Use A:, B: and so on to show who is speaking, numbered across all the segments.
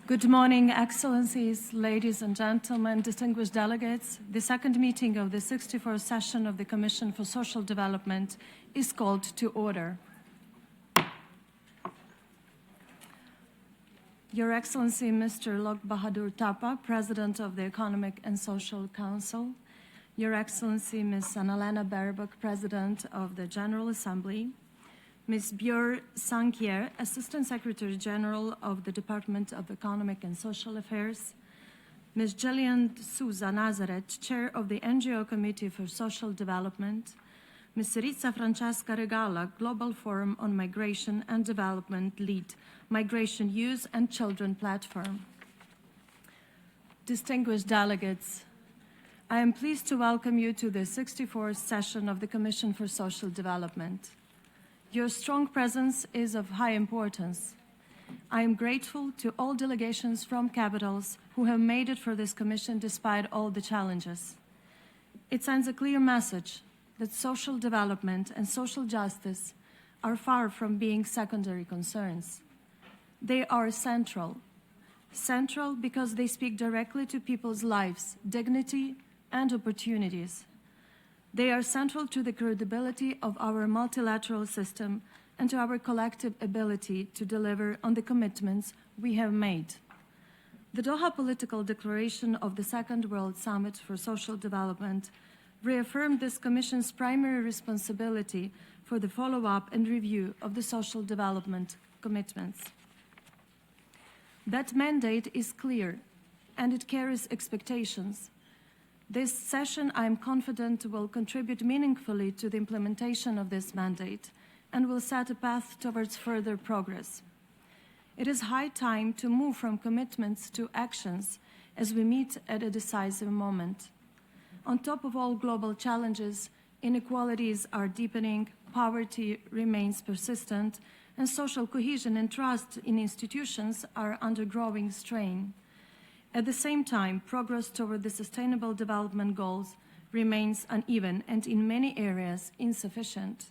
A: Good morning, Excellencies, ladies and gentlemen, distinguished delegates. The second meeting of the 64th session of the Commission for Social Development is called to order. Your Excellency, Mr. Lok Bahadur Tapa, President of the Economic and Social Council, Your Excellency, Ms. Annalena Baerbock, President of the General Assembly, Ms. Björ Sankier, Assistant Secretary General of the Department of Economic and Social Affairs, Ms. Gillian Souza Nazareth, Chair of the NGO Committee for Social Development, Ms. Ritza Francesca Regala, Global Forum on Migration and Development Lead, Migration Youth and Children Platform. Distinguished delegates, I am pleased to welcome you to the 64th session of the Commission for Social Development. Your strong presence is of high importance. I am grateful to all delegations from capitals who have made it for this Commission despite all the challenges. It sends a clear message that social development and social justice are far from being secondary concerns. They are central. Central because they speak directly to people's lives, dignity, and opportunities. They are central to the credibility of our multilateral system and to our collective ability to deliver on the commitments we have made. The Doha Political Declaration of the Second World Summit for Social Development reaffirmed this Commission's primary responsibility for the follow-up and review of the social development commitments. That mandate is clear, and it carries expectations. This session, I am confident, will contribute meaningfully to the implementation of this mandate and will set a path towards further progress. It is high time to move from commitments to actions as we meet at a decisive moment. On top of all global challenges, inequalities are deepening, poverty remains persistent, and social cohesion and trust in institutions are under growing strain. At the same time, progress toward the Sustainable Development Goals remains uneven and in many areas insufficient.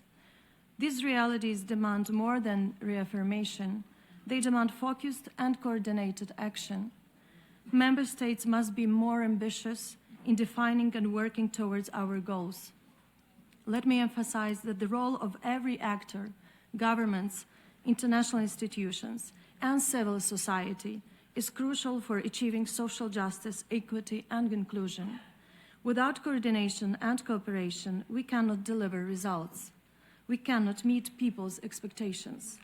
A: These realities demand more than reaffirmation. They demand focused and coordinated action. Member States must be more ambitious in defining and working towards our goals. Let me emphasize that the role of every actor, governments, international institutions, and civil society is crucial for achieving social justice, equity, and inclusion. Without coordination and cooperation, we cannot deliver results. We cannot meet people's expectations.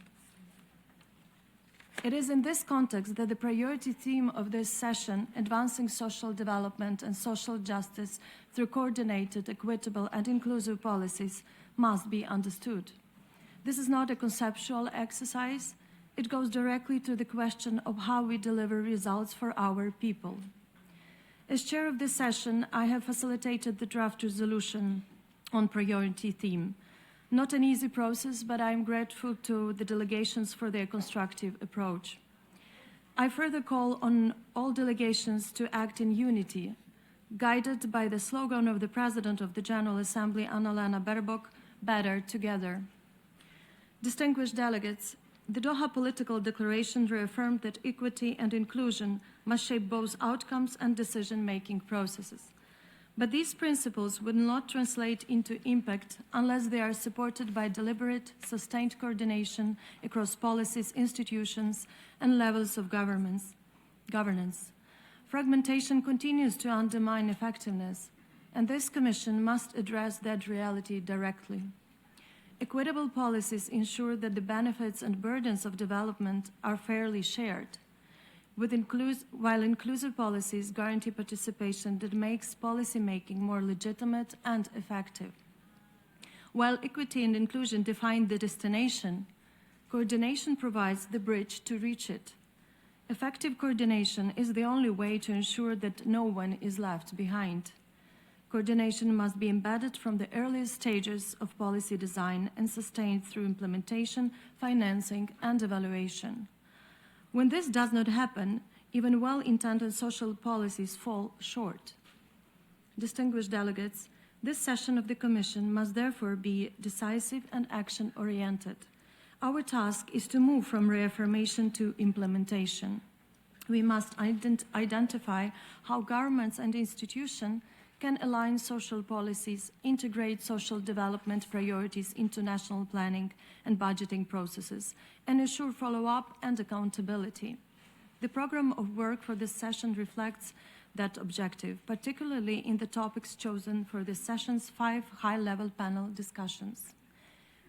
A: It is in this context that the priority theme of this session, advancing social development and social justice through coordinated, equitable, and inclusive policies, must be understood. This is not a conceptual exercise. It goes directly to the question of how we deliver results for our people. As chair of this session, I have facilitated the draft resolution on priority theme. Not an easy process, but I am grateful to the delegations for their constructive approach. I further call on all delegations to act in unity, guided by the slogan of the President of the General Assembly, Annalena Baerbock, "Better Together." Distinguished delegates, the Doha Political Declaration reaffirmed that equity and inclusion must shape both outcomes and decision-making processes. But these principles would not translate into impact unless they are supported by deliberate, sustained coordination across policies, institutions, and levels of governance. Fragmentation continues to undermine effectiveness, and this Commission must address that reality directly. Equitable policies ensure that the benefits and burdens of development are fairly shared, while inclusive policies guarantee participation that makes policymaking more legitimate and effective. While equity and inclusion define the destination, coordination provides the bridge to reach it. Effective coordination is the only way to ensure that no one is left behind. Coordination must be embedded from the earliest stages of policy design and sustained through implementation, financing, and evaluation. When this does not happen, even well-intended social policies fall short. Distinguished delegates, this session of the Commission must therefore be decisive and action-oriented. Our task is to move from reaffirmation to implementation. We must identify how governments and institutions can align social policies, integrate social development priorities into national planning and budgeting processes, and ensure follow-up and accountability. The program of work for this session reflects that objective, particularly in the topics chosen for this session's 5 high-level panel discussions.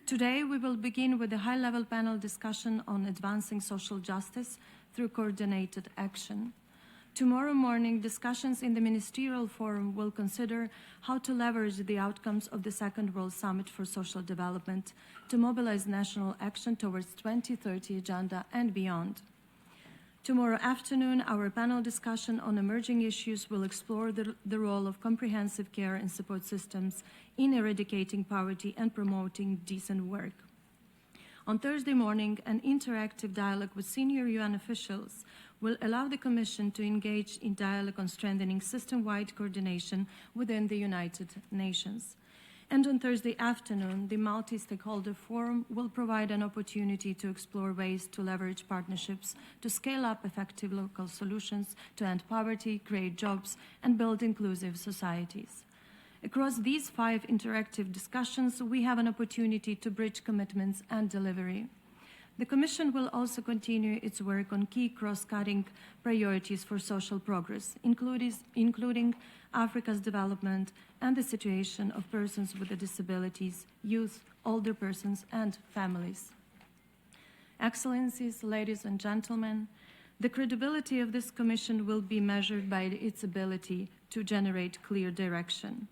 A: Today, we will begin with a high-level panel discussion on advancing social justice through coordinated action. Tomorrow morning, discussions in the Ministerial Forum will consider how to leverage the outcomes of the Second World Summit for Social Development to mobilize national action towards 2030 agenda and beyond. Tomorrow afternoon, our panel discussion on emerging issues will explore the role of comprehensive care and support systems in eradicating poverty and promoting decent work. On Thursday morning, an interactive dialogue with senior UN officials will allow the Commission to engage in dialogue on strengthening system-wide coordination within the United Nations. And on Thursday afternoon, the Multi-Stakeholder Forum will provide an opportunity to explore ways to leverage partnerships to scale up effective local solutions to end poverty, create jobs, and build inclusive societies. Across these 5 interactive discussions, we have an opportunity to bridge commitments and delivery. The Commission will also continue its work on key cross-cutting priorities for social progress, including Africa's development and the situation of persons with disabilities, youth, older persons, and families. Excellencies, ladies and gentlemen, the credibility of this Commission will be measured by its ability to generate clear direction.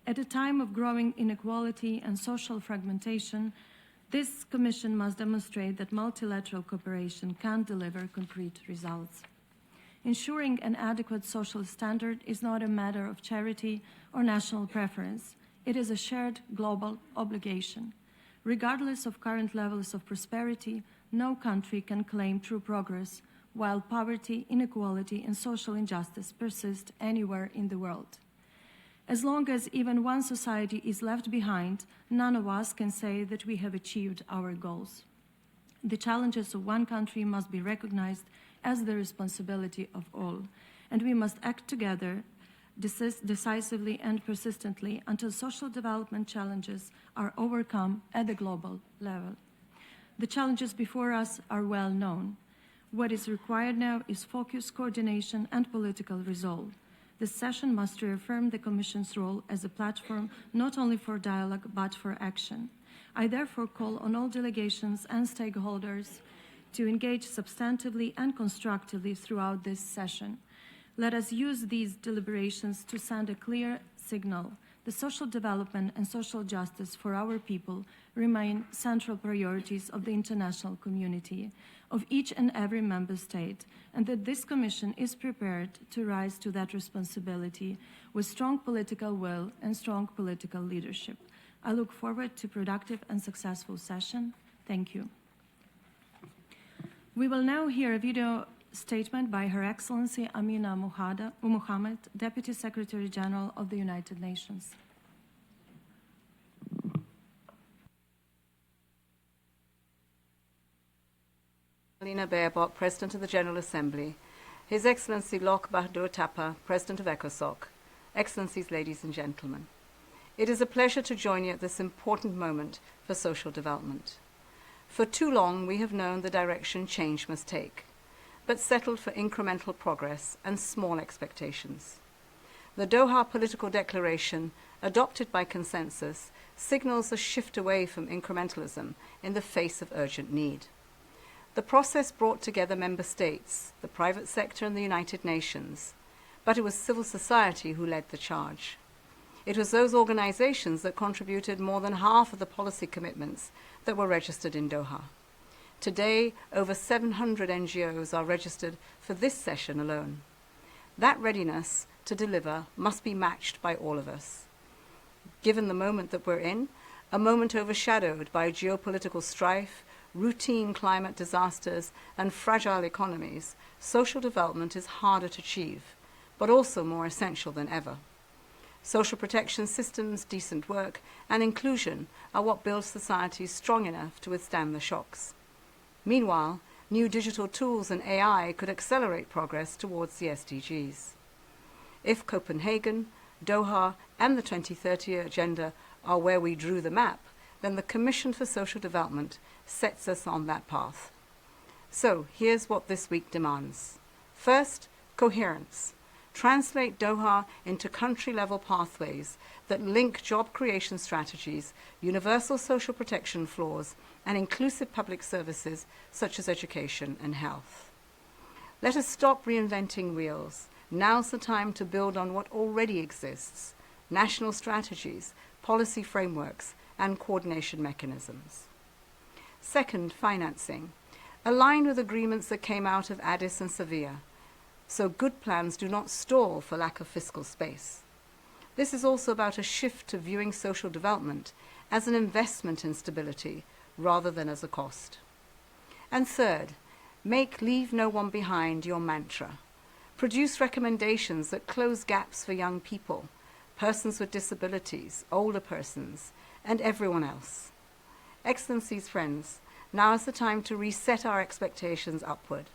A: At a time of growing inequality and social fragmentation, this Commission must demonstrate that multilateral cooperation can deliver concrete results. Ensuring an adequate social standard is not a matter of charity or national preference. It is a shared global obligation. Regardless of current levels of prosperity, no country can claim true progress while poverty, inequality, and social injustice persist anywhere in the world. As long as even one society is left behind, none of us can say that we have achieved our goals. The challenges of one country must be recognized as the responsibility of all, and we must act together decisively and persistently until social development challenges are overcome at the global level. The challenges before us are well known. What is required now is focus, coordination, and political resolve. This session must reaffirm the Commission's role as a platform not only for dialogue but for action. I therefore call on all delegations and stakeholders to engage substantively and constructively throughout this session. Let us use these deliberations to send a clear signal. The social development and social justice for our people remain central priorities of the international community, of each and every member state, and that this Commission is prepared to rise to that responsibility with strong political will and strong political leadership. I look forward to a productive and successful session. Thank you. We will now hear a video statement by Her Excellency Amina Mohammed, Deputy Secretary General of the United Nations.
B: Alina Baerbock, President of the General Assembly, His Excellency Lok Bahadur Tapa, President of ECOSOC, Excellencies, ladies and gentlemen. It is a pleasure to join you at this important moment for social development. For too long, we have known the direction change must take, but settled for incremental progress and small expectations. The Doha Political Declaration, adopted by consensus, signals a shift away from incrementalism in the face of urgent need. The process brought together member states, the private sector and the United Nations, but it was civil society who led the charge. It was those organizations that contributed more than half of the policy commitments that were registered in Doha. Today, over 700 NGOs are registered for this session alone. That readiness to deliver must be matched by all of us. Given the moment that we're in, a moment overshadowed by geopolitical strife, routine climate disasters, and fragile economies, social development is harder to achieve, but also more essential than ever. Social protection systems, decent work, and inclusion are what builds societies strong enough to withstand the shocks. Meanwhile, new digital tools and AI could accelerate progress towards the SDGs. If Copenhagen, Doha, and the 2030 Agenda are where we drew the map, then the Commission for Social Development sets us on that path. So here's what this week demands. First, coherence. Translate Doha into country-level pathways that link job creation strategies, universal social protection floors, and inclusive public services such as education and health. Let us stop reinventing wheels. Now's the time to build on what already exists: national strategies, policy frameworks, and coordination mechanisms. Second, financing. Align with agreements that came out of Addis and Sevilla, so good plans do not stall for lack of fiscal space. This is also about a shift to viewing social development as an investment in stability rather than as a cost. And third, make leave no one behind your mantra. Produce recommendations that close gaps for young people, persons with disabilities, older persons, and everyone else. Excellencies, friends, now is the time to reset our expectations upward.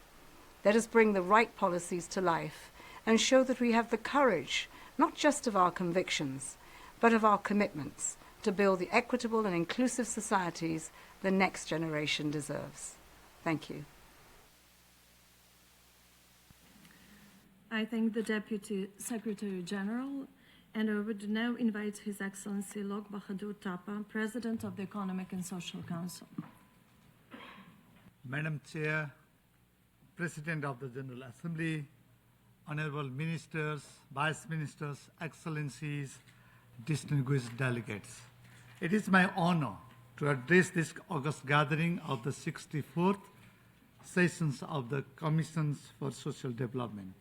B: Let us bring the right policies to life and show that we have the courage, not just of our convictions, but of our commitments to build the equitable and inclusive societies the next generation deserves. Thank you.
A: I thank the Deputy Secretary General, and I would now invite His Excellency Lok Bahadur Tapa, President of the Economic and Social Council.
C: Madam Chair, President of the General Assembly, Honorable Ministers, Vice Ministers, Excellencies, distinguished delegates. It is my honor to address this August gathering of the 64th sessions of the Commissions for Social Development.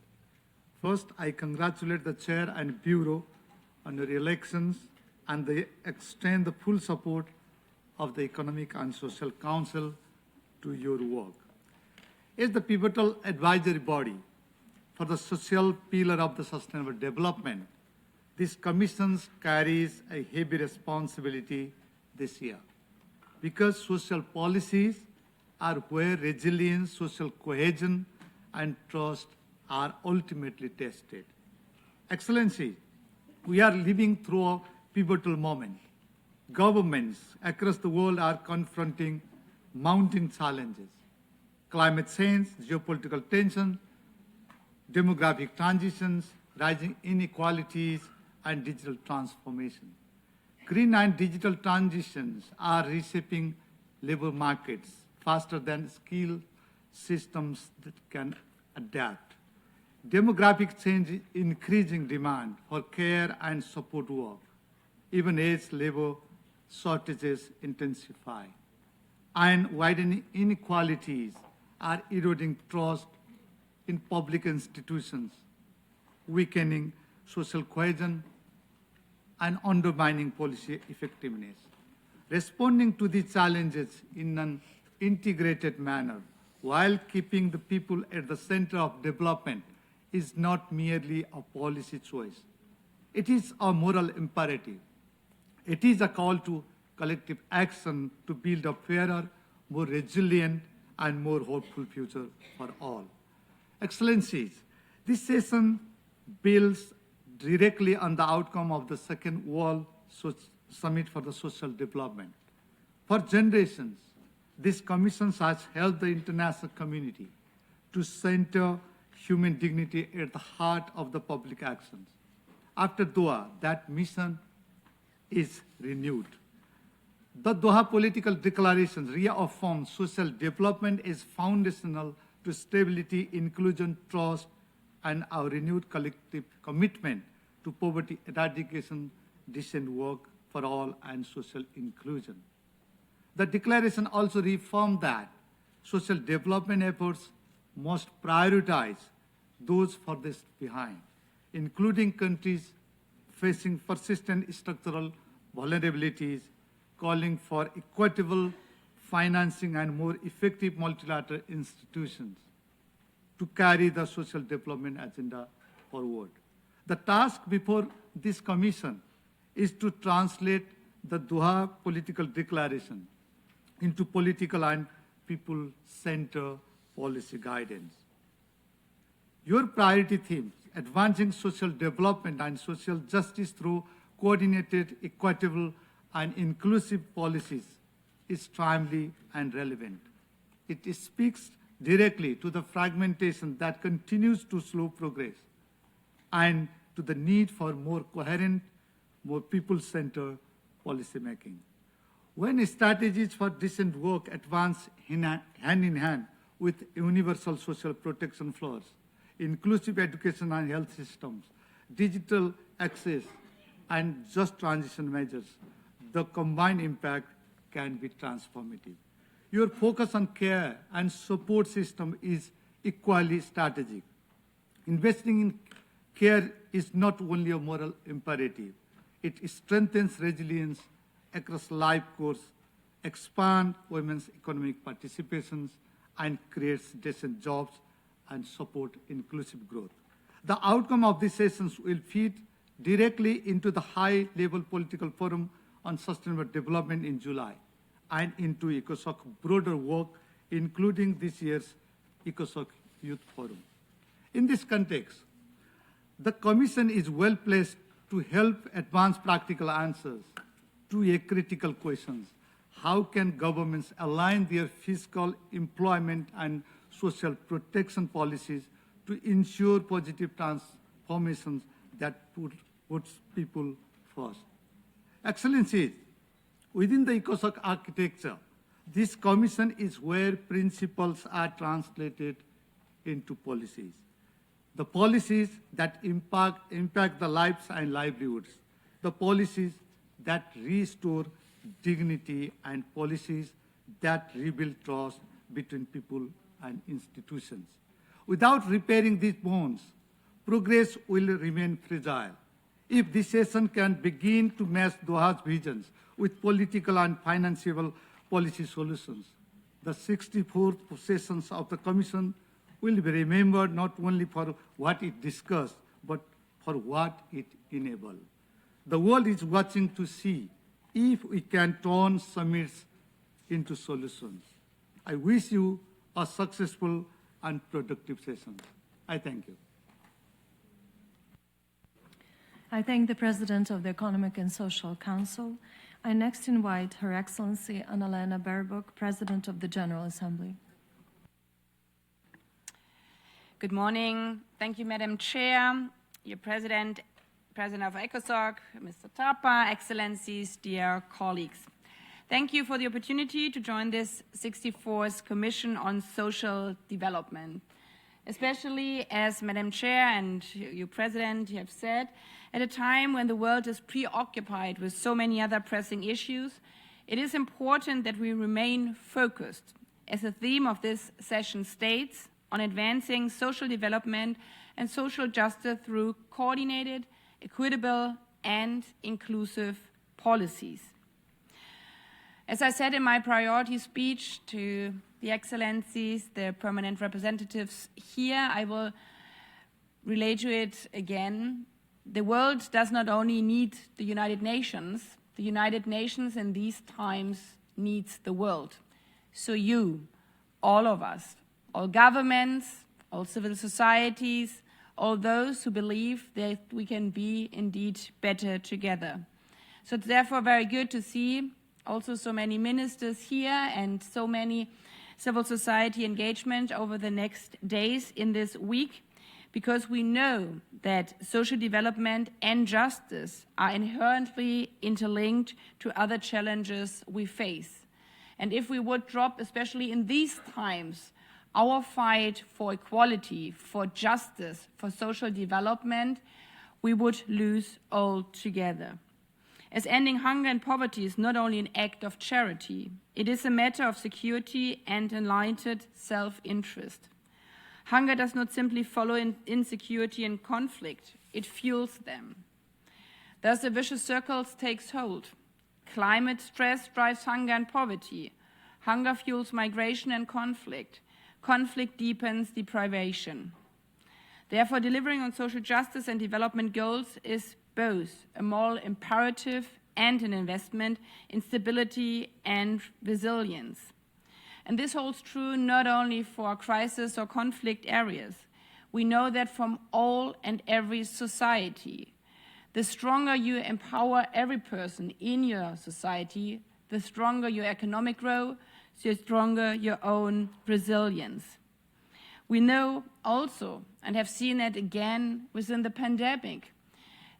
C: First, I congratulate the Chair and Bureau on your elections, and they extend the full support of the Economic and Social Council to your work. As the pivotal advisory body for the social pillar of the sustainable development, this Commission carries a heavy responsibility this year, because social policies are where resilience, social cohesion, and trust are ultimately tested. Excellency, we are living through a pivotal moment. Governments across the world are confronting mounting challenges: climate change, geopolitical tension, demographic transitions, rising inequalities, and digital transformation. Green and digital transitions are reshaping labor markets faster than skilled systems that can adapt. Demographic change is increasing demand for care and support work, even as labor shortages intensify. And widening inequalities are eroding trust in public institutions, weakening social cohesion, and undermining policy effectiveness. Responding to these challenges in an integrated manner while keeping the people at the center of development is not merely a policy choice. It is a moral imperative. It is a call to collective action to build a fairer, more resilient, and more hopeful future for all. Excellencies, this session builds directly on the outcome of the Second World Summit for the Social Development. For generations, this Commission has helped the international community to center human dignity at the heart of the public actions. After Doha, that mission is renewed. The Doha political declarations reaffirm social development is foundational to stability, inclusion, trust, and our renewed collective commitment to poverty eradication, decent work for all, and social inclusion. The declaration also reaffirmed that social development efforts must prioritize those furthest behind, including countries facing persistent structural vulnerabilities, calling for equitable financing and more effective multilateral institutions to carry the social development agenda forward. The task before this Commission is to translate the Doha political declaration into political and people-centered policy guidance. Your priority themes, advancing social development and social justice through coordinated, equitable, and inclusive policies, is timely and relevant. It speaks directly to the fragmentation that continues to slow progress and to the need for more coherent, more people-centered policymaking. When strategies for decent work advance hand in hand with universal social protection floors, inclusive education and health systems, digital access, and just transition measures, the combined impact can be transformative. Your focus on care and support system is equally strategic. Investing in care is not only a moral imperative, it strengthens resilience across life course, expand women's economic participations, and creates decent jobs and support inclusive growth. The outcome of these sessions will feed directly into the high-level political forum on sustainable development in July and into ECOSOC broader work, including this year's ECOSOC Youth Forum. In this context, the Commission is well placed to help advance practical answers to a critical questions. How can governments align their fiscal, employment, and social protection policies to ensure positive transformations that puts people first? Excellencies, within the ECOSOC architecture, this Commission is where principles are translated into policies. The policies that impact the lives and livelihoods, the policies that restore dignity, and policies that rebuild trust between people and institutions. Without repairing these bonds, progress will remain fragile. If this session can begin to match Doha's visions with political and financial policy solutions, the 64th sessions of the Commission will be remembered not only for what it discussed, but for what it enabled. The world is watching to see if we can turn summits into solutions. I wish you a successful and productive session. I thank you.
A: I thank the President of the Economic and Social Council. I next invite Her Excellency Annalena Baerbock, President of the General Assembly.
D: Good morning. Thank you, Madam Chair, your President of ECOSOC, Mr. Tapa, Excellencies, dear colleagues. Thank you for the opportunity to join this 64th Commission on Social Development, especially as Madam Chair and you President have said, at a time when the world is preoccupied with so many other pressing issues, it is important that we remain focused, as the theme of this session states, on advancing social development and social justice through coordinated, equitable, and inclusive policies. As I said in my priority speech to the Excellencies, the permanent representatives here, I will relate to it again. The world does not only need the United Nations in these times needs the world. So you, all of us, all governments, all civil societies, all those who believe that we can be indeed better together. So it's therefore very good to see also so many ministers here and so many civil society engagement over the next days in this week, because we know that social development and justice are inherently interlinked to other challenges we face. And if we would drop, especially in these times, our fight for equality, for justice, for social development, we would lose altogether. As ending hunger and poverty is not only an act of charity, it is a matter of security and enlightened self-interest. Hunger does not simply follow insecurity and conflict, it fuels them. Thus the vicious circle takes hold. Climate stress drives hunger and poverty. Hunger fuels migration and conflict. Conflict deepens deprivation. Therefore, delivering on social justice and development goals is both a moral imperative and an investment in stability and resilience. And this holds true not only for crisis or conflict areas. We know that from all and every society, the stronger you empower every person in your society, the stronger your economic growth, the stronger your own resilience. We know also, and have seen it again within the pandemic,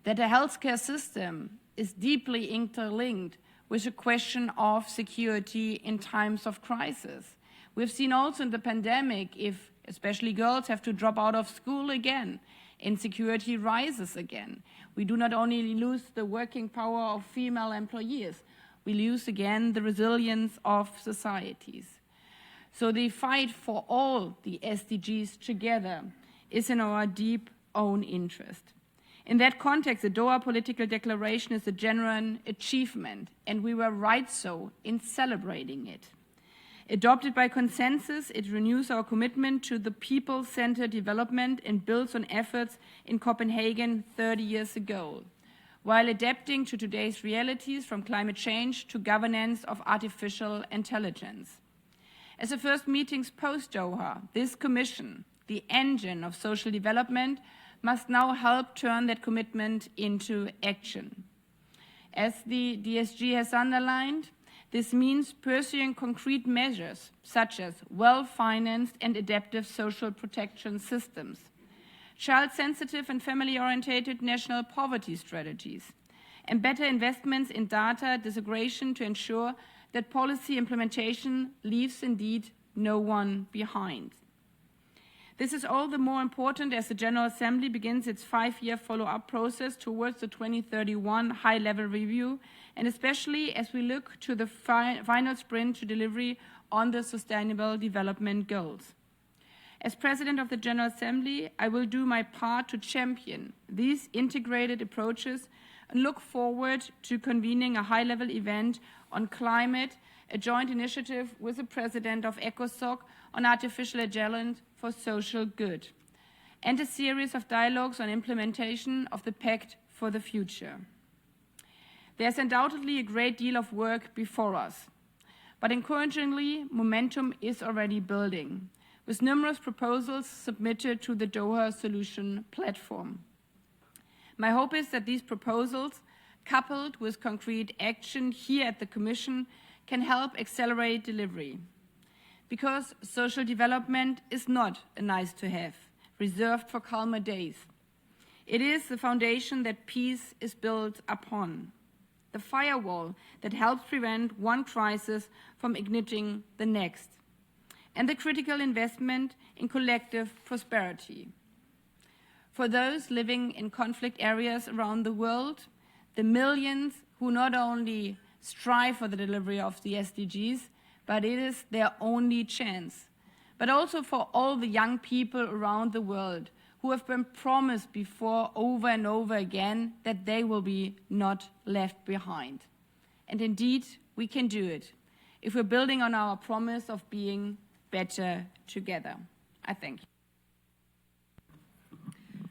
D: that the healthcare system is deeply interlinked with the question of security in times of crisis. We've seen also in the pandemic, if especially girls have to drop out of school again, insecurity rises again. We do not only lose the working power of female employees, we lose again the resilience of societies. So the fight for all the SDGs together is in our deep own interest. In that context, the Doha Political Declaration is a genuine achievement, and we were right so in celebrating it. Adopted by consensus, it renews our commitment to the people-centered development and builds on efforts in Copenhagen 30 years ago, while adapting to today's realities from climate change to governance of artificial intelligence. As the first meetings post-Doha, this Commission, the engine of social development, must now help turn that commitment into action. As the DSG has underlined, this means pursuing concrete measures such as well-financed and adaptive social protection systems, child-sensitive and family-oriented national poverty strategies, and better investments in data disaggregation to ensure that policy implementation leaves indeed no one behind. This is all the more important as the General Assembly begins its 5-year follow-up process towards the 2031 high-level review, and especially as we look to the final sprint to delivery on the Sustainable Development Goals. As President of the General Assembly, I will do my part to champion these integrated approaches and look forward to convening a high-level event on climate, a joint initiative with the President of ECOSOC on artificial intelligence for social good, and a series of dialogues on implementation of the Pact for the Future. There's undoubtedly a great deal of work before us, but encouragingly, momentum is already building, with numerous proposals submitted to the Doha Solution Platform. My hope is that these proposals, coupled with concrete action here at the Commission, can help accelerate delivery. Because social development is not a nice-to-have, reserved for calmer days. It is the foundation that peace is built upon, the firewall that helps prevent one crisis from igniting the next, and the critical investment in collective prosperity. For those living in conflict areas around the world, the millions who not only strive for the delivery of the SDGs, but it is their only chance. But also for all the young people around the world who have been promised before over and over again that they will be not left behind. And indeed, we can do it if we're building on our promise of being better together. I thank you.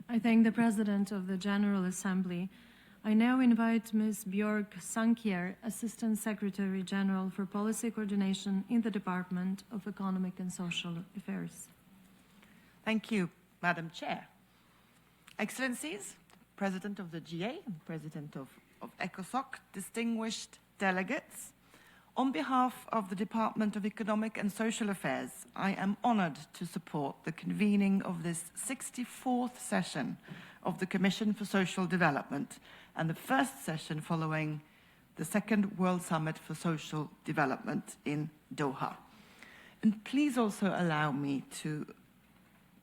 A: I thank the President of the General Assembly. I now invite Ms. Björk Sankier, Assistant Secretary General for Policy Coordination in the Department of Economic and Social Affairs.
E: Thank you, Madam Chair. Excellencies, President of the GA and President of ECOSOC, distinguished delegates, on behalf of the Department of Economic and Social Affairs, I am honored to support the convening of this 64th session of the Commission for Social Development and the first session following the Second World Summit for Social Development in Doha. And please also allow me to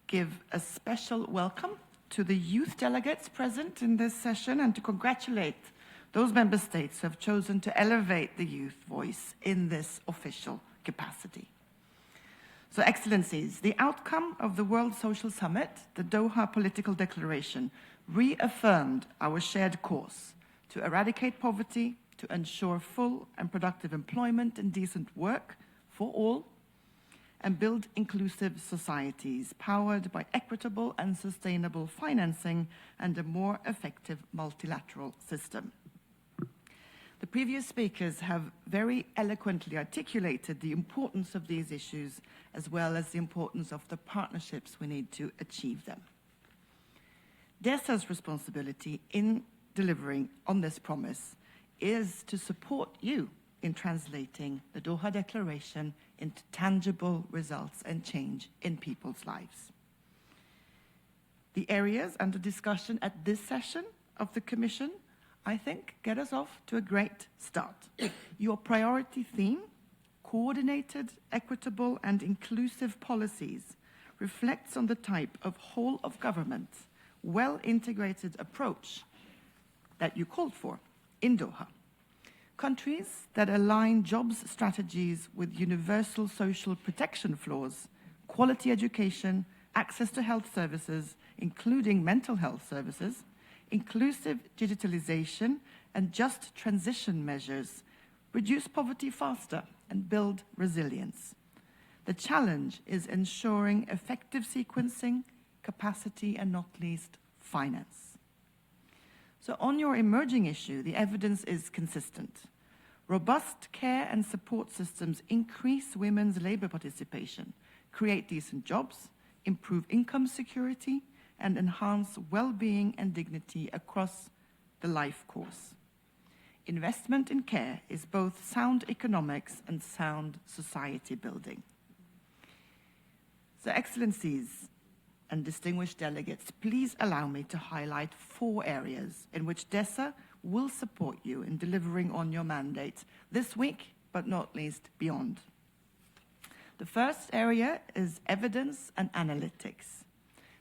E: give a special welcome to the youth delegates present in this session and to congratulate those member states who have chosen to elevate the youth voice in this official capacity. So, Excellencies, the outcome of the World Social Summit, the Doha Political Declaration, reaffirmed our shared course to eradicate poverty, to ensure full and productive employment and decent work for all, and build inclusive societies powered by equitable and sustainable financing and a more effective multilateral system. The previous speakers have very eloquently articulated the importance of these issues, as well as the importance of the partnerships we need to achieve them. DESA's responsibility in delivering on this promise is to support you in translating the Doha Declaration into tangible results and change in people's lives. The areas under discussion at this session of the Commission, I think, get us off to a great start. Your priority theme, coordinated, equitable, and inclusive policies, reflects on the type of whole-of-government, well-integrated approach that you called for in Doha. Countries that align jobs strategies with universal social protection floors, quality education, access to health services, including mental health services, inclusive digitalization, and just transition measures reduce poverty faster and build resilience. The challenge is ensuring effective sequencing, capacity, and not least, finance. So on your emerging issue, the evidence is consistent. Robust care and support systems increase women's labor participation, create decent jobs, improve income security, and enhance well-being and dignity across the life course. Investment in care is both sound economics and sound society building. So, Excellencies and distinguished delegates, please allow me to highlight 4 areas in which DESA will support you in delivering on your mandate this week, but not least beyond. The first area is evidence and analytics.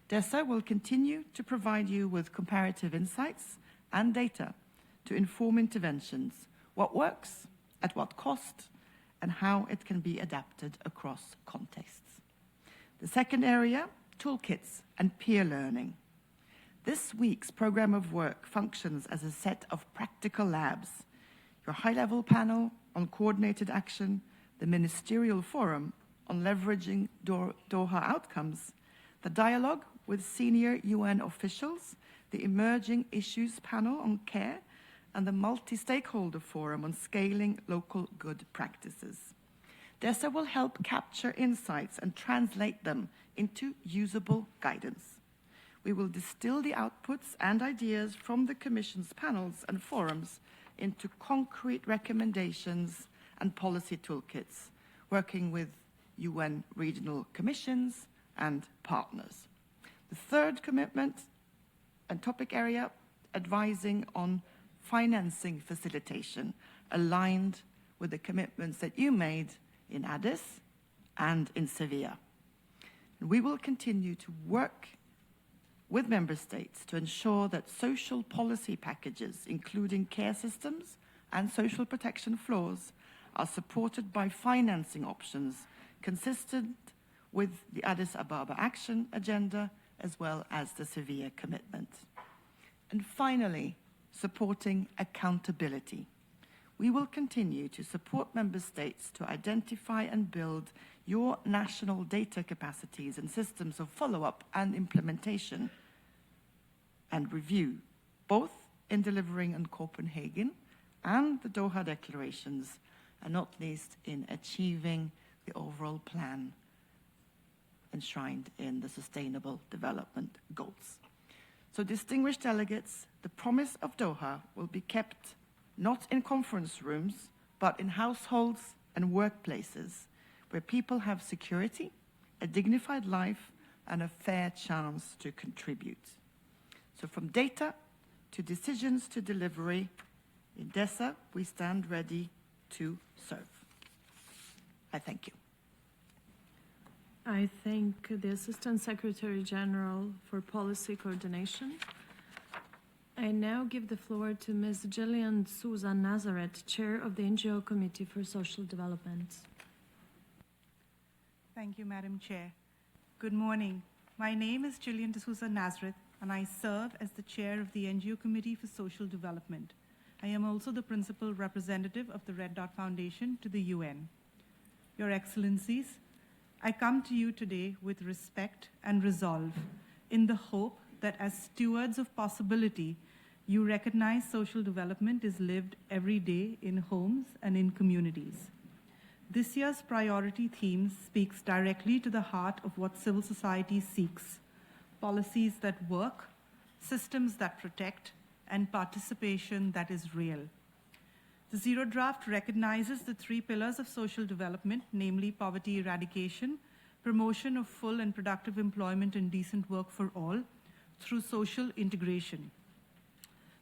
E: DESA will continue to provide you with comparative insights and data to inform interventions, what works, at what cost, and how it can be adapted across contexts. The second area, toolkits and peer learning. This week's program of work functions as a set of practical labs. Your high-level panel on coordinated action, the ministerial forum on leveraging Doha outcomes, the dialogue with senior UN officials, the emerging issues panel on care, and the multi-stakeholder forum on scaling local good practices. DESA will help capture insights and translate them into usable guidance. We will distill the outputs and ideas from the Commission's panels and forums into concrete recommendations and policy toolkits, working with UN regional commissions and partners. The third commitment and topic area, advising on financing facilitation, aligned with the commitments that you made in Addis and in Sevilla. And we will continue to work with member states to ensure that social policy packages, including care systems and social protection floors, are supported by financing options consistent with the Addis Ababa Action Agenda as well as the Sevilla commitment. And finally, supporting accountability. We will continue to support member states to identify and build your national data capacities and systems of follow-up and implementation and review, both in delivering on Copenhagen and the Doha declarations, and not least in achieving the overall plan enshrined in the Sustainable Development Goals. So, distinguished delegates, the promise of Doha will be kept not in conference rooms, but in households and workplaces where people have security, a dignified life, and a fair chance to contribute. So from data to decisions to delivery, in DESA, we stand ready to serve. I thank you.
A: I thank the Assistant Secretary General for Policy Coordination. I now give the floor to Ms. Gillian D'Souza Nazareth, Chair of the NGO Committee for Social Development.
F: Thank you, Madam Chair. Good morning. My name is Gillian D'Souza Nazareth, and I serve as the Chair of the NGO Committee for Social Development. I am also the Principal Representative of the Red Dot Foundation to the UN. Your Excellencies, I come to you today with respect and resolve in the hope that as stewards of possibility, You recognize social development is lived every day in homes and in communities. This year's priority theme speaks directly to the heart of what civil society seeks: policies that work, systems that protect, and participation that is real. The Zero Draft recognizes the three pillars of social development, namely poverty eradication, promotion of full and productive employment and decent work for all, through social integration.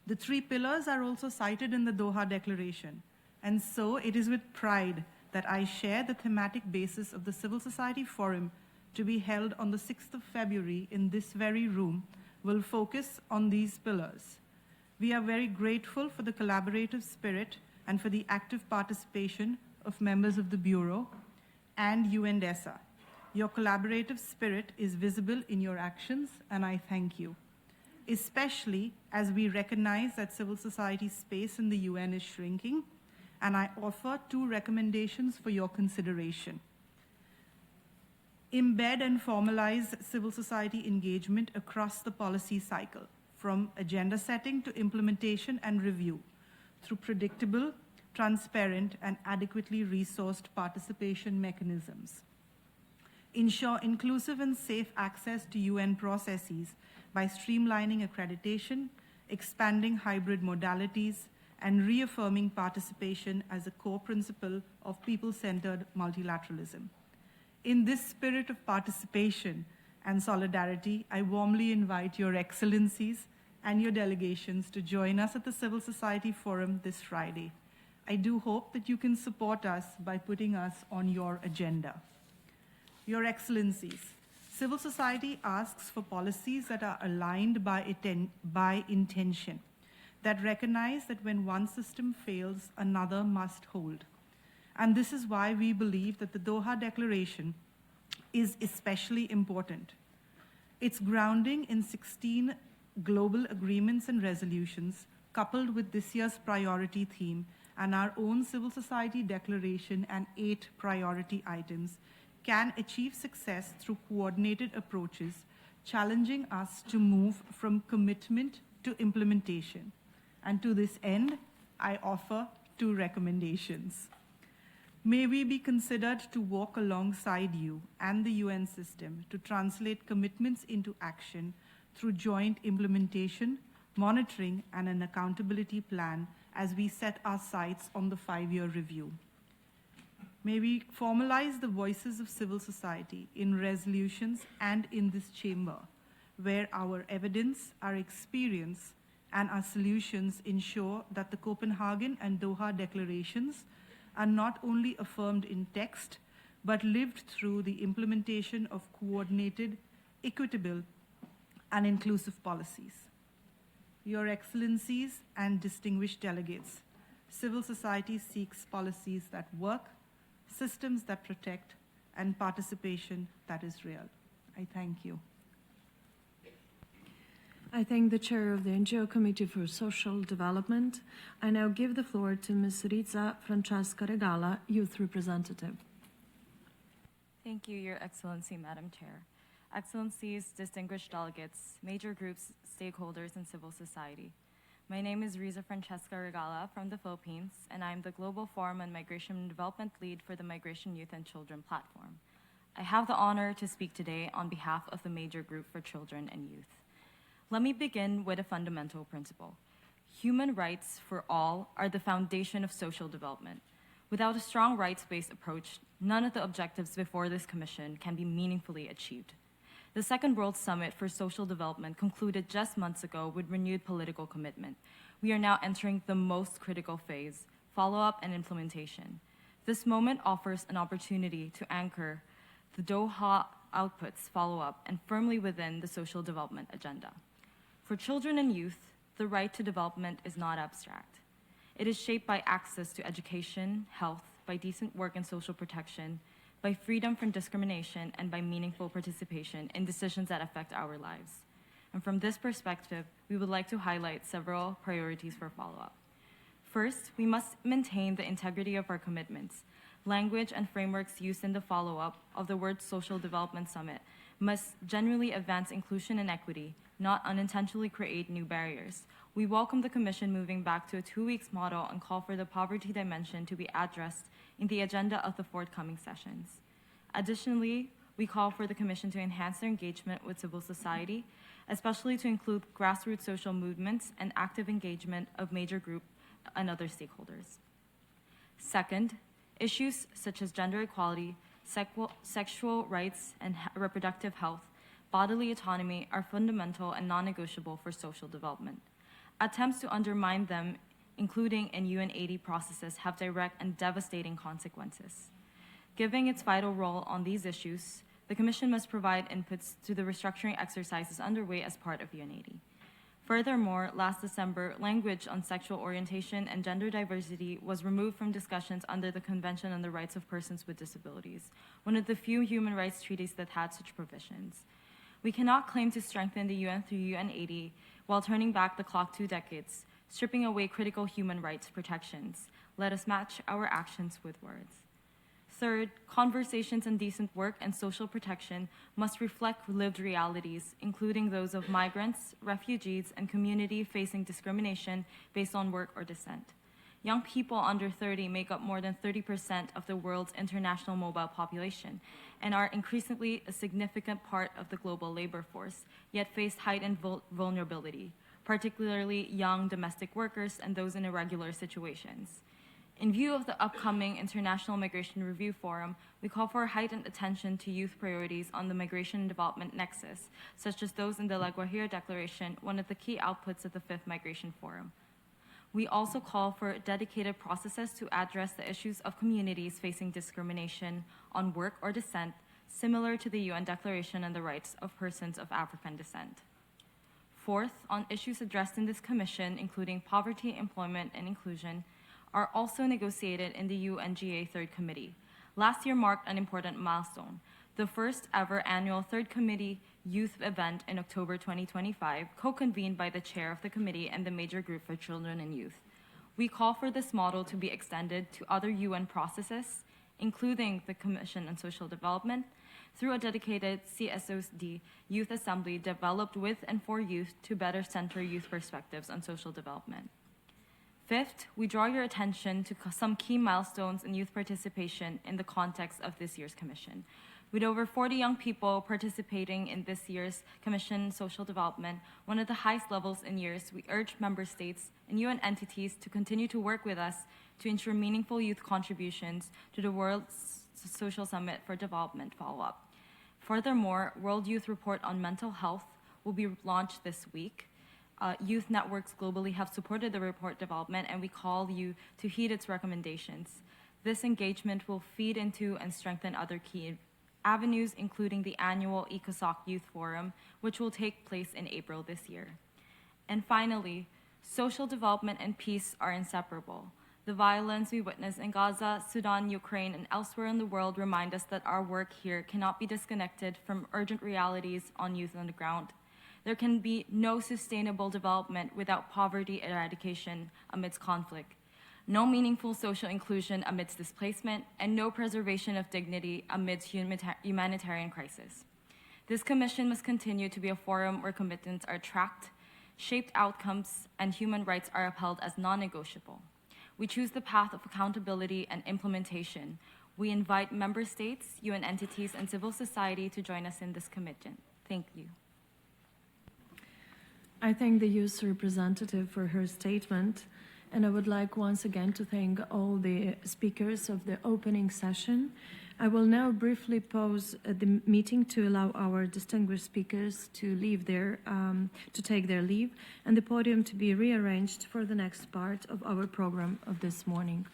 F: The three pillars are also cited in the Doha Declaration, and so it is with pride that I share the thematic basis of the Civil Society Forum to be held on the 6th of February in this very room will focus on these pillars. We are very grateful for the collaborative spirit and for the active participation of members of the Bureau and UNDESA. Your collaborative spirit is visible in your actions, and I thank you, especially as we recognize that civil society space in the UN is shrinking, and I offer two recommendations for your consideration. Embed and formalize civil society engagement across the policy cycle, from agenda setting to implementation and review, through predictable, transparent, and adequately resourced participation mechanisms. Ensure inclusive and safe access to UN processes by streamlining accreditation, expanding hybrid modalities, and reaffirming participation as a core principle of people-centered multilateralism. In this spirit of participation and solidarity, I warmly invite your excellencies and your delegations to join us at the Civil Society Forum this Friday. I do hope that you can support us by putting us on your agenda. Your excellencies, civil society asks for policies that are aligned by intention, that recognize that when one system fails, another must hold. And this is why we believe that the Doha Declaration is especially important. Its grounding in 16 global agreements and resolutions, coupled with this year's priority theme and our own civil society declaration and 8 priority items, can achieve success through coordinated approaches, challenging us to move from commitment to implementation. And to this end, I offer 2 recommendations. May we be considered to walk alongside you and the UN system to translate commitments into action through joint implementation, monitoring, and an accountability plan as we set our sights on the 5-year review. May we formalize the voices of civil society in resolutions and in this chamber, where our evidence, our experience, and our solutions ensure that the Copenhagen and Doha declarations are not only affirmed in text, but lived through the implementation of coordinated, equitable, and inclusive policies. Your Excellencies and distinguished delegates, civil society seeks policies that work, systems that protect, and participation that is real. I thank you.
A: I thank the chair of the NGO Committee for Social Development. I now give the floor to Ms. Riza Francesca Regala, Youth Representative.
G: Thank you, Your Excellency, Madam Chair. Excellencies, distinguished delegates, major groups, stakeholders, and civil society. My name is Riza Francesca Regala from the Philippines, and I am the Global Forum on Migration and Development Lead for the Migration, Youth, and Children platform. I have the honor to speak today on behalf of the major group for children and youth. Let me begin with a fundamental principle. Human rights for all are the foundation of social development. Without a strong rights-based approach, none of the objectives before this commission can be meaningfully achieved. The Second World Summit for Social Development concluded just months ago with renewed political commitment. We are now entering the most critical phase, follow-up and implementation. This moment offers an opportunity to anchor the Doha outputs follow-up and firmly within the social development agenda. For children and youth, the right to development is not abstract. It is shaped by access to education, health, by decent work and social protection, by freedom from discrimination, and by meaningful participation in decisions that affect our lives. And from this perspective, we would like to highlight several priorities for follow-up. First, we must maintain the integrity of our commitments. Language and frameworks used in the follow-up of the World Social Development Summit must generally advance inclusion and equity, not unintentionally create new barriers. We welcome the Commission moving back to a 2 weeks model and call for the poverty dimension to be addressed in the agenda of the forthcoming sessions. Additionally, we call for the Commission to enhance their engagement with civil society, especially to include grassroots social movements and active engagement of major groups and other stakeholders. Second, issues such as gender equality, sexual rights, and reproductive health, bodily autonomy are fundamental and non-negotiable for social development. Attempts to undermine them, including in UN80 processes, have direct and devastating consequences. Given its vital role on these issues, the Commission must provide inputs to the restructuring exercises underway as part of UN80. Furthermore, last December, language on sexual orientation and gender diversity was removed from discussions under the Convention on the Rights of Persons with Disabilities, one of the few human rights treaties that had such provisions. We cannot claim to strengthen the UN through UN80 while turning back the clock 2 decades, stripping away critical human rights protections. Let us match our actions with words. Third, conversations on decent work and social protection must reflect lived realities, including those of migrants, refugees, and community facing discrimination based on work or descent. Young people under 30 make up more than 30% of the world's international mobile population and are increasingly a significant part of the global labor force, yet face heightened vulnerability, particularly young domestic workers and those in irregular situations. In view of the upcoming International Migration Review Forum, we call for heightened attention to youth priorities on the migration and development nexus, such as those in the La Guajira Declaration, one of the key outputs of the 5th Migration Forum. We also call for dedicated processes to address the issues of communities facing discrimination on work or descent, similar to the UN Declaration on the Rights of Persons of African Descent. Fourth, on issues addressed in this Commission, including poverty, employment, and inclusion, are also negotiated in the UNGA Third Committee. Last year marked an important milestone, the first ever annual Third Committee Youth event in October 2025, co-convened by the chair of the committee and the major group for children and youth. We call for this model to be extended to other UN processes, including the Commission on Social Development, through a dedicated CSocD Youth Assembly developed with and for youth to better center youth perspectives on social development. Fifth, we draw your attention to some key milestones in youth participation in the context of this year's Commission. With over 40 young people participating in this year's Commission on Social Development, one of the highest levels in years, we urge member states and UN entities to continue to work with us to ensure meaningful youth contributions to the World Social Summit for Development follow-up. Furthermore, World Youth Report on Mental Health will be launched this week. Youth networks globally have supported the report development, and we call you to heed its recommendations. This engagement will feed into and strengthen other key avenues, including the annual CSocD Youth Forum, which will take place in April this year. And finally, social development and peace are inseparable. The violence we witness in Gaza, Sudan, Ukraine, and elsewhere in the world remind us that our work here cannot be disconnected from urgent realities on youth on the ground. There can be no sustainable development without poverty eradication amidst conflict, no meaningful social inclusion amidst displacement, and no preservation of dignity amidst humanitarian crisis. This Commission must continue to be a forum where commitments are tracked, shaped outcomes, and human rights are upheld as non-negotiable. We choose the path of accountability and implementation. We invite member states, UN entities, and civil society to join us in this commitment. Thank you.
A: I thank the youth representative for her statement, and I would like once again to thank all the speakers of the opening session. I will now briefly pause the meeting to allow our distinguished speakers to take their leave, and the podium to be rearranged for the next part of our program of this morning.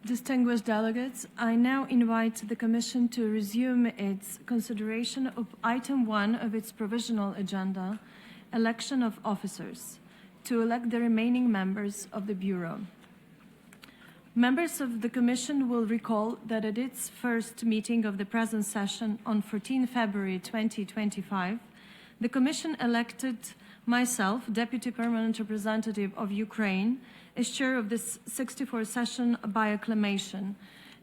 A: Distinguished delegates, I now invite the Commission to resume its consideration of item 1 of its provisional agenda, election of officers, to elect the remaining members of the Bureau. Members of the Commission will recall that at its first meeting of the present session on 14 February 2025, the Commission elected myself, Deputy Permanent Representative of Ukraine, as chair of this 64th session by acclamation,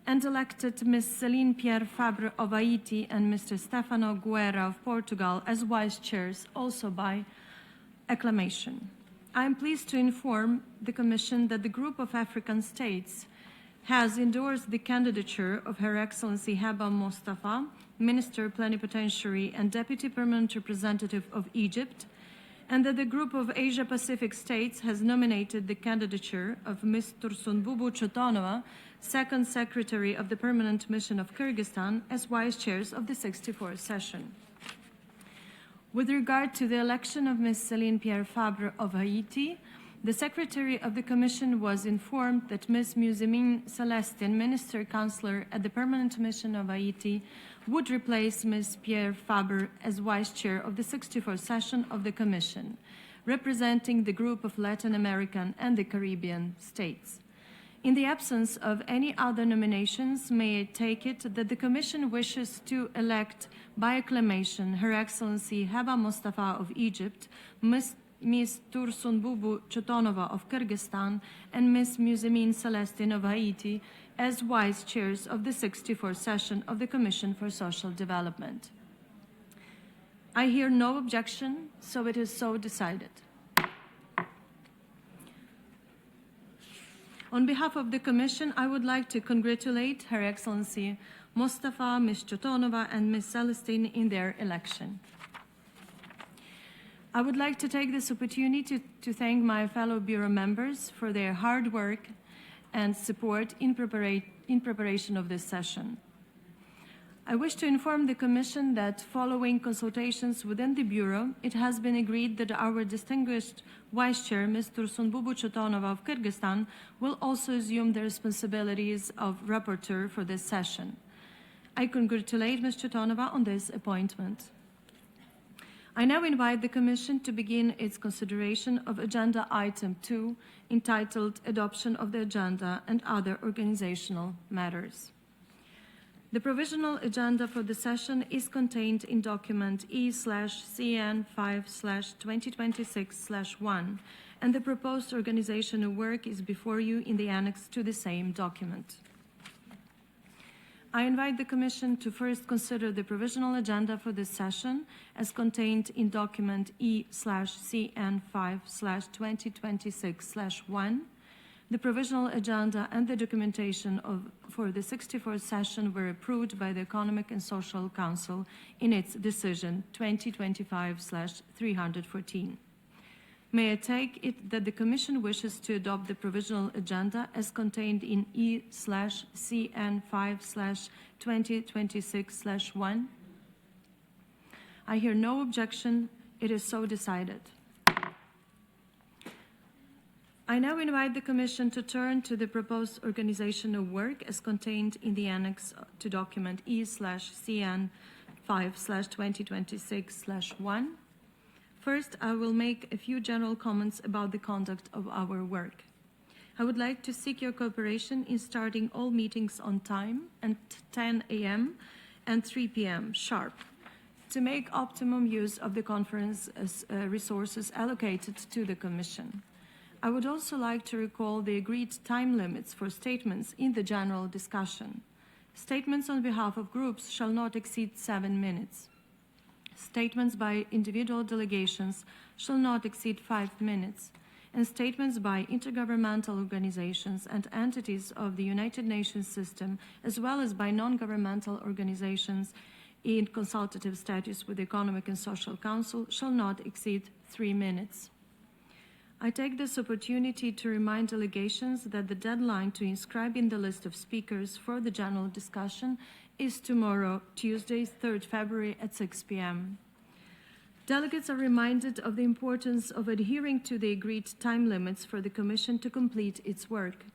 A: and elected Ms. Céline Pierre Fabre of Haiti and Mr. Stefano Guerra of Portugal as vice chairs, also by acclamation. I am pleased to inform the Commission that the group of African states has endorsed the candidature of Her Excellency Heba Mostafa, Minister Plenipotentiary and Deputy Permanent Representative of Egypt, and that the group of Asia-Pacific states has nominated the candidature of Ms. Tursunbubu Chotonova, Second Secretary of the Permanent Mission of Kyrgyzstan, as vice chairs of the 64th session. With regard to the election of Ms. Céline Pierre Fabre of Haiti, the Secretary of the Commission was informed that Ms. Musemine Celestin, Minister Counselor at the Permanent Mission of Haiti, would replace Ms. Pierre Fabre as Vice Chair of the 64th session of the Commission, representing the group of Latin American and the Caribbean states. In the absence of any other nominations, may I take it that the Commission wishes to elect by acclamation Her Excellency Heba Mostafa of Egypt, Ms. Tursunbubu Chotonova of Kyrgyzstan, and Ms. Musemine Celestin of Haiti as vice chairs of the 64th session of the Commission for Social Development. I hear no objection, so it is so decided. On behalf of the Commission, I would like to congratulate Her Excellency Mostafa, Ms. Chotonova, and Ms. Celestin in their election. I would like to take this opportunity to thank my fellow Bureau members for their hard work and support in preparation of this session. I wish to inform the Commission that following consultations within the Bureau, it has been agreed that our distinguished Vice Chair, Ms. Tursunbubu Chotonova of Kyrgyzstan, will also assume the responsibilities of rapporteur for this session. I congratulate Ms. Chotonova on this appointment. I now invite the Commission to begin its consideration of Agenda Item 2, entitled Adoption of the Agenda and Other Organizational Matters. The provisional agenda for the session is contained in document E/CN5/2026/1, and the proposed organization of work is before you in the annex to the same document. I invite the Commission to first consider the provisional agenda for this session as contained in document E/CN5/2026/1. The provisional agenda and the documentation for the 64th session were approved by the Economic and Social Council in its decision 2025/314. May I take it that the Commission wishes to adopt the provisional agenda as contained in E/CN5/2026/1? I hear no objection. It is so decided. I now invite the Commission to turn to the proposed organization of work as contained in the annex to document E/CN5/2026/1. First, I will make a few general comments about the conduct of our work. I would like to seek your cooperation in starting all meetings on time at 10 a.m. and 3 p.m. sharp to make optimum use of the conference resources allocated to the Commission. I would also like to recall the agreed time limits for statements in the general discussion. Statements on behalf of groups shall not exceed 7 minutes. Statements by individual delegations shall not exceed 5 minutes, and statements by intergovernmental organizations and entities of the United Nations system, as well as by non-governmental organizations in consultative status with the Economic and Social Council, shall not exceed 3 minutes. I take this opportunity to remind delegations that the deadline to inscribe in the list of speakers for the general discussion is tomorrow, Tuesday, 3rd February at 6 p.m. Delegates are reminded of the importance of adhering to the agreed time limits for the Commission to complete its work.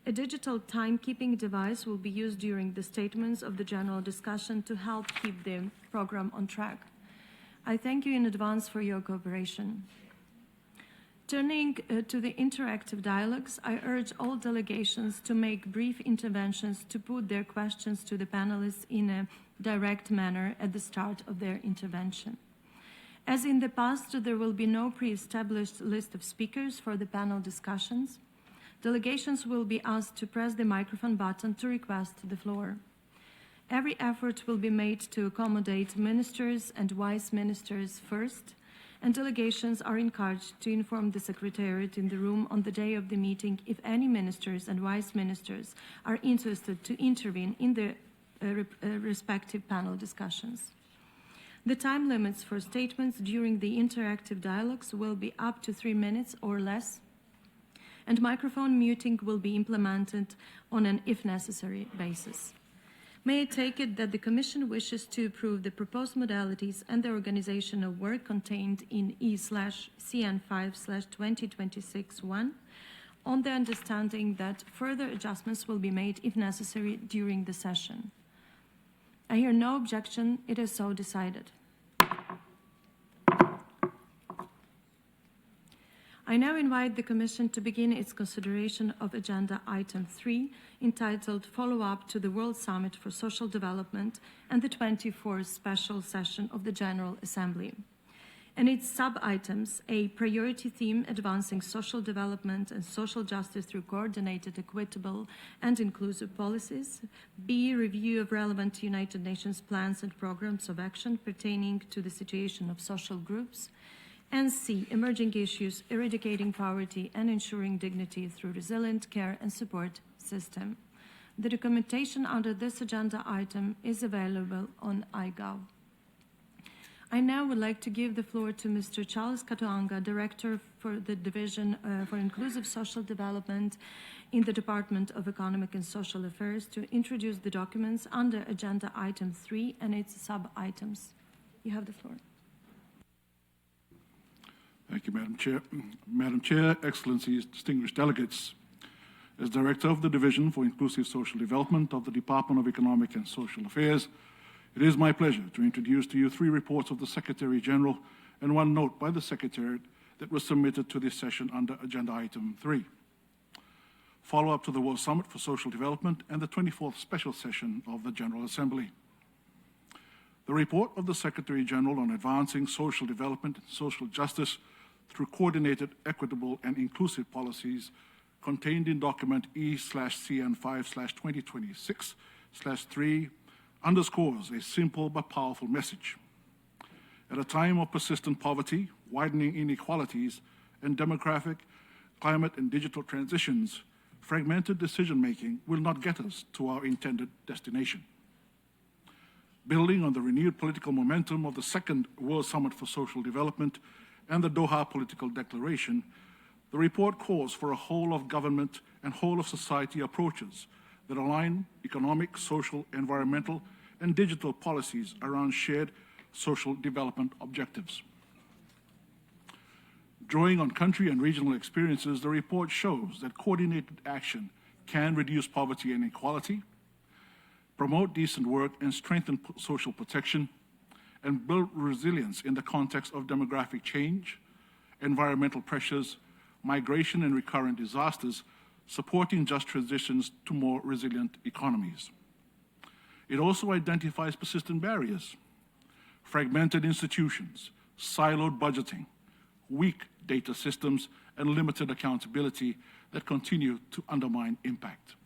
A: A digital timekeeping device will be used during the statements of the general discussion to help keep the program on track. I thank you in advance for your cooperation. Turning to the interactive dialogues, I urge all delegations to make brief interventions to put their questions to the panelists in a direct manner at the start of their intervention. As in the past, there will be no pre-established list of speakers for the panel discussions. Delegations will be asked to press the microphone button to request the floor. Every effort will be made to accommodate ministers and vice ministers first, and delegations are encouraged to inform the Secretariat in the room on the day of the meeting if any ministers and vice ministers are interested to intervene in the respective panel discussions. The time limits for statements during the interactive dialogues will be up to 3 minutes or less, and microphone muting will be implemented on an if necessary basis. May I take it that the Commission wishes to approve the proposed modalities and the organization of work contained in E/CN5/2026-1 on the understanding that further adjustments will be made if necessary during the session. I hear no objection. It is so decided. I now invite the Commission to begin its consideration of Agenda Item 3, entitled Follow-up to the World Summit for Social Development and the 24th Special Session of the General Assembly. And its sub-items, A, priority theme, advancing social development and social justice through coordinated, equitable, and inclusive policies. B, review of relevant United Nations plans and programs of action pertaining to the situation of social groups. And C, emerging issues, eradicating poverty and ensuring dignity through resilient care and support system. The documentation under this agenda item is available on iGov. I now would like to give the floor to Mr. Charles Katoanga, Director for the Division for Inclusive Social Development in the Department of Economic and Social Affairs, to introduce the documents under Agenda Item 3 and its sub-items. You have the floor.
H: Thank you, Madam Chair. Madam Chair, Excellencies, distinguished delegates, as Director of the Division for Inclusive Social Development of the Department of Economic and Social Affairs, it is my pleasure to introduce to you 3 reports of the Secretary General and 1 note by the Secretariat that was submitted to this session under Agenda Item 3. Follow-up to the World Summit for Social Development and the 24th Special Session of the General Assembly. The report of the Secretary General on advancing social development and social justice through coordinated, equitable, and inclusive policies contained in document E/CN5/2026/3 underscores a simple but powerful message. At a time of persistent poverty, widening inequalities, and demographic, climate, and digital transitions, fragmented decision-making will not get us to our intended destination. Building on the renewed political momentum of the second World Summit for Social Development and the Doha Political Declaration, the report calls for a whole-of-government and whole-of-society approaches that align economic, social, environmental, and digital policies around shared social development objectives. Drawing on country and regional experiences, the report shows that coordinated action can reduce poverty and inequality, promote decent work and strengthen social protection, and build resilience in the context of demographic change, environmental pressures, migration and recurrent disasters, supporting just transitions to more resilient economies. It also identifies persistent barriers, fragmented institutions, siloed budgeting, weak data systems, and limited accountability that continue to undermine impact.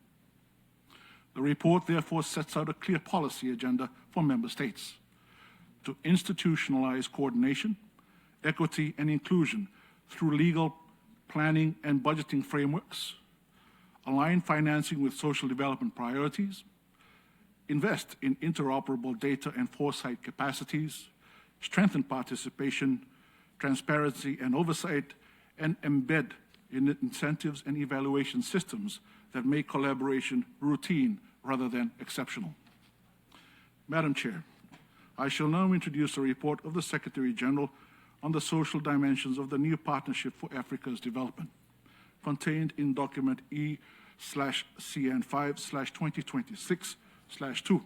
H: The report therefore sets out a clear policy agenda for member states to institutionalize coordination, equity, and inclusion through legal, planning, and budgeting frameworks, align financing with social development priorities, invest in interoperable data and foresight capacities, strengthen participation, transparency, and oversight, and embed in incentives and evaluation systems that make collaboration routine rather than exceptional. Madam Chair, I shall now introduce a report of the Secretary General on the social dimensions of the new Partnership for Africa's Development, contained in document 2023/CN5/2026/2.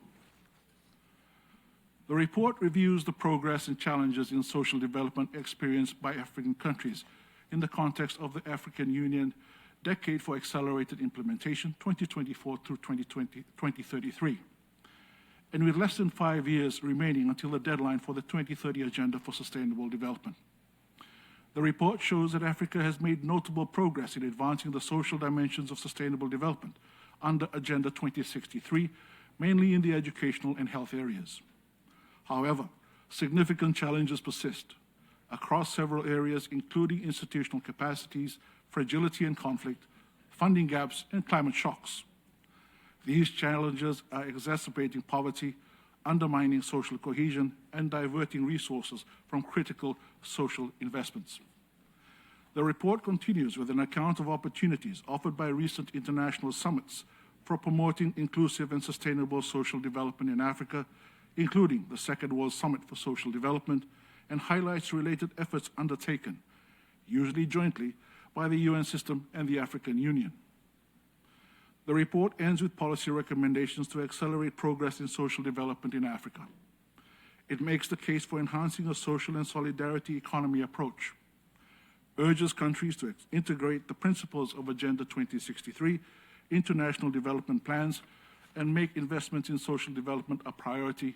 H: The report reviews the progress and challenges in social development experienced by African countries in the context of the African Union Decade for Accelerated Implementation 2024 through 2033. And with less than 5 years remaining until the deadline for the 2030 Agenda for Sustainable Development. The report shows that Africa has made notable progress in advancing the social dimensions of sustainable development under Agenda 2063, mainly in the educational and health areas. However, significant challenges persist across several areas, including institutional capacities, fragility and conflict, funding gaps, and climate shocks. These challenges are exacerbating poverty, undermining social cohesion, and diverting resources from critical social investments. The report continues with an account of opportunities offered by recent international summits for promoting inclusive and sustainable social development in Africa, including the Second World Summit for Social Development, and highlights related efforts undertaken, usually jointly, by the UN system and the African Union. The report ends with policy recommendations to accelerate progress in social development in Africa. It makes the case for enhancing a social and solidarity economy approach, urges countries to integrate the principles of Agenda 2063 into national development plans and make investments in social development a priority,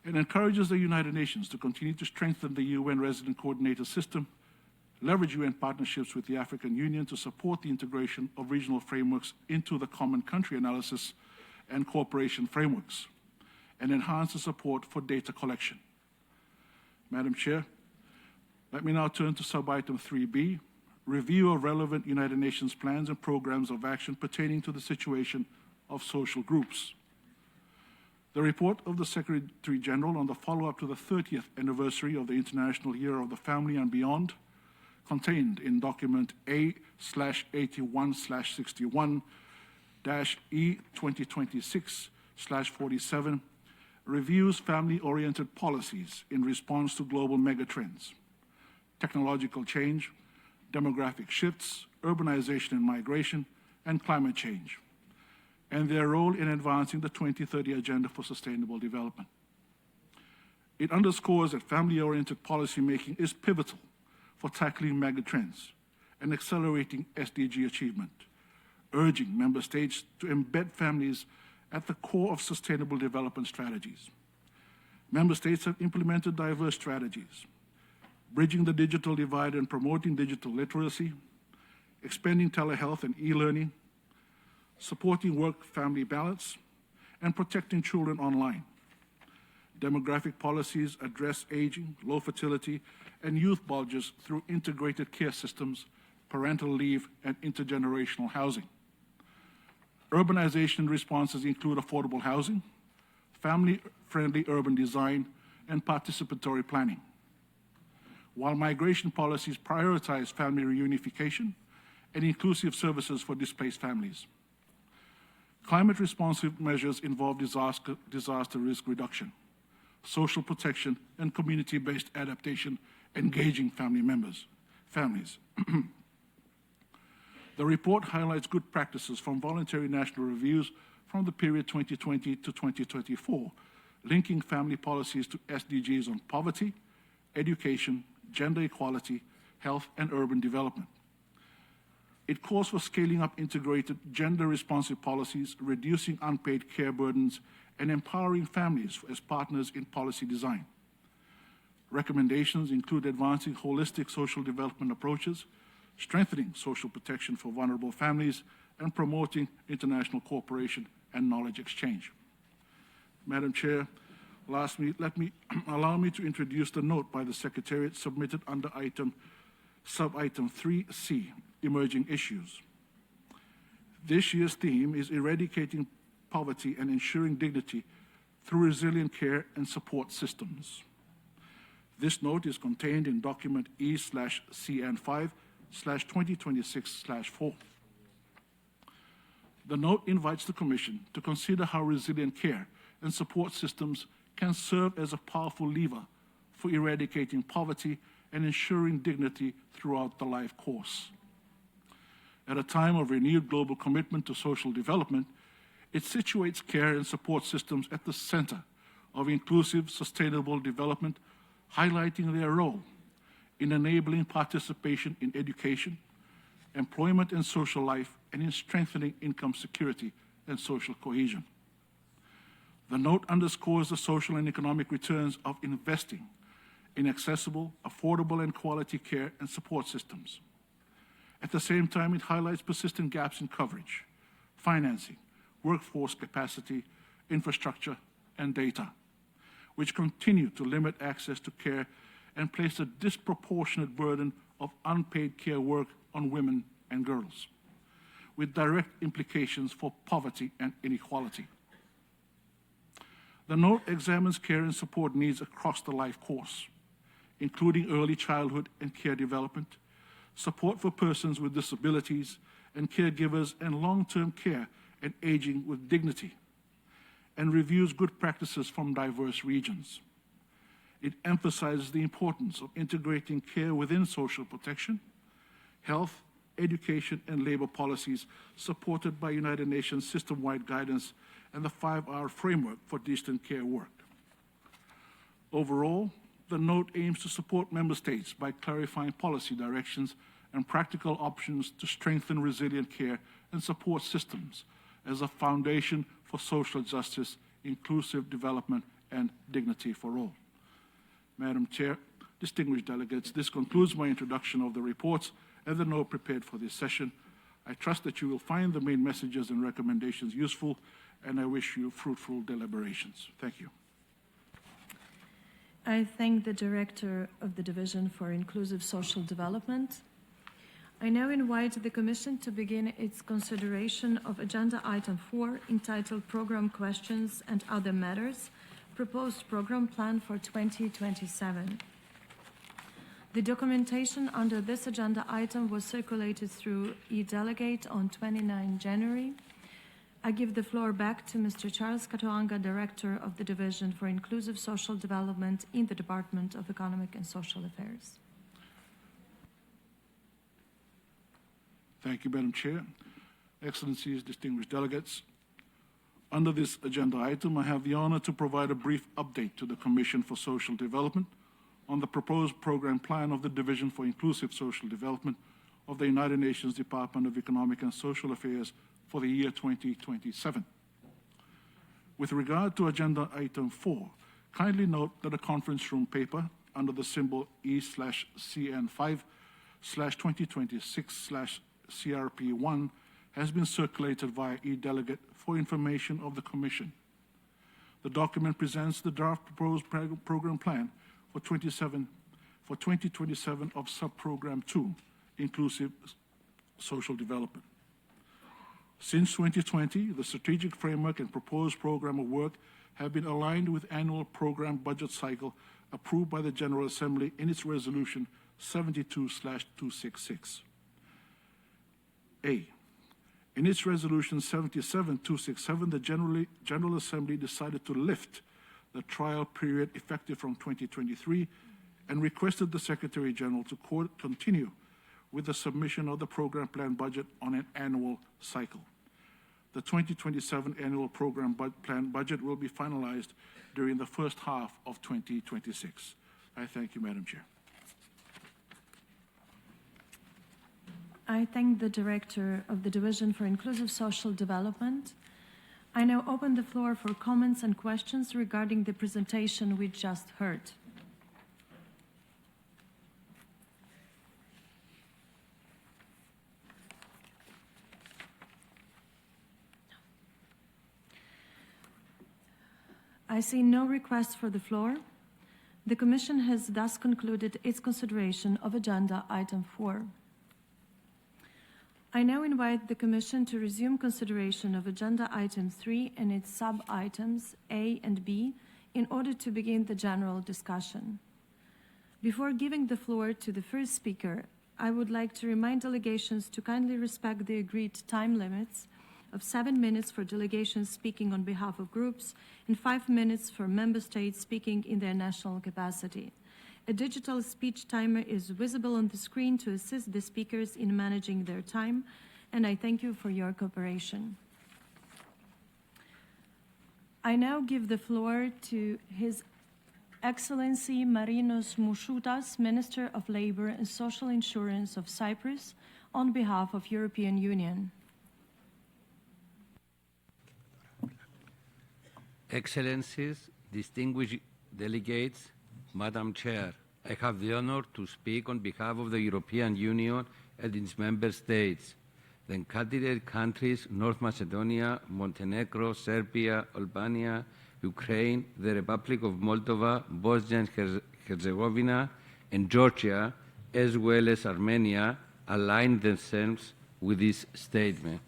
H: and encourages the United Nations to continue to strengthen the UN resident coordinator system, leverage UN partnerships with the African Union to support the integration of regional frameworks into the common country analysis and cooperation frameworks, and enhance the support for data collection. Madam Chair, let me now turn to sub-item 3B, review of relevant United Nations plans and programs of action pertaining to the situation of social groups. The report of the Secretary General on the follow-up to the 30th anniversary of the International Year of the Family and beyond, contained in document A/81/61-E/2026/47, reviews family-oriented policies in response to global megatrends, technological change, demographic shifts, urbanization and migration, and climate change, and their role in advancing the 2030 Agenda for Sustainable Development. It underscores that family-oriented policymaking is pivotal for tackling megatrends and accelerating SDG achievement, urging member states to embed families at the core of sustainable development strategies. Member states have implemented diverse strategies, bridging the digital divide and promoting digital literacy, expanding telehealth and e-learning, supporting work-family balance, and protecting children online. Demographic policies address aging, low fertility, and youth bulges through integrated care systems, parental leave, and intergenerational housing. Urbanization responses include affordable housing, family-friendly urban design, and participatory planning. While migration policies prioritize family reunification and inclusive services for displaced families. Climate-responsive measures involve disaster risk reduction, social protection, and community-based adaptation, engaging families. The report highlights good practices from voluntary national reviews from the period 2020 to 2024, linking family policies to SDGs on poverty, education, gender equality, health, and urban development. It calls for scaling up integrated gender-responsive policies, reducing unpaid care burdens, and empowering families as partners in policy design. Recommendations include advancing holistic social development approaches, strengthening social protection for vulnerable families, and promoting international cooperation and knowledge exchange. Madam Chair, lastly, allow me to introduce the note by the Secretariat submitted under sub-item 3C, Emerging Issues. This year's theme is eradicating poverty and ensuring dignity through resilient care and support systems. This note is contained in document E/CN5/2026/4. The note invites the Commission to consider how resilient care and support systems can serve as a powerful lever for eradicating poverty and ensuring dignity throughout the life course. At a time of renewed global commitment to social development, it situates care and support systems at the center of inclusive, sustainable development, highlighting their role in enabling participation in education, employment and social life, and in strengthening income security and social cohesion. The note underscores the social and economic returns of investing in accessible, affordable, and quality care and support systems. At the same time, it highlights persistent gaps in coverage, financing, workforce capacity, infrastructure, and data, which continue to limit access to care and place a disproportionate burden of unpaid care work on women and girls, with direct implications for poverty and inequality. The note examines care and support needs across the life course, including early childhood and care development, support for persons with disabilities and caregivers, and long-term care and aging with dignity, and reviews good practices from diverse regions. It emphasizes the importance of integrating care within social protection, health, education, and labor policies supported by United Nations system-wide guidance and the 5R framework for decent care work. Overall, the note aims to support member states by clarifying policy directions and practical options to strengthen resilient care and support systems as a foundation for social justice, inclusive development, and dignity for all. Madam Chair, distinguished delegates, this concludes my introduction of the reports and the note prepared for this session. I trust that you will find the main messages and recommendations useful, and I wish you fruitful deliberations. Thank you.
A: I thank the Director of the Division for Inclusive Social Development. I now invite the Commission to begin its consideration of Agenda Item 4, entitled Program Questions and Other Matters, Proposed Program Plan for 2027. The documentation under this agenda item was circulated through e-delegate on 29 January. I give the floor back to Mr. Charles Katoanga, Director of the Division for Inclusive Social Development in the Department of Economic and Social Affairs.
H: Thank you, Madam Chair. Excellencies, distinguished delegates. Under this agenda item, I have the honor to provide a brief update to the Commission for Social Development on the proposed program plan of the Division for Inclusive Social Development of the United Nations Department of Economic and Social Affairs for the year 2027. With regard to Agenda Item 4, kindly note that a conference room paper under the symbol E/CN5/2026/CRP1 has been circulated via e-delegate for information of the Commission. The document presents the draft proposed program plan for 2027 of Subprogram 2, Inclusive Social Development. Since 2020, the strategic framework and proposed program of work have been aligned with annual program budget cycle approved by the General Assembly in its Resolution 72/266. A. In its Resolution 77/267, the General Assembly decided to lift the trial period effective from 2023 and requested the Secretary General to continue with the submission of the program plan budget on an annual cycle. The 2027 annual program plan budget will be finalized during the first half of 2026. I thank you, Madam Chair.
A: I thank the Director of the Division for Inclusive Social Development. I now open the floor for comments and questions regarding the presentation we just heard. I see no requests for the floor. The Commission has thus concluded its consideration of Agenda Item 4. I now invite the Commission to resume consideration of Agenda Item 3 and its sub-items A and B in order to begin the general discussion. Before giving the floor to the first speaker, I would like to remind delegations to kindly respect the agreed time limits of 7 minutes for delegations speaking on behalf of groups and 5 minutes for member states speaking in their national capacity. A digital speech timer is visible on the screen to assist the speakers in managing their time, and I thank you for your cooperation. I now give the floor to His Excellency Marinos Mousoutas, Minister of Labour and Social Insurance of Cyprus, on behalf of European Union.
I: Excellencies, distinguished delegates, Madam Chair, I have the honor to speak on behalf of the European Union and its member states, the candidate countries North Macedonia, Montenegro, Serbia, Albania, Ukraine, the Republic of Moldova, Bosnia and Herzegovina, and Georgia, as well as Armenia, align themselves with this statement.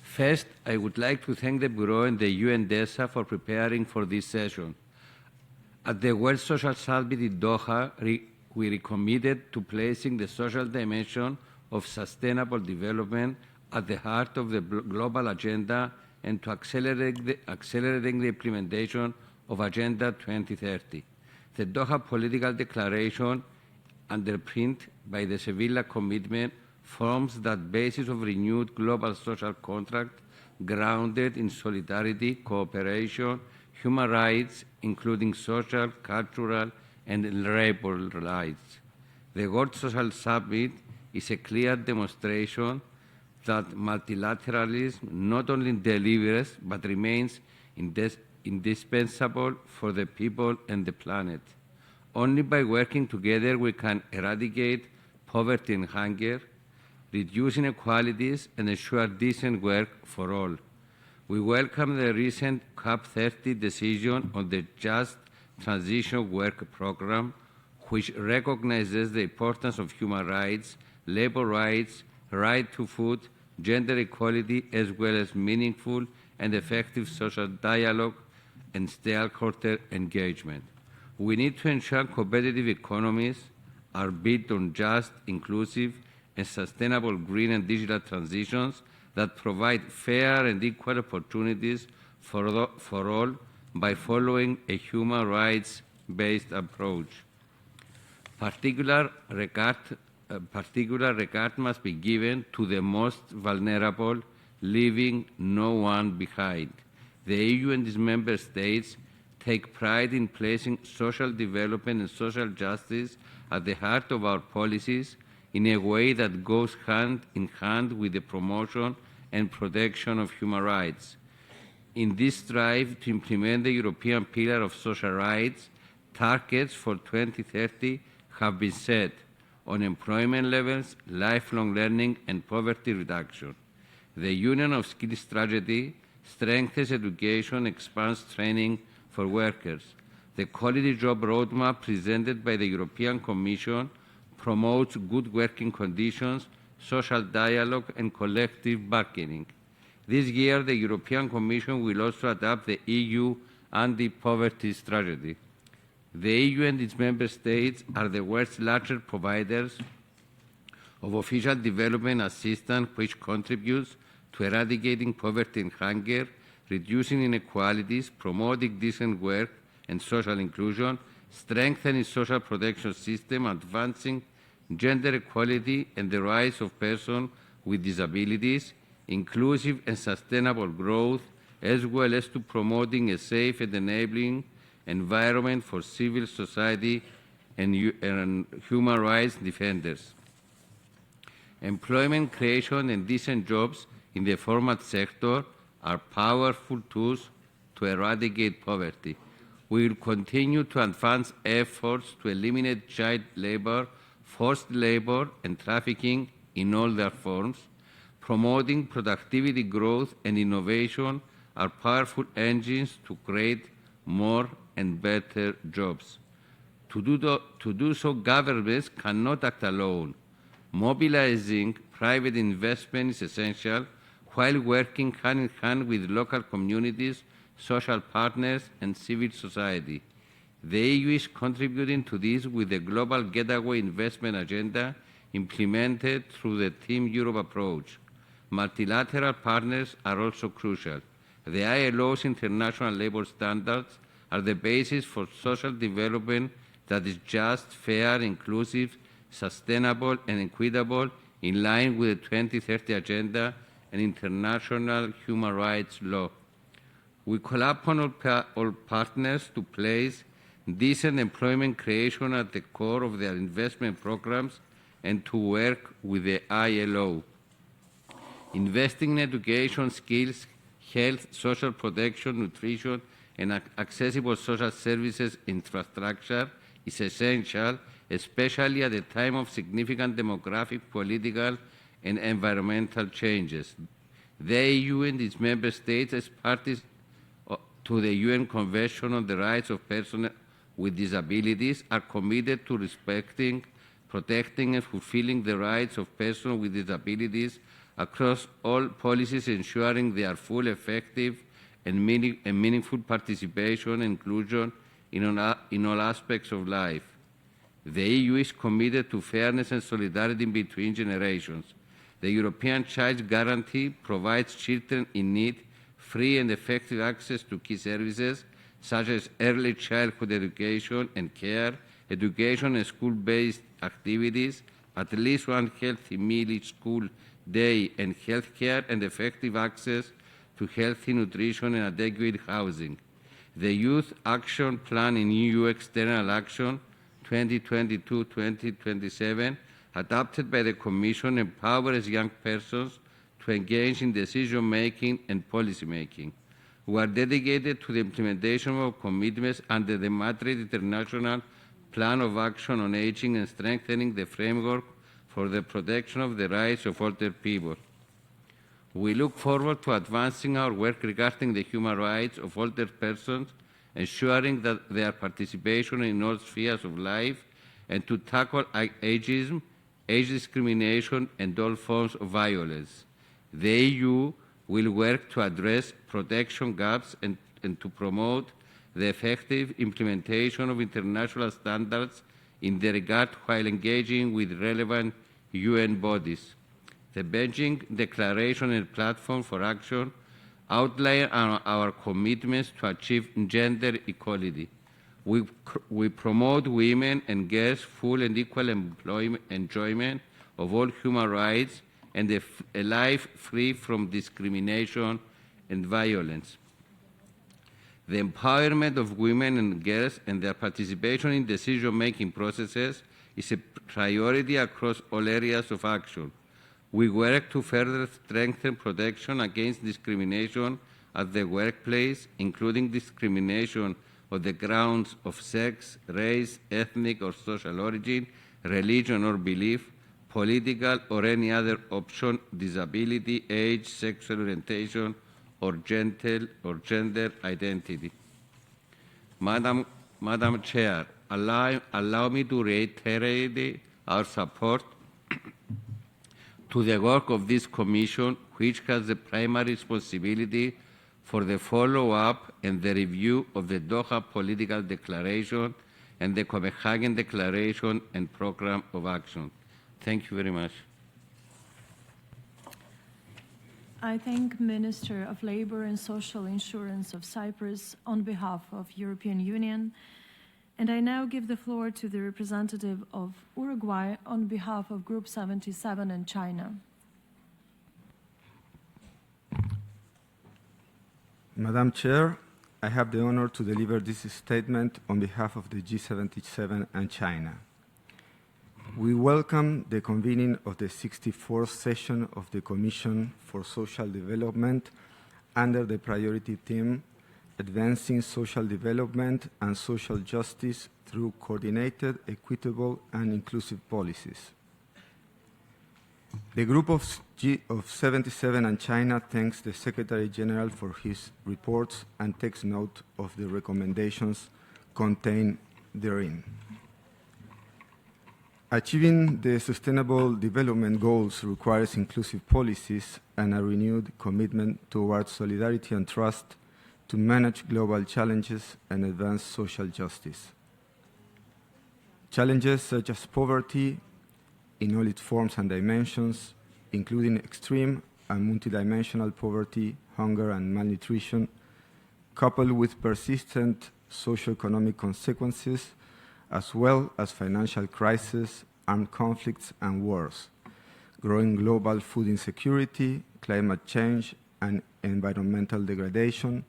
I: First, I would like to thank the Bureau and the UNDESA for preparing for this session. At the World Social Summit in Doha, we recommitted to placing the social dimension of sustainable development at the heart of the global agenda and to accelerating the implementation of Agenda 2030. The Doha Political Declaration, underpinned by the Seville Commitment, forms that basis of renewed global social contract grounded in solidarity, cooperation, human rights, including social, cultural, and labor rights. The World Social Summit is a clear demonstration that multilateralism not only delivers but remains indispensable for the people and the planet. Only by working together we can eradicate poverty and hunger, reduce inequalities, and ensure decent work for all. We welcome the recent COP30 decision on the Just Transition Work Programme, which recognizes the importance of human rights, labor rights, right to food, gender equality, as well as meaningful and effective social dialogue and stakeholder engagement. We need to ensure competitive economies are built on just, inclusive, and sustainable green and digital transitions that provide fair and equal opportunities for all by following a human rights-based approach. Particular regard must be given to the most vulnerable, leaving no one behind. The EU and its member states take pride in placing social development and social justice at the heart of our policies in a way that goes hand in hand with the promotion and protection of human rights. In this drive to implement the European Pillar of Social Rights, targets for 2030 have been set on employment levels, lifelong learning, and poverty reduction. The Union of Skills strategy strengthens education, expands training for workers. The Quality Job Roadmap presented by the European Commission promotes good working conditions, social dialogue, and collective bargaining. This year, the European Commission will also adopt the EU anti-poverty strategy. The EU and its member states are the world's largest providers of official development assistance, which contributes to eradicating poverty and hunger, reducing inequalities, promoting decent work and social inclusion, strengthening social protection system, advancing gender equality and the rights of persons with disabilities, inclusive and sustainable growth, as well as to promoting a safe and enabling environment for civil society and human rights defenders. Employment creation and decent jobs in the formal sector are powerful tools to eradicate poverty. We will continue to advance efforts to eliminate child labor, forced labor, and trafficking in all their forms. Promoting productivity growth and innovation are powerful engines to create more and better jobs. To do so, governments cannot act alone. Mobilizing private investment is essential while working hand in hand with local communities, social partners, and civil society. The EU is contributing to this with the Global Getaway Investment Agenda implemented through the Team Europe approach. Multilateral partners are also crucial. The ILO's international labour standards are the basis for social development that is just, fair, inclusive, sustainable, and equitable in line with the 2030 Agenda and international human rights law. We call upon all partners to place decent employment creation at the core of their investment programs and to work with the ILO. Investing in education, skills, health, social protection, nutrition, and accessible social services infrastructure is essential, especially at a time of significant demographic, political, and environmental changes. The EU and its member states, as parties to the UN Convention on the Rights of Persons with Disabilities, are committed to respecting, protecting, and fulfilling the rights of persons with disabilities across all policies, ensuring their full, effective, and meaningful participation and inclusion in all aspects of life. The EU is committed to fairness and solidarity between generations. The European Child Guarantee provides children in need free and effective access to key services such as early childhood education and care, education and school-based activities, at least one healthy meal each school day, and health care and effective access to healthy nutrition and adequate housing. The Youth Action Plan in EU External Action 2022-2027, adopted by the Commission, empowers young persons to engage in decision-making and policy-making. We are dedicated to the implementation of commitments under the Madrid International Plan of Action on Aging and strengthening the framework for the protection of the rights of older people. We look forward to advancing our work regarding the human rights of older persons, ensuring that their participation in all spheres of life, and to tackle ageism, age discrimination, and all forms of violence. The EU will work to address protection gaps and to promote the effective implementation of international standards in the regard while engaging with relevant UN bodies. The Beijing Declaration and Platform for Action outline our commitments to achieve gender equality. We promote women and girls' full and equal enjoyment of all human rights and a life free from discrimination and violence. The empowerment of women and girls and their participation in decision-making processes is a priority across all areas of action. We work to further strengthen protection against discrimination at the workplace, including discrimination on the grounds of sex, race, ethnic or social origin, religion or belief, political or any other option, disability, age, sexual orientation, or gender identity. Madam Chair, allow me to reiterate our support to the work of this Commission, which has the primary responsibility for the follow-up and the review of the Doha Political Declaration and the Copenhagen Declaration and Programme of Action. Thank you very much.
A: I thank Minister of Labour and Social Insurance of Cyprus on behalf of European Union, and I now give the floor to the representative of Uruguay on behalf of Group 77 and China.
J: Madam Chair, I have the honor to deliver this statement on behalf of the G77 and China. We welcome the convening of the 64th session of the Commission for Social Development under the priority theme Advancing Social Development and Social Justice through Coordinated, Equitable and Inclusive Policies. The Group of 77 and China thanks the Secretary General for his reports and takes note of the recommendations contained therein. Achieving the Sustainable Development Goals requires inclusive policies and a renewed commitment towards solidarity and trust to manage global challenges and advance social justice. Challenges such as poverty in all its forms and dimensions, including extreme and multidimensional poverty, hunger and malnutrition, coupled with persistent socioeconomic consequences, as well as financial crises, armed conflicts and wars, growing global food insecurity, climate change, and environmental degradation.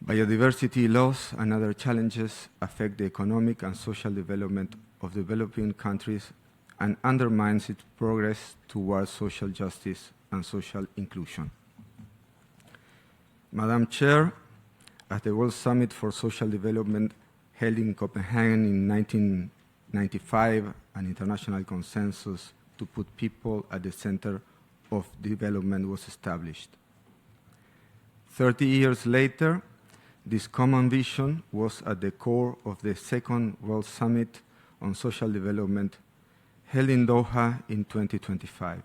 J: Biodiversity loss and other challenges affect the economic and social development of developing countries and undermines its progress towards social justice and social inclusion. Madam Chair, at the World Summit for Social Development held in Copenhagen in 1995, an international consensus to put people at the center of development was established. 30 years later, this common vision was at the core of the second World Summit on Social Development held in Doha in 2025.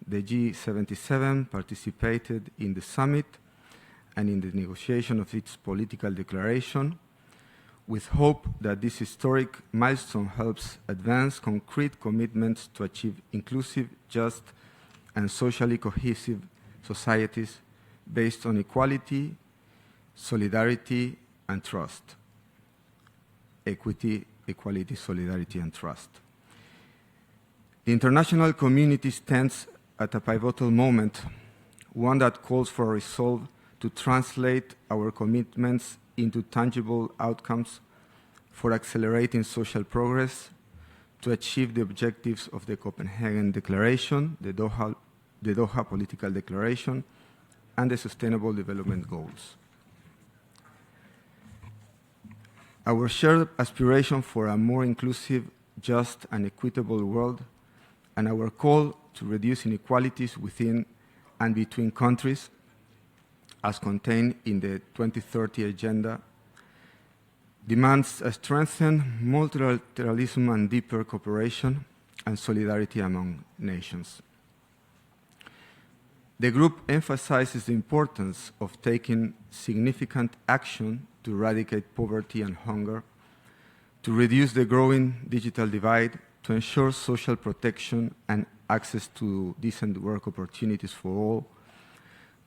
J: The G77 participated in the summit and in the negotiation of its political declaration, with hope that this historic milestone helps advance concrete commitments to achieve inclusive, just, and socially cohesive societies based on equality, solidarity, and trust. Equity, equality, solidarity, and trust. The international community stands at a pivotal moment, one that calls for a resolve to translate our commitments into tangible outcomes for accelerating social progress, to achieve the objectives of the Copenhagen Declaration, the Doha Political Declaration, and the Sustainable Development Goals. Our shared aspiration for a more inclusive, just, and equitable world, and our call to reduce inequalities within and between countries, as contained in the 2030 Agenda, demands a strengthened multilateralism and deeper cooperation and solidarity among nations. The group emphasizes the importance of taking significant action to eradicate poverty and hunger, to reduce the growing digital divide, to ensure social protection and access to decent work opportunities for all,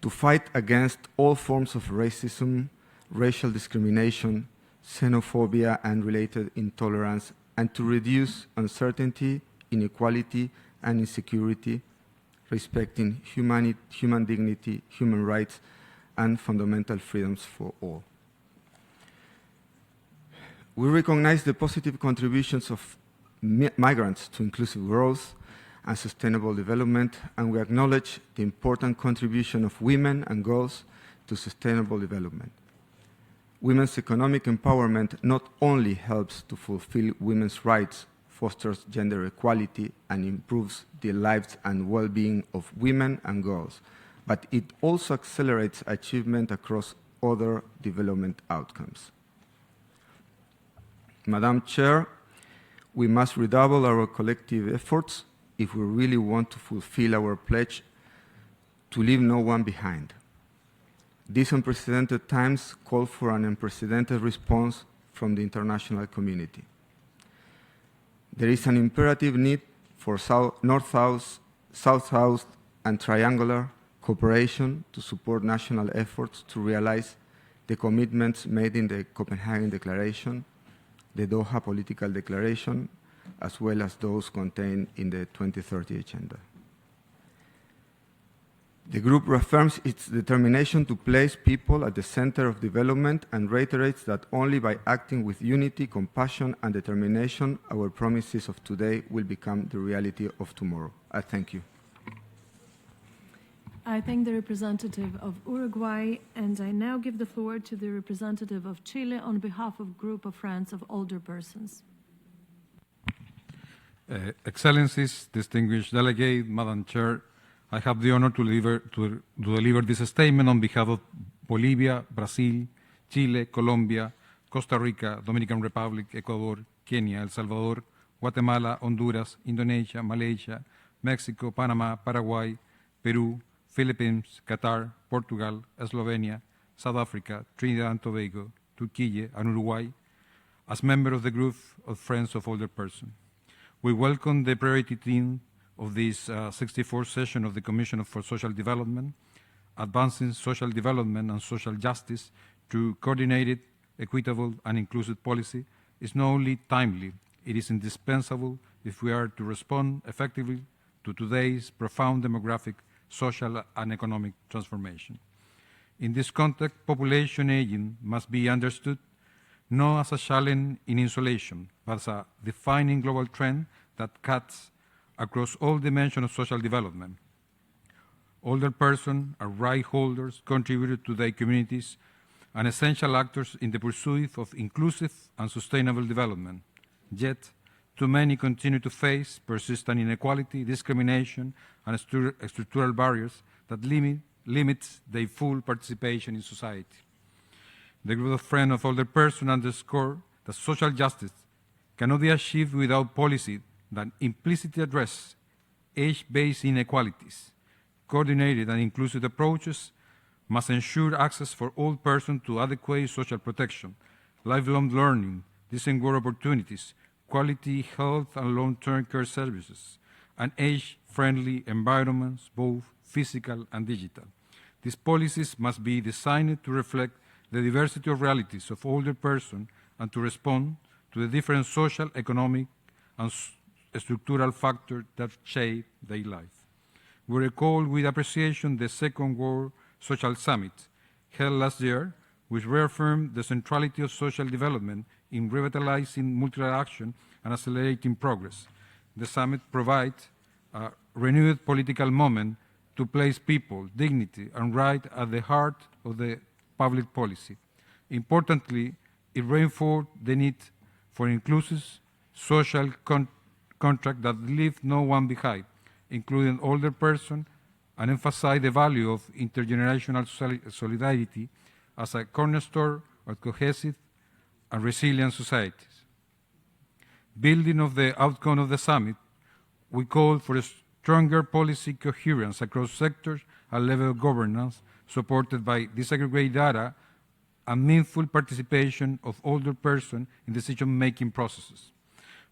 J: to fight against all forms of racism, racial discrimination, xenophobia, and related intolerance, and to reduce uncertainty, inequality, and insecurity, respecting human dignity, human rights, and fundamental freedoms for all. We recognize the positive contributions of migrants to inclusive growth and sustainable development, and we acknowledge the important contribution of women and girls to sustainable development. Women's economic empowerment not only helps to fulfill women's rights, fosters gender equality, and improves the lives and well-being of women and girls, but it also accelerates achievement across other development outcomes. Madam Chair, we must redouble our collective efforts if we really want to fulfill our pledge to leave no one behind. These unprecedented times call for an unprecedented response from the international community. There is an imperative need for North-South, South-South, and triangular cooperation to support national efforts to realize the commitments made in the Copenhagen Declaration, the Doha Political Declaration, as well as those contained in the 2030 Agenda. The group reaffirms its determination to place people at the center of development and reiterates that only by acting with unity, compassion, and determination, our promises of today will become the reality of tomorrow. I thank you.
A: I thank the representative of Uruguay, and I now give the floor to the representative of Chile on behalf of Group of Friends of Older Persons.
K: Excellencies, distinguished delegate, Madam Chair, I have the honor to deliver this statement on behalf of Bolivia, Brazil, Chile, Colombia, Costa Rica, Dominican Republic, Ecuador, Kenya, El Salvador, Guatemala, Honduras, Indonesia, Malaysia, Mexico, Panama, Paraguay, Peru, Philippines, Qatar, Portugal, Slovenia, South Africa, Trinidad and Tobago, Turkey, and Uruguay, as member of the Group of Friends of Older Persons. We welcome the priority theme of this 64th session of the Commission for Social Development, advancing social development and social justice through coordinated, equitable, and inclusive policy is not only timely, it is indispensable if we are to respond effectively to today's profound demographic, social, and economic transformation. In this context, population aging must be understood not as a challenge in isolation, but as a defining global trend that cuts across all dimensions of social development. Older persons are right holders, contributed to their communities, and essential actors in the pursuit of inclusive and sustainable development. Yet, too many continue to face persistent inequality, discrimination, and structural barriers that limits their full participation in society. The group of Friends of Older Persons underscore that social justice cannot be achieved without policy that implicitly address age-based inequalities. Coordinated and inclusive approaches must ensure access for all persons to adequate social protection, lifelong learning, decent work opportunities, quality health and long-term care services, and age-friendly environments, both physical and digital. These policies must be designed to reflect the diversity of realities of older persons and to respond to the different social, economic, and structural factors that shape their life. We recall with appreciation the Second World Social Summit held last year, which reaffirmed the centrality of social development in revitalizing multilateral action and accelerating progress. The summit provides a renewed political moment to place people, dignity, and right at the heart of the public policy. Importantly, it reinforced the need for inclusive social contract that leave no one behind, including older persons, and emphasize the value of intergenerational solidarity as a cornerstone of cohesive and resilient societies. Building on the outcome of the summit, we call for a stronger policy coherence across sectors and level of governance, supported by disaggregated data and meaningful participation of older persons in decision-making processes.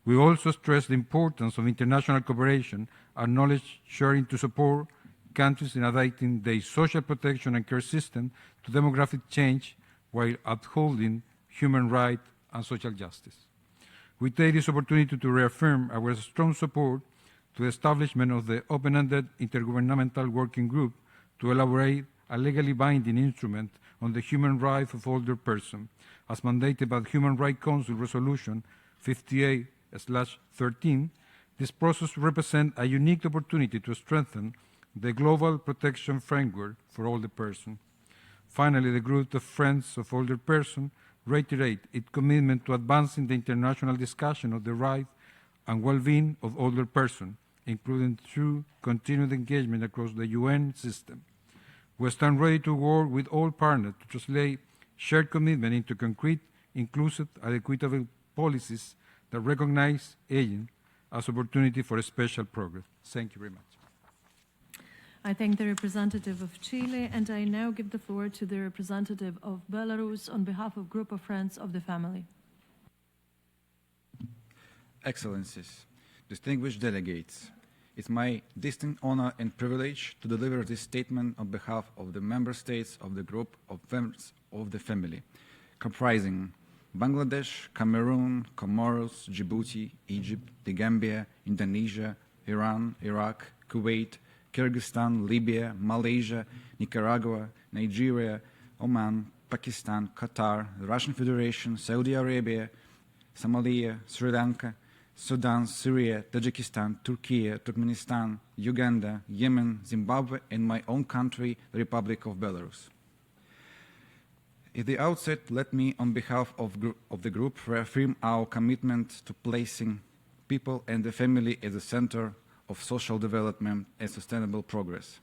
K: We also stress the importance of international cooperation and knowledge sharing to support countries in adapting their social protection and care system to demographic change while upholding human rights and social justice. We take this opportunity to reaffirm our strong support to the establishment of the open-ended intergovernmental working group to elaborate a legally binding instrument on the human rights of older persons, as mandated by the Human Rights Council Resolution 58/13. This process represents a unique opportunity to strengthen the global protection framework for older persons. Finally, the group of Friends of Older Persons reiterate its commitment to advancing the international discussion of the rights and well-being of older persons, including through continued engagement across the UN system. We stand ready to work with all partners to translate shared commitment into concrete, inclusive, and equitable policies that recognize aging as opportunity for special progress. Thank you very much.
A: I thank the representative of Chile, and I now give the floor to the representative of Belarus on behalf of Group of Friends of the Family.
L: Excellencies, distinguished delegates, it's my distinct honor and privilege to deliver this statement on behalf of the member states of the Group of Friends of the Family, comprising Bangladesh, Cameroon, Comoros, Djibouti, Egypt, the Gambia, Indonesia, Iran, Iraq, Kuwait, Kyrgyzstan, Libya, Malaysia, Nicaragua, Nigeria, Oman, Pakistan, Qatar, the Russian Federation, Saudi Arabia, Somalia, Sri Lanka, Sudan, Syria, Tajikistan, Turkey, Turkmenistan, Uganda, Yemen, Zimbabwe, and my own country, the Republic of Belarus. At the outset, let me, on behalf of the group, reaffirm our commitment to placing people and the family at the center of social development and sustainable progress.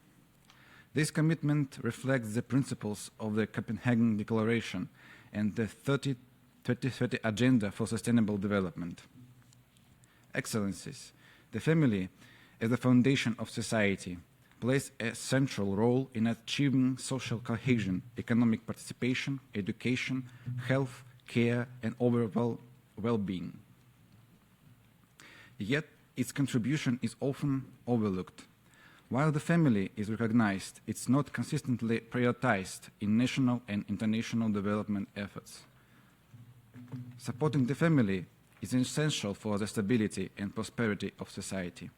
L: This commitment reflects the principles of the Copenhagen Declaration and the 2030 Agenda for Sustainable Development. Excellencies, the family, as the foundation of society, plays a central role in achieving social cohesion, economic participation, education, health, care, and overall well-being. Yet, its contribution is often overlooked. While the family is recognized, it's not consistently prioritized in national and international development efforts. Supporting the family is essential for the stability and prosperity of society.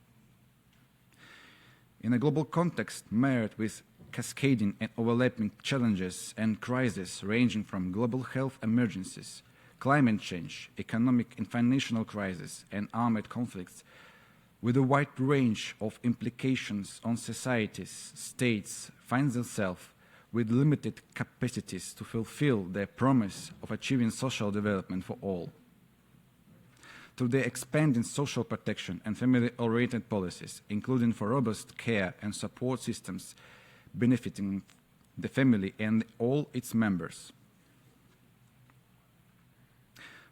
L: In a global context marred with cascading and overlapping challenges and crises ranging from global health emergencies, climate change, economic and financial crises, and armed conflicts, with a wide range of implications on societies, states find themselves with limited capacities to fulfill their promise of achieving social development for all. Through the expanding social protection and family-oriented policies, including for robust care and support systems benefiting the family and all its members.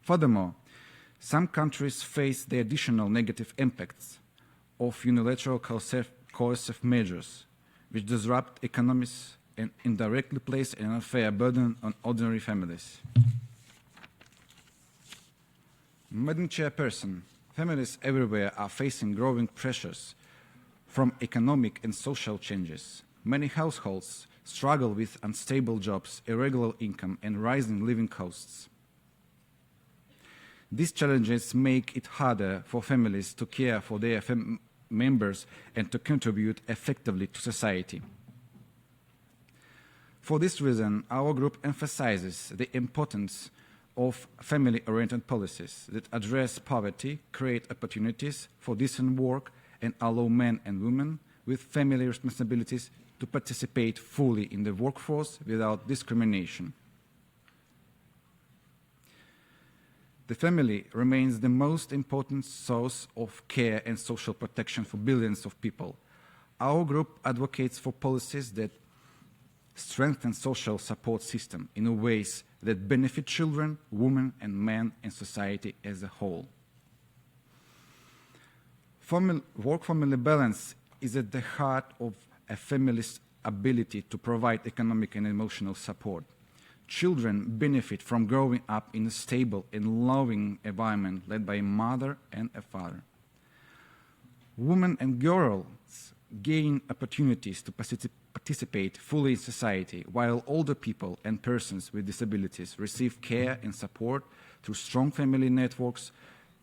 L: Furthermore, some countries face the additional negative impacts of unilateral coercive measures, which disrupt economies and indirectly place an unfair burden on ordinary families. Madam Chairperson, families everywhere are facing growing pressures from economic and social changes. Many households struggle with unstable jobs, irregular income, and rising living costs. These challenges make it harder for families to care for their members and to contribute effectively to society. For this reason, our group emphasizes the importance of family-oriented policies that address poverty, create opportunities for decent work, and allow men and women with family responsibilities to participate fully in the workforce without discrimination. The family remains the most important source of care and social protection for billions of people. Our group advocates for policies that strengthen social support system in ways that benefit children, women, and men and society as a whole. Work-family balance is at the heart of a family's ability to provide economic and emotional support. Children benefit from growing up in a stable and loving environment led by a mother and a father. Women and girls gain opportunities to participate fully in society, while older people and persons with disabilities receive care and support through strong family networks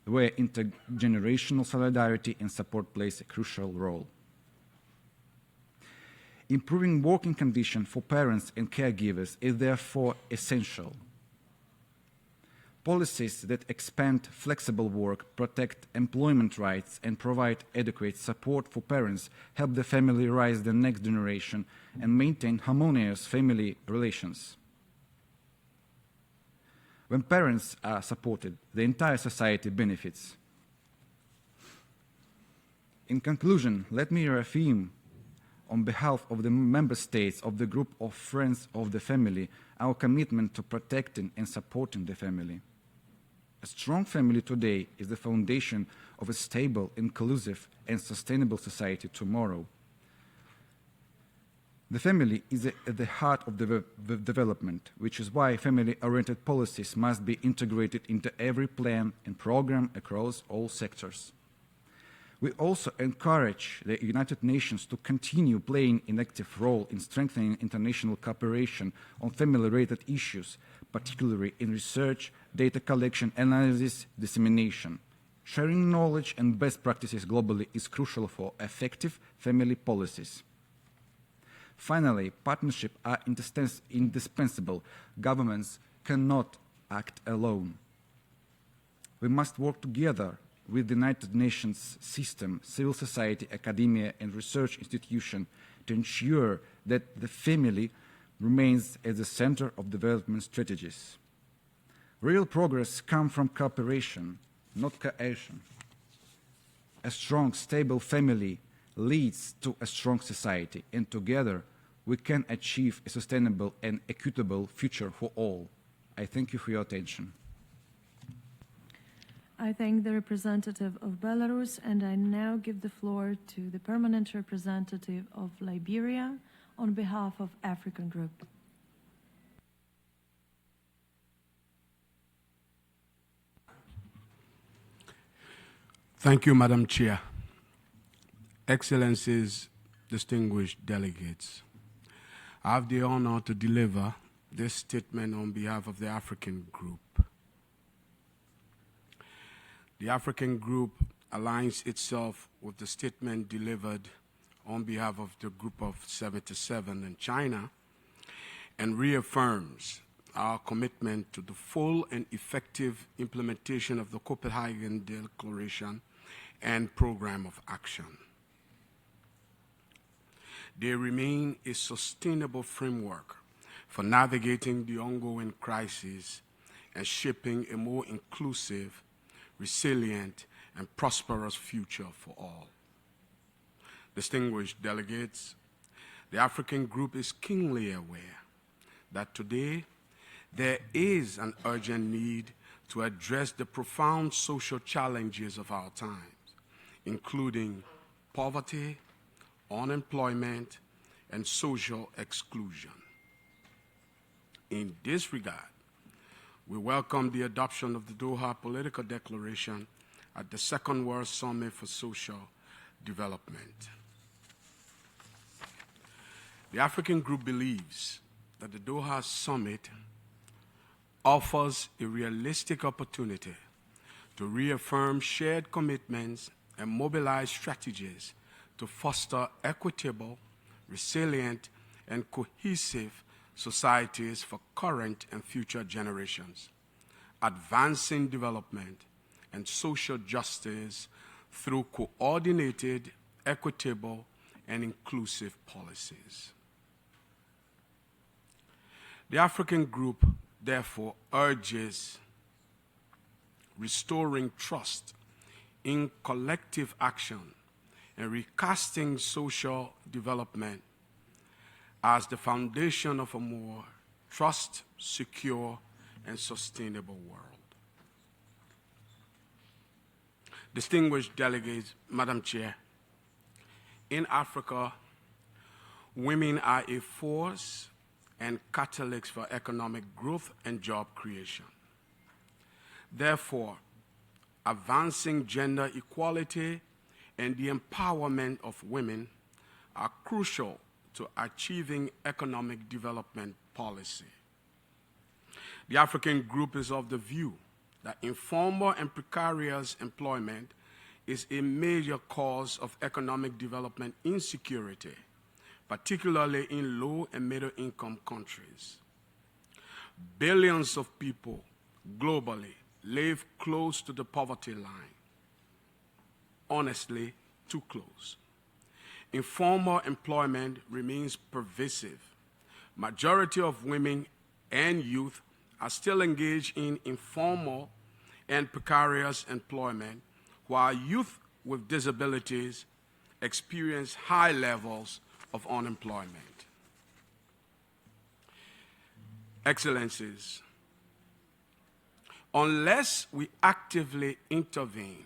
L: where intergenerational solidarity and support plays a crucial role. Improving working conditions for parents and caregivers is therefore essential. Policies that expand flexible work, protect employment rights, and provide adequate support for parents help the family raise the next generation and maintain harmonious family relations. When parents are supported, the entire society benefits. In conclusion, let me reaffirm on behalf of the member states of the group of Friends of the Family, our commitment to protecting and supporting the family. A strong family today is the foundation of a stable, inclusive, and sustainable society tomorrow. The family is at the heart of the development, which is why family-oriented policies must be integrated into every plan and program across all sectors. We also encourage the United Nations to continue playing an active role in strengthening international cooperation on family-related issues, particularly in research, data collection, analysis, dissemination. Sharing knowledge and best practices globally is crucial for effective family policies. Finally, partnerships are indispensable. Governments cannot act alone. We must work together with the United Nations system, civil society, academia, and research institutions to ensure that the family remains at the center of development strategies. Real progress comes from cooperation, not coercion. A strong, stable family leads to a strong society, and together we can achieve a sustainable and equitable future for all. I thank you for your attention.
A: I thank the representative of Belarus, and I now give the floor to the permanent representative of Liberia on behalf of African Group.
M: Thank you, Madam Chair. Excellencies, distinguished delegates, I have the honor to deliver this statement on behalf of the African Group. The African Group aligns itself with the statement delivered on behalf of the Group of 77 in China and reaffirms our commitment to the full and effective implementation of the Copenhagen Declaration and Program of Action. They remain a sustainable framework for navigating the ongoing crisis and shaping a more inclusive, resilient, and prosperous future for all. Distinguished delegates, the African Group is keenly aware that today there is an urgent need to address the profound social challenges of our times, including poverty, unemployment, and social exclusion. In this regard, we welcome the adoption of the Doha Political Declaration at the Second World Summit for Social Development. The African Group believes that the Doha Summit offers a realistic opportunity to reaffirm shared commitments and mobilize strategies to foster equitable, resilient, and cohesive societies for current and future generations, advancing development and social justice through coordinated, equitable, and inclusive policies. The African Group therefore urges restoring trust in collective action and recasting social development as the foundation of a more trust, secure, and sustainable world. Distinguished delegates, Madam Chair, in Africa, women are a force and catalyst for economic growth and job creation. Therefore, advancing gender equality and the empowerment of women are crucial to achieving economic development policy. The African Group is of the view that informal and precarious employment is a major cause of economic development insecurity, particularly in low and middle income countries. Billions of people globally live close to the poverty line. Honestly, too close. Informal employment remains pervasive. Majority of women and youth are still engaged in informal and precarious employment, while youth with disabilities experience high levels of unemployment. Excellencies, unless we actively intervene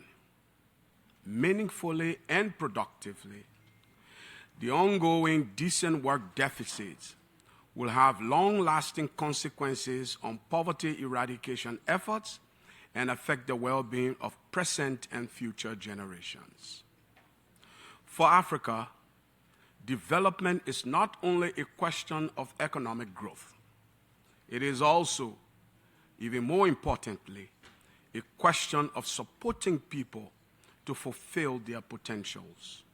M: meaningfully and productively, the ongoing decent work deficits will have long-lasting consequences on poverty eradication efforts and affect the well-being of present and future generations. For Africa, development is not only a question of economic growth. It is also, even more importantly, a question of supporting people to fulfill their potentials.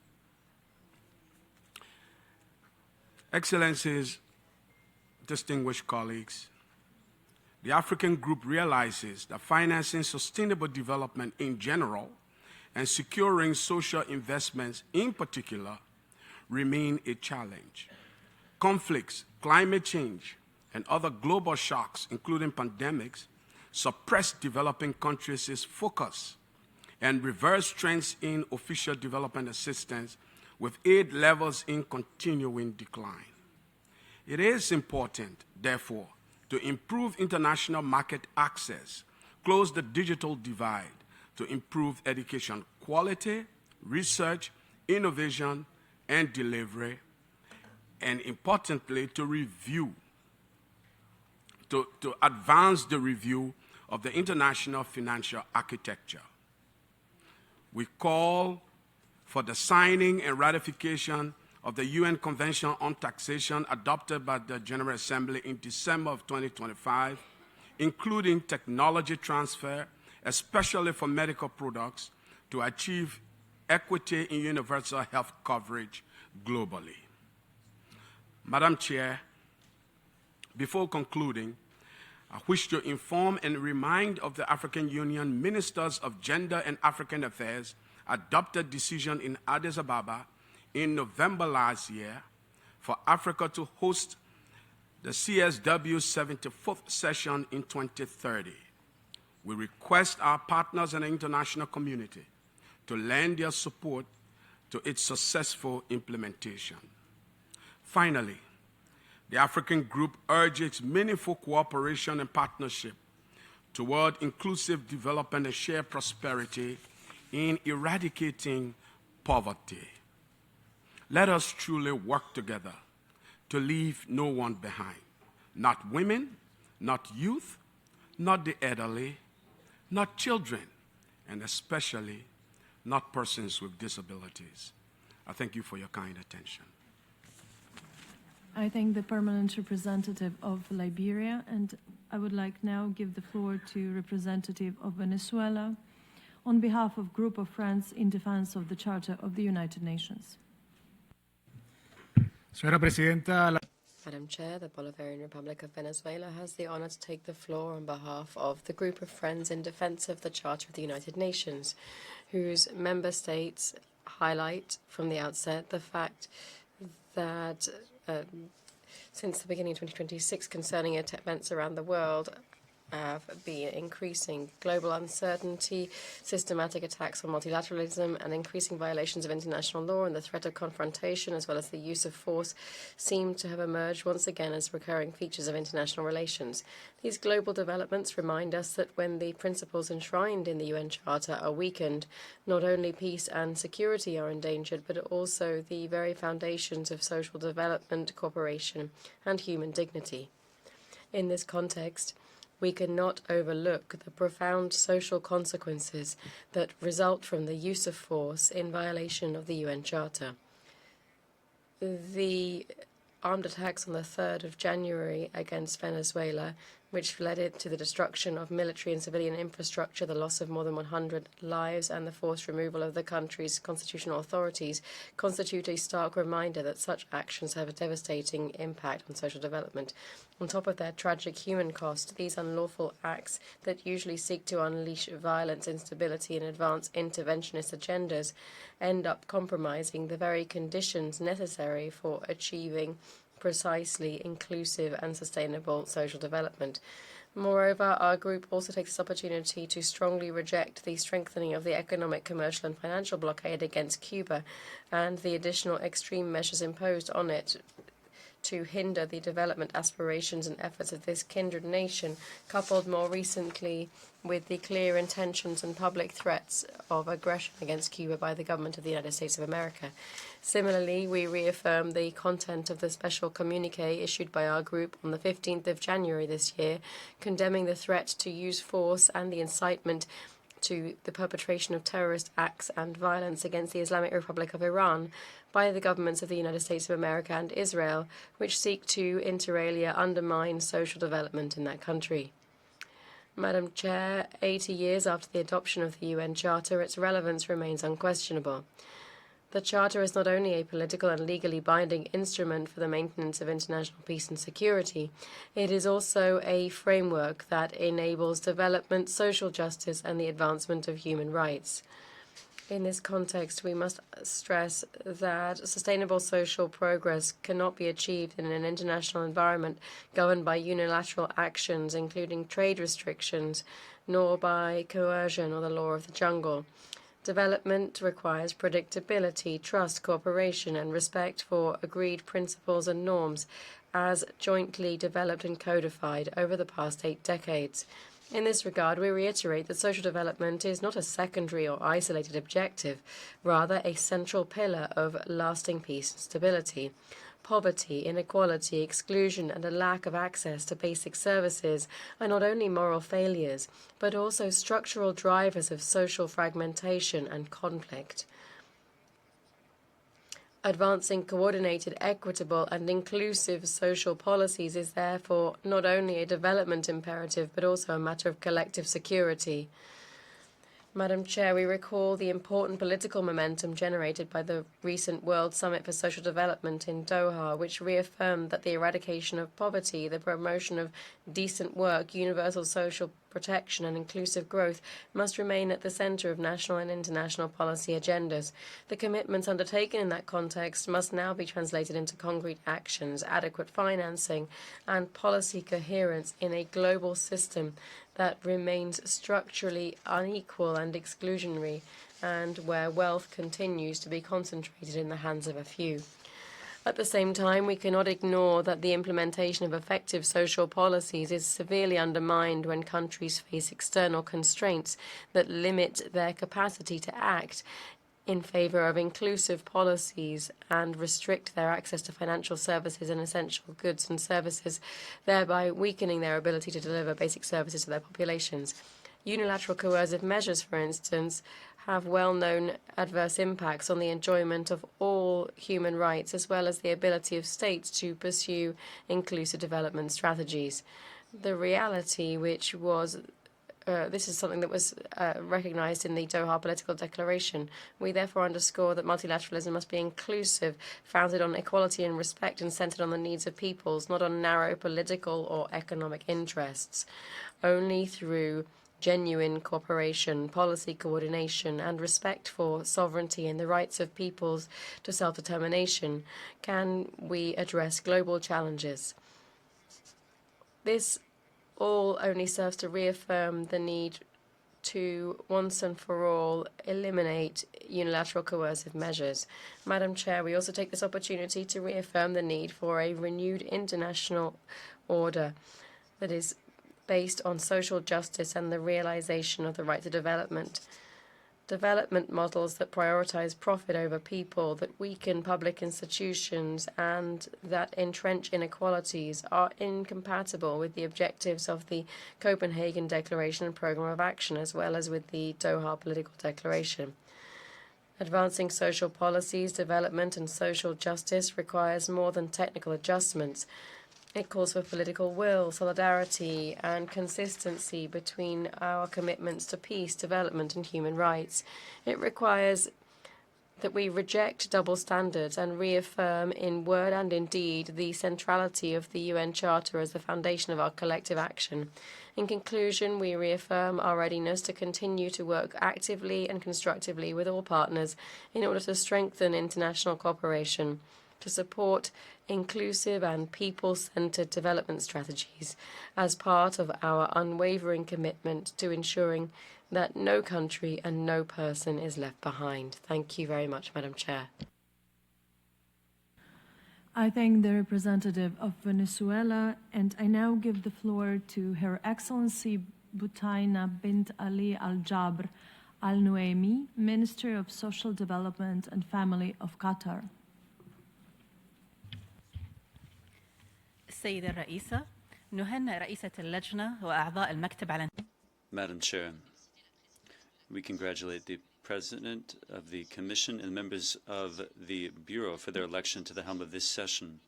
M: Excellencies, distinguished colleagues, the African Group realizes that financing sustainable development in general and securing social investments in particular remain a challenge. Conflicts, climate change, and other global shocks, including pandemics, suppress developing countries' focus and reverse trends in official development assistance, with aid levels in continuing decline. It is important, therefore, to improve international market access, close the digital divide, to improve education quality, research, innovation, and delivery, and importantly, to advance the review of the international financial architecture. We call for the signing and ratification of the UN Convention on Taxation adopted by the General Assembly in December of 2025, including technology transfer, especially for medical products, to achieve equity in universal health coverage globally. Madam Chair, before concluding, I wish to inform and remind of the African Union Ministers of Gender and African Affairs adopted decision in Addis Ababa in November last year for Africa to host the CSW64th session in 2030. We request our partners in the international community to lend their support to its successful implementation. Finally, the African Group urges meaningful cooperation and partnership toward inclusive development and shared prosperity in eradicating poverty. Let us truly work together to leave no one behind, not women, not youth, not the elderly, not children, and especially not persons with disabilities. I thank you for your kind attention.
A: I thank the permanent representative of Liberia, and I would like now give the floor to representative of Venezuela on behalf of Group of Friends in Defense of the Charter of the United Nations.
N: Señora Presidenta,
O: Madam Chair, the Bolivarian Republic of Venezuela has the honor to take the floor on behalf of the Group of Friends in Defense of the Charter of the United Nations, whose member states highlight from the outset the fact that since the beginning of 2026, concerning events around the world have been increasing global uncertainty, systematic attacks on multilateralism, and increasing violations of international law, and the threat of confrontation, as well as the use of force, seem to have emerged once again as recurring features of international relations. These global developments remind us that when the principles enshrined in the UN Charter are weakened, not only peace and security are endangered, but also the very foundations of social development, cooperation, and human dignity. In this context, we cannot overlook the profound social consequences that result from the use of force in violation of the UN Charter. The armed attacks on the 3rd of January against Venezuela, which led it to the destruction of military and civilian infrastructure, the loss of more than 100 lives, and the forced removal of the country's constitutional authorities, constitute a stark reminder that such actions have a devastating impact on social development. On top of their tragic human cost, these unlawful acts that usually seek to unleash violence, instability, and advance interventionist agendas end up compromising the very conditions necessary for achieving precisely inclusive and sustainable social development. Moreover, our group also takes this opportunity to strongly reject the strengthening of the economic, commercial, and financial blockade against Cuba and the additional extreme measures imposed on it to hinder the development aspirations and efforts of this kindred nation, coupled more recently with the clear intentions and public threats of aggression against Cuba by the government of the United States of America. Similarly, we reaffirm the content of the special communique issued by our group on the 15th of January this year, condemning the threat to use force and the incitement to the perpetration of terrorist acts and violence against the Islamic Republic of Iran by the governments of the United States of America and Israel, which seek to, inter alia, undermine social development in that country. Madam Chair, 80 years after the adoption of the UN Charter, its relevance remains unquestionable. The Charter is not only a political and legally binding instrument for the maintenance of international peace and security, it is also a framework that enables development, social justice, and the advancement of human rights. In this context, we must stress that sustainable social progress cannot be achieved in an international environment governed by unilateral actions, including trade restrictions, nor by coercion or the law of the jungle. Development requires predictability, trust, cooperation, and respect for agreed principles and norms as jointly developed and codified over the past 8 decades. In this regard, we reiterate that social development is not a secondary or isolated objective, rather a central pillar of lasting peace and stability. Poverty, inequality, exclusion, and a lack of access to basic services are not only moral failures, but also structural drivers of social fragmentation and conflict. Advancing coordinated, equitable, and inclusive social policies is therefore not only a development imperative, but also a matter of collective security. Madam Chair, we recall the important political momentum generated by the recent World Summit for Social Development in Doha, which reaffirmed that the eradication of poverty, the promotion of decent work, universal social protection and inclusive growth must remain at the centre of national and international policy agendas. The commitments undertaken in that context must now be translated into concrete actions, adequate financing and policy coherence in a global system that remains structurally unequal and exclusionary, and where wealth continues to be concentrated in the hands of a few. At the same time, we cannot ignore that the implementation of effective social policies is severely undermined when countries face external constraints that limit their capacity to act in favour of inclusive policies and restrict their access to financial services and essential goods and services, thereby weakening their ability to deliver basic services to their populations. Unilateral coercive measures, for instance, have well-known adverse impacts on the enjoyment of all human rights, as well as the ability of states to pursue inclusive development strategies. The reality, which was this is something that was recognised in the Doha Political Declaration. We therefore underscore that multilateralism must be inclusive, founded on equality and respect, and centred on the needs of peoples, not on narrow political or economic interests. Only through genuine cooperation, policy coordination, and respect for sovereignty and the rights of peoples to self-determination can we address global challenges. This all only serves to reaffirm the need to, once and for all, eliminate unilateral coercive measures. Madam Chair, we also take this opportunity to reaffirm the need for a renewed international order that is based on social justice and the realization of the right to development. Development models that prioritize profit over people, that weaken public institutions, and that entrench inequalities are incompatible with the objectives of the Copenhagen Declaration and Programme of Action, as well as with the Doha Political Declaration. Advancing social policies, development, and social justice requires more than technical adjustments. It calls for political will, solidarity, and consistency between our commitments to peace, development, and human rights. It requires that we reject double standards and reaffirm in word and in deed the centrality of the UN Charter as the foundation of our collective action. In conclusion, we reaffirm our readiness to continue to work actively and constructively with all partners in order to strengthen international cooperation, to support inclusive and people-centered development strategies as part of our unwavering commitment to ensuring that no country and no person is left behind. Thank you very much, Madam Chair.
A: I thank the representative of Venezuela, and I now give the floor to Her Excellency Butaina bint Ali Al-Jabr Al-Nuaimi, Minister of Social Development and Family of Qatar.
N: السيدة الرئيسة، نهنئ رئيسة اللجنة وأعضاء المكتب على
P: Madam Chair, we congratulate the President of the Commission and members of the Bureau for their election to the helm of this session.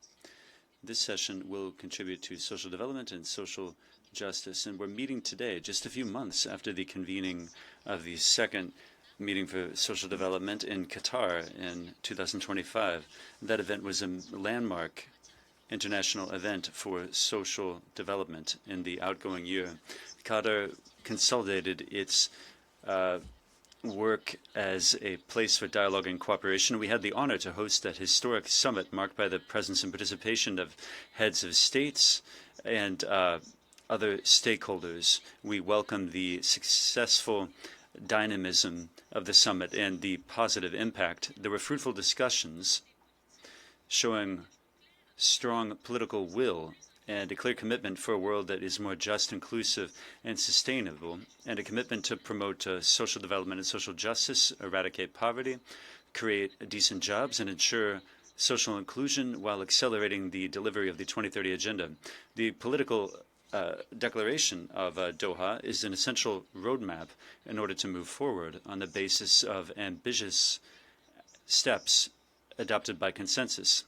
P: This session will contribute to social development and social justice, and we're meeting today, just a few months after the convening of the second meeting for social development in Qatar in 2025. That event was a landmark international event for social development in the outgoing year. Qatar consolidated its work as a place for dialogue and cooperation. We had the honor to host that historic summit marked by the presence and participation of heads of states and other stakeholders. We welcome the successful dynamism of the summit and the positive impact. There were fruitful discussions showing strong political will and a clear commitment for a world that is more just, inclusive, and sustainable, and a commitment to promote social development and social justice, eradicate poverty, create decent jobs, and ensure social inclusion while accelerating the delivery of the 2030 Agenda. The political declaration of Doha is an essential roadmap in order to move forward on the basis of ambitious steps adopted by consensus.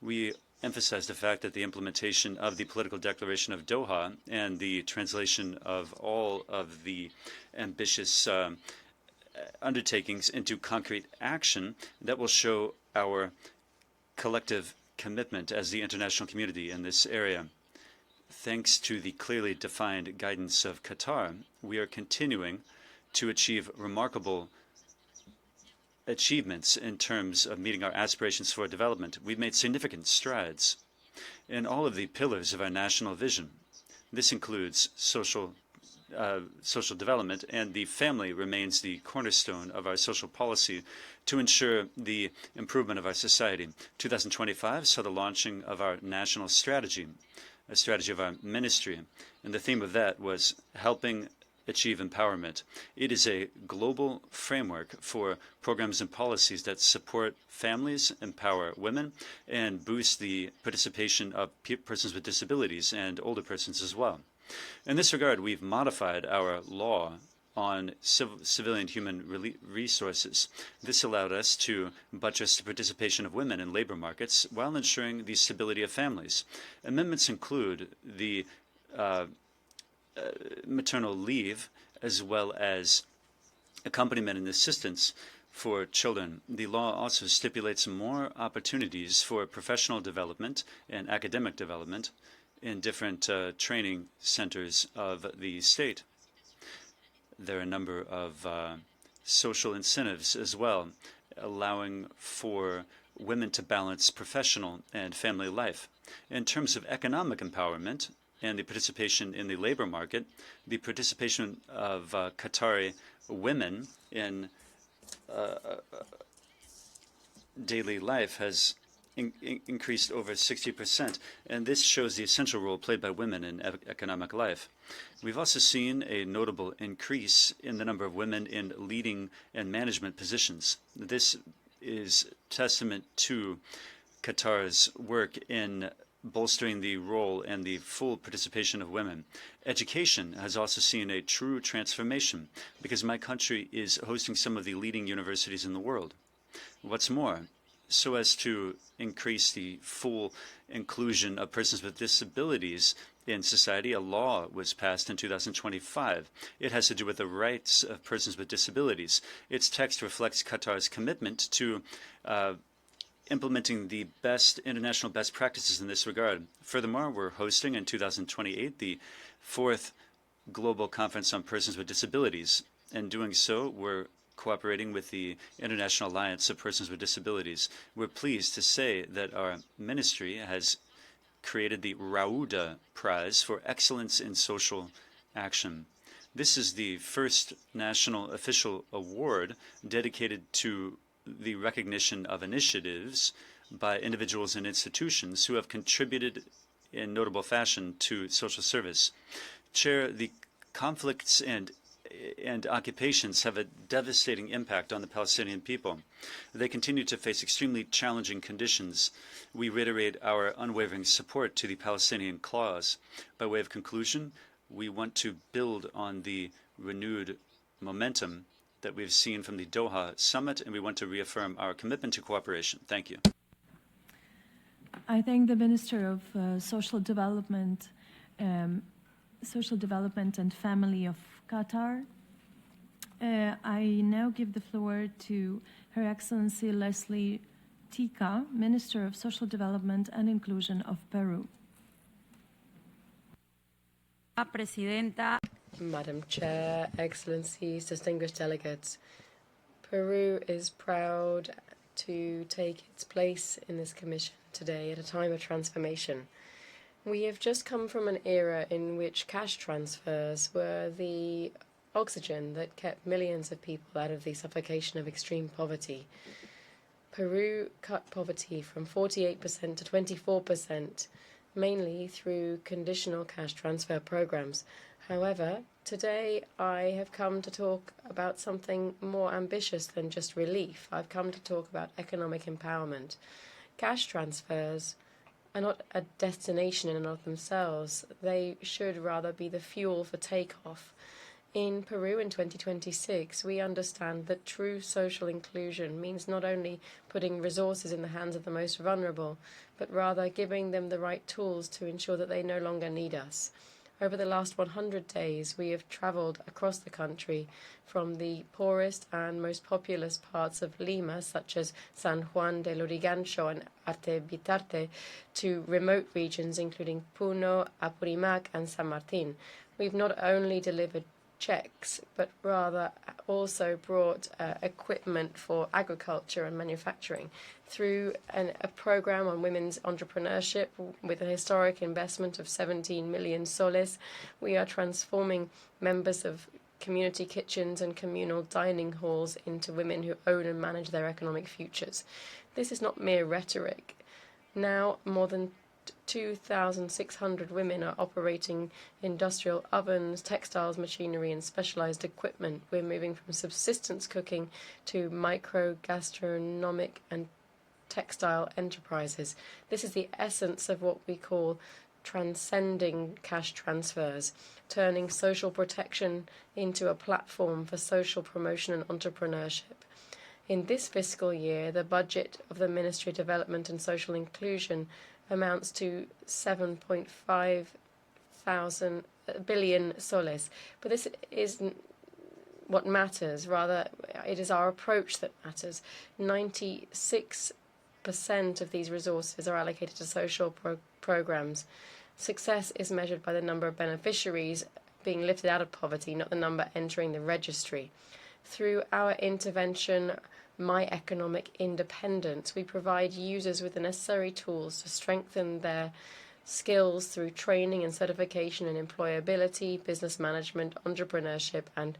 P: We emphasize the fact that the implementation of the political declaration of Doha and the translation of all of the ambitious undertakings into concrete action that will show our collective commitment as the international community in this area. Thanks to the clearly defined guidance of Qatar, we are continuing to achieve remarkable achievements in terms of meeting our aspirations for development. We've made significant strides in all of the pillars of our national vision. This includes social development, and the family remains the cornerstone of our social policy to ensure the improvement of our society. 2025 saw the launching of our national strategy, a strategy of our ministry, and the theme of that was helping achieve empowerment. It is a global framework for programs and policies that support families, empower women, and boost the participation of persons with disabilities and older persons as well. In this regard, we've modified our law on civilian human resources. This allowed us to buttress the participation of women in labor markets while ensuring the stability of families. Amendments include the maternal leave, as well as accompaniment and assistance for children. The law also stipulates more opportunities for professional development and academic development in different training centers of the state. There are a number of social incentives as well, allowing for women to balance professional and family life. In terms of economic empowerment and the participation in the labor market, the participation of Qatari women in daily life has increased over 60%, and this shows the essential role played by women in economic life. We've also seen a notable increase in the number of women in leading and management positions. This is testament to Qatar's work in bolstering the role and the full participation of women. Education has also seen a true transformation because my country is hosting some of the leading universities in the world. What's more, so as to increase the full inclusion of persons with disabilities in society, a law was passed in 2025. It has to do with the rights of persons with disabilities. Its text reflects Qatar's commitment to implementing the international best practices in this regard. Furthermore, we're hosting in 2028 the 4th Global Conference on Persons with Disabilities. In doing so, we're cooperating with the International Alliance of Persons with Disabilities. We're pleased to say that our ministry has created the Rauda Prize for Excellence in Social Action. This is the first national official award dedicated to the recognition of initiatives by individuals and institutions who have contributed in notable fashion to social service. Chair, the conflicts and occupations have a devastating impact on the Palestinian people. They continue to face extremely challenging conditions. We reiterate our unwavering support to the Palestinian cause. By way of conclusion, we want to build on the renewed momentum that we've seen from the Doha summit, and we want to reaffirm our commitment to cooperation. Thank you.
A: I thank the Minister of Social Development and Family of Qatar. I now give the floor to Her Excellency Leslie Tika, Minister of Social Development and Inclusion of Peru.
O: Presidenta. Madam Chair, Excellencies, distinguished delegates, Peru is proud to take its place in this commission today at a time of transformation. We have just come from an era in which cash transfers were the oxygen that kept millions of people out of the suffocation of extreme poverty. Peru cut poverty from 48% to 24%, mainly through conditional cash transfer programs. However, today I have come to talk about something more ambitious than just relief. I've come to talk about economic empowerment. Cash transfers are not a destination in and of themselves. They should rather be the fuel for takeoff. In Peru in 2026, we understand that true social inclusion means not only putting resources in the hands of the most vulnerable, but rather giving them the right tools to ensure that they no longer need us. Over the last 100 days, we have traveled across the country from the poorest and most populous parts of Lima, such as San Juan de Lurigancho and Arte Bitarte, to remote regions including Puno, Apurimac, and San Martin. We've not only delivered checks, but rather also brought equipment for agriculture and manufacturing through a program on women's entrepreneurship with a historic investment of 17 million soles. We are transforming members of community kitchens and communal dining halls into women who own and manage their economic futures. This is not mere rhetoric. Now, more than 2,600 women are operating industrial ovens, textiles, machinery, and specialized equipment. We're moving from subsistence cooking to micro-gastronomic and textile enterprises. This is the essence of what we call transcending cash transfers, turning social protection into a platform for social promotion and entrepreneurship. In this fiscal year, the budget of the Ministry of Development and Social Inclusion amounts to 7.5 billion soles. But this isn't what matters. Rather, it is our approach that matters. 96% of these resources are allocated to social programs. Success is measured by the number of beneficiaries being lifted out of poverty, not the number entering the registry. Through our intervention, My Economic Independence, we provide users with the necessary tools to strengthen their skills through training and certification in employability, business management, entrepreneurship, and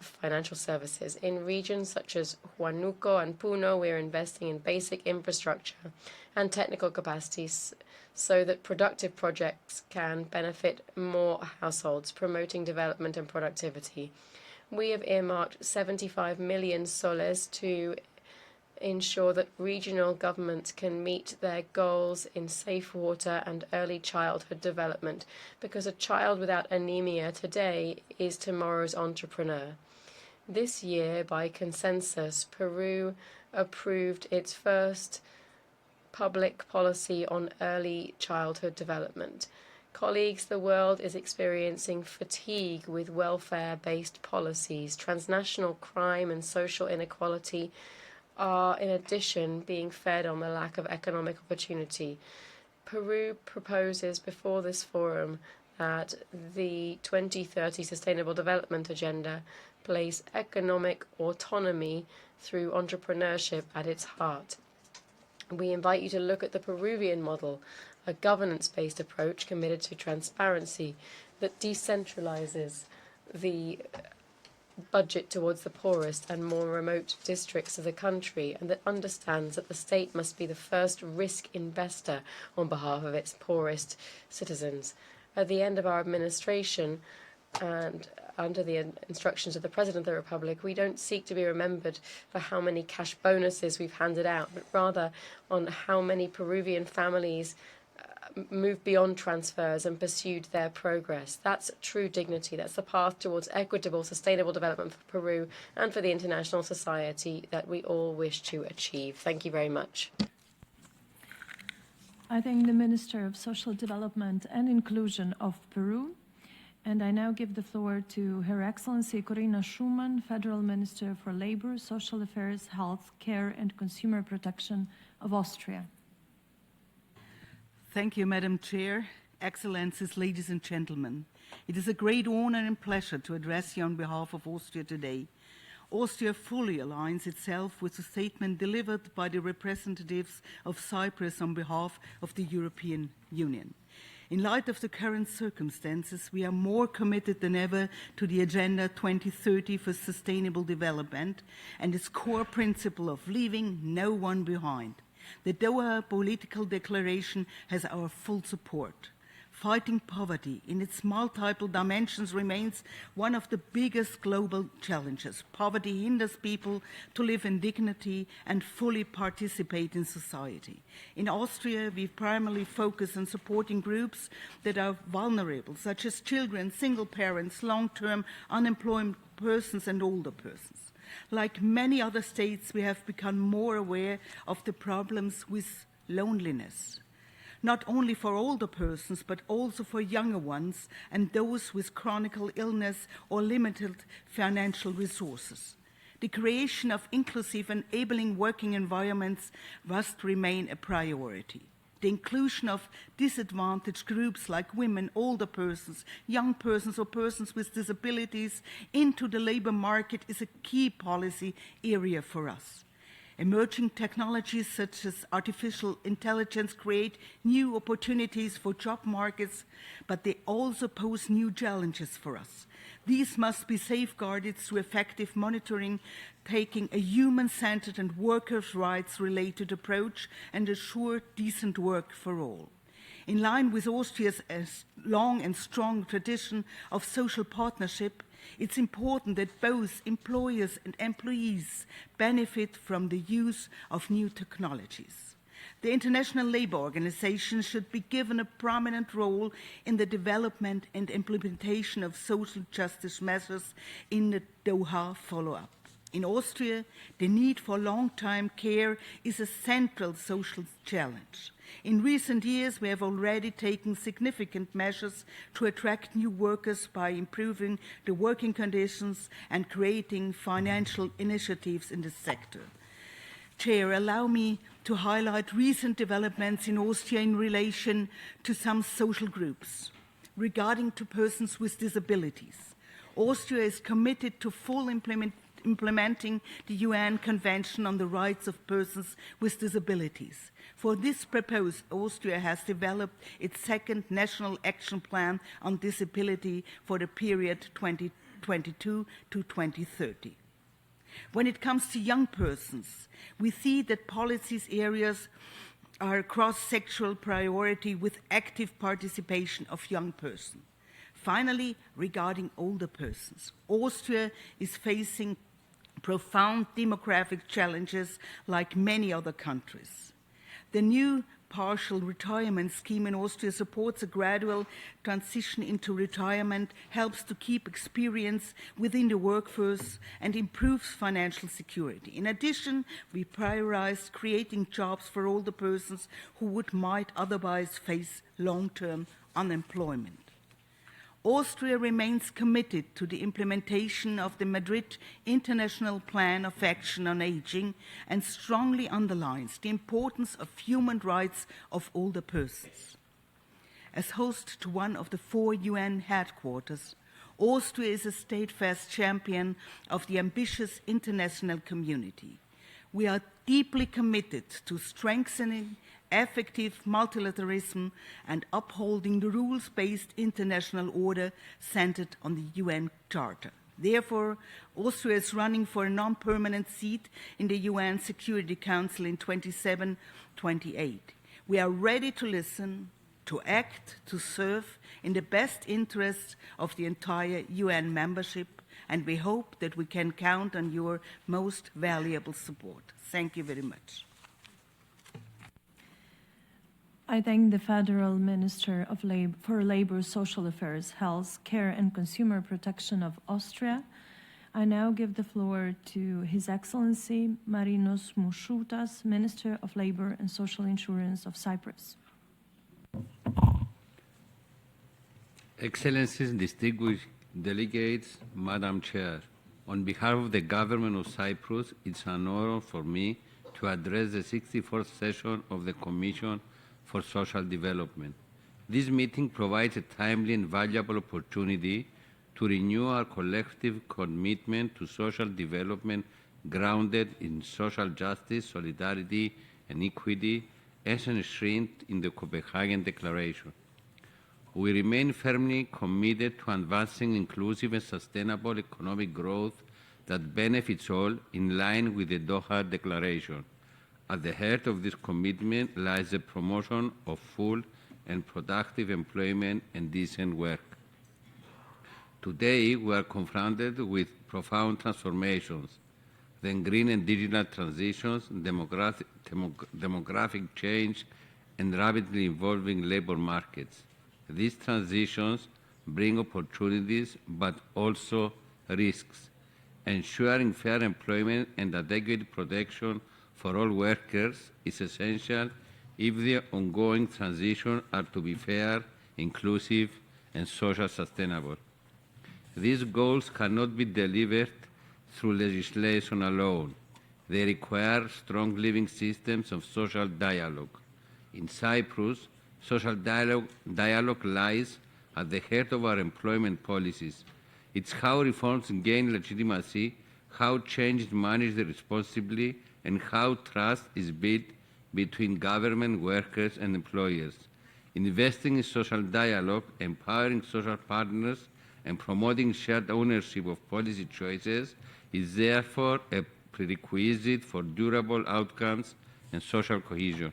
O: financial services. In regions such as Huánuco and Puno, we are investing in basic infrastructure and technical capacities so that productive projects can benefit more households, promoting development and productivity. We have earmarked 75 million soles to ensure that regional governments can meet their goals in safe water and early childhood development, because a child without anemia today is tomorrow's entrepreneur. This year, by consensus, Peru approved its first public policy on early childhood development. Colleagues, the world is experiencing fatigue with welfare-based policies. Transnational crime and social inequality are, in addition, being fed on the lack of economic opportunity. Peru proposes before this forum that the 2030 Sustainable Development Agenda place economic autonomy through entrepreneurship at its heart. We invite you to look at the Peruvian model, a governance-based approach committed to transparency that decentralizes the budget towards the poorest and more remote districts of the country, and that understands that the state must be the first risk investor on behalf of its poorest citizens. At the end of our administration, and under the instructions of the President of the Republic, we don't seek to be remembered for how many cash bonuses we've handed out, but rather on how many Peruvian families moved beyond transfers and pursued their progress. That's true dignity. That's the path towards equitable, sustainable development for Peru and for the international society that we all wish to achieve. Thank you very much.
A: I thank the Minister of Social Development and Inclusion of Peru, and I now give the floor to Her Excellency Corinna Schumann, Federal Minister for Labor, Social Affairs, Health, Care and Consumer Protection of Austria.
Q: Thank you, Madam Chair, Excellencies, ladies and gentlemen. It is a great honor and pleasure to address you on behalf of Austria today. Austria fully aligns itself with the statement delivered by the representatives of Cyprus on behalf of the European Union. In light of the current circumstances, we are more committed than ever to the Agenda 2030 for Sustainable Development and its core principle of leaving no one behind. The Doha Political Declaration has our full support. Fighting poverty in its multiple dimensions remains one of the biggest global challenges. Poverty hinders people to live in dignity and fully participate in society. In Austria, we primarily focus on supporting groups that are vulnerable, such as children, single parents, long-term unemployed persons, and older persons. Like many other states, we have become more aware of the problems with loneliness. not only for older persons, but also for younger ones and those with chronic illness or limited financial resources. The creation of inclusive and enabling working environments must remain a priority. The inclusion of disadvantaged groups like women, older persons, young persons, or persons with disabilities into the labor market is a key policy area for us. Emerging technologies such as artificial intelligence create new opportunities for job markets, but they also pose new challenges for us. These must be safeguarded through effective monitoring, taking a human-centered and workers' rights-related approach and assure decent work for all. In line with Austria's long and strong tradition of social partnership, it's important that both employers and employees benefit from the use of new technologies. The International Labour Organization should be given a prominent role in the development and implementation of social justice measures in the Doha follow-up. In Austria, the need for long-term care is a central social challenge. In recent years, we have already taken significant measures to attract new workers by improving the working conditions and creating financial initiatives in the sector. Chair, allow me to highlight recent developments in Austria in relation to some social groups. Regarding to persons with disabilities, Austria is committed to full implementing the UN Convention on the Rights of Persons with Disabilities. For this purpose, Austria has developed its second National Action Plan on Disability for the period 2022 to 2030. When it comes to young persons, we see that policies areas are cross-sectoral priority with active participation of young persons. Finally, regarding older persons, Austria is facing profound demographic challenges like many other countries. The new partial retirement scheme in Austria supports a gradual transition into retirement, helps to keep experience within the workforce, and improves financial security. In addition, we prioritize creating jobs for older persons who might otherwise face long-term unemployment. Austria remains committed to the implementation of the Madrid International Plan of Action on Aging and strongly underlines the importance of human rights of older persons. As host to one of the 4 UN headquarters, Austria is a steadfast champion of the ambitious international community. We are deeply committed to strengthening effective multilateralism and upholding the rules-based international order centered on the UN Charter. Therefore, Austria is running for a non-permanent seat in the UN Security Council in 27-28. We are ready to listen, to act, to serve in the best interests of the entire UN membership, and we hope that we can count on your most valuable support. Thank you very much.
A: I thank the Federal Minister of for Labor, Social Affairs, Health, Care and Consumer Protection of Austria. I now give the floor to His Excellency Marinos Mushoutas, Minister of Labor and Social Insurance of Cyprus.
I: Excellencies, distinguished delegates, Madam Chair, on behalf of the Government of Cyprus, it's an honor for me to address the 64th session of the Commission for Social Development. This meeting provides a timely and valuable opportunity to renew our collective commitment to social development grounded in social justice, solidarity, and equity, as enshrined in the Copenhagen Declaration. We remain firmly committed to advancing inclusive and sustainable economic growth that benefits all in line with the Doha Declaration. At the heart of this commitment lies the promotion of full and productive employment and decent work. Today, we are confronted with profound transformations, the green and digital transitions, demographic change, and rapidly evolving labor markets. These transitions bring opportunities but also risks. Ensuring fair employment and adequate protection for all workers is essential if the ongoing transition are to be fair, inclusive, and socially sustainable. These goals cannot be delivered through legislation alone. They require strong living systems of social dialogue. In Cyprus, social dialogue lies at the heart of our employment policies. It's how reforms gain legitimacy, how change is managed responsibly, and how trust is built between government, workers, and employers. Investing in social dialogue, empowering social partners, and promoting shared ownership of policy choices is therefore a prerequisite for durable outcomes and social cohesion.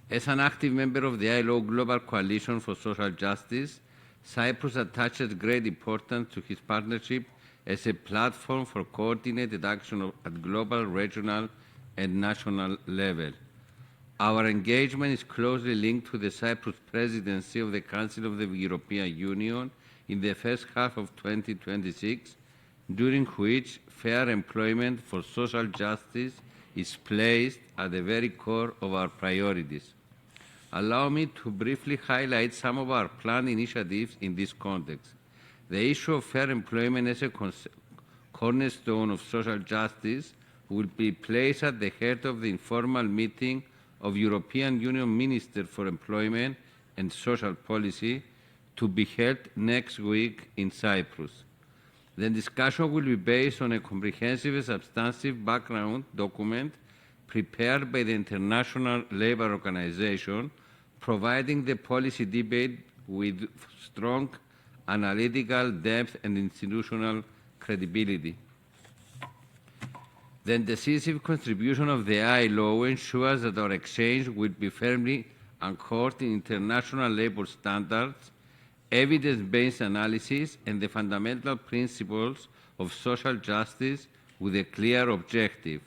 I: As an active member of the ILO Global Coalition for Social Justice, Cyprus attaches great importance to his partnership as a platform for coordinated action at global, regional, and national level. Our engagement is closely linked to the Cyprus presidency of the Council of the European Union in the first half of 2026, during which fair employment for social justice is placed at the very core of our priorities. Allow me to briefly highlight some of our planned initiatives in this context. The issue of fair employment as a cornerstone of social justice will be placed at the heart of the informal meeting of European Union Ministers for Employment and Social Policy to be held next week in Cyprus. The discussion will be based on a comprehensive and substantive background document prepared by the International Labour Organization, providing the policy debate with strong analytical depth and institutional credibility. The decisive contribution of the ILO ensures that our exchange will be firmly anchored in international labour standards, evidence-based analysis, and the fundamental principles of social justice, with a clear objective: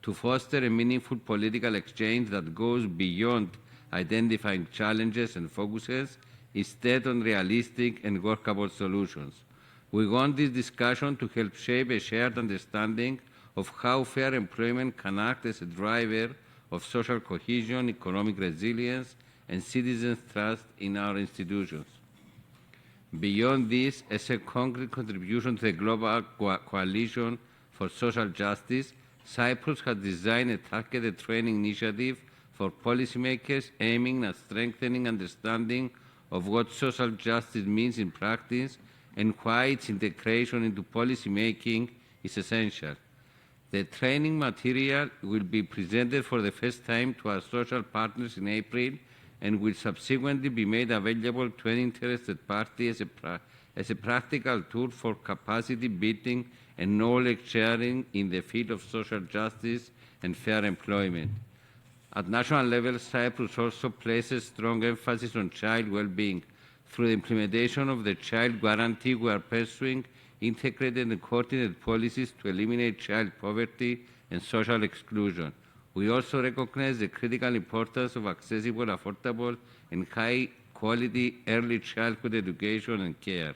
I: to foster a meaningful political exchange that goes beyond identifying challenges and focuses instead on realistic and workable solutions. We want this discussion to help shape a shared understanding of how fair employment can act as a driver of social cohesion, economic resilience, and citizens' trust in our institutions. Beyond this, as a concrete contribution to the Global Coalition for Social Justice, Cyprus has designed a targeted training initiative for policymakers aiming at strengthening understanding of what social justice means in practice and why its integration into policy making is essential. The training material will be presented for the first time to our social partners in April and will subsequently be made available to any interested party as a practical tool for capacity building and knowledge sharing in the field of social justice and fair employment. At national level, Cyprus also places strong emphasis on child well-being. Through the implementation of the Child Guarantee, we are pursuing integrated and coordinated policies to eliminate child poverty and social exclusion. We also recognize the critical importance of accessible, affordable, and high-quality early childhood education and care.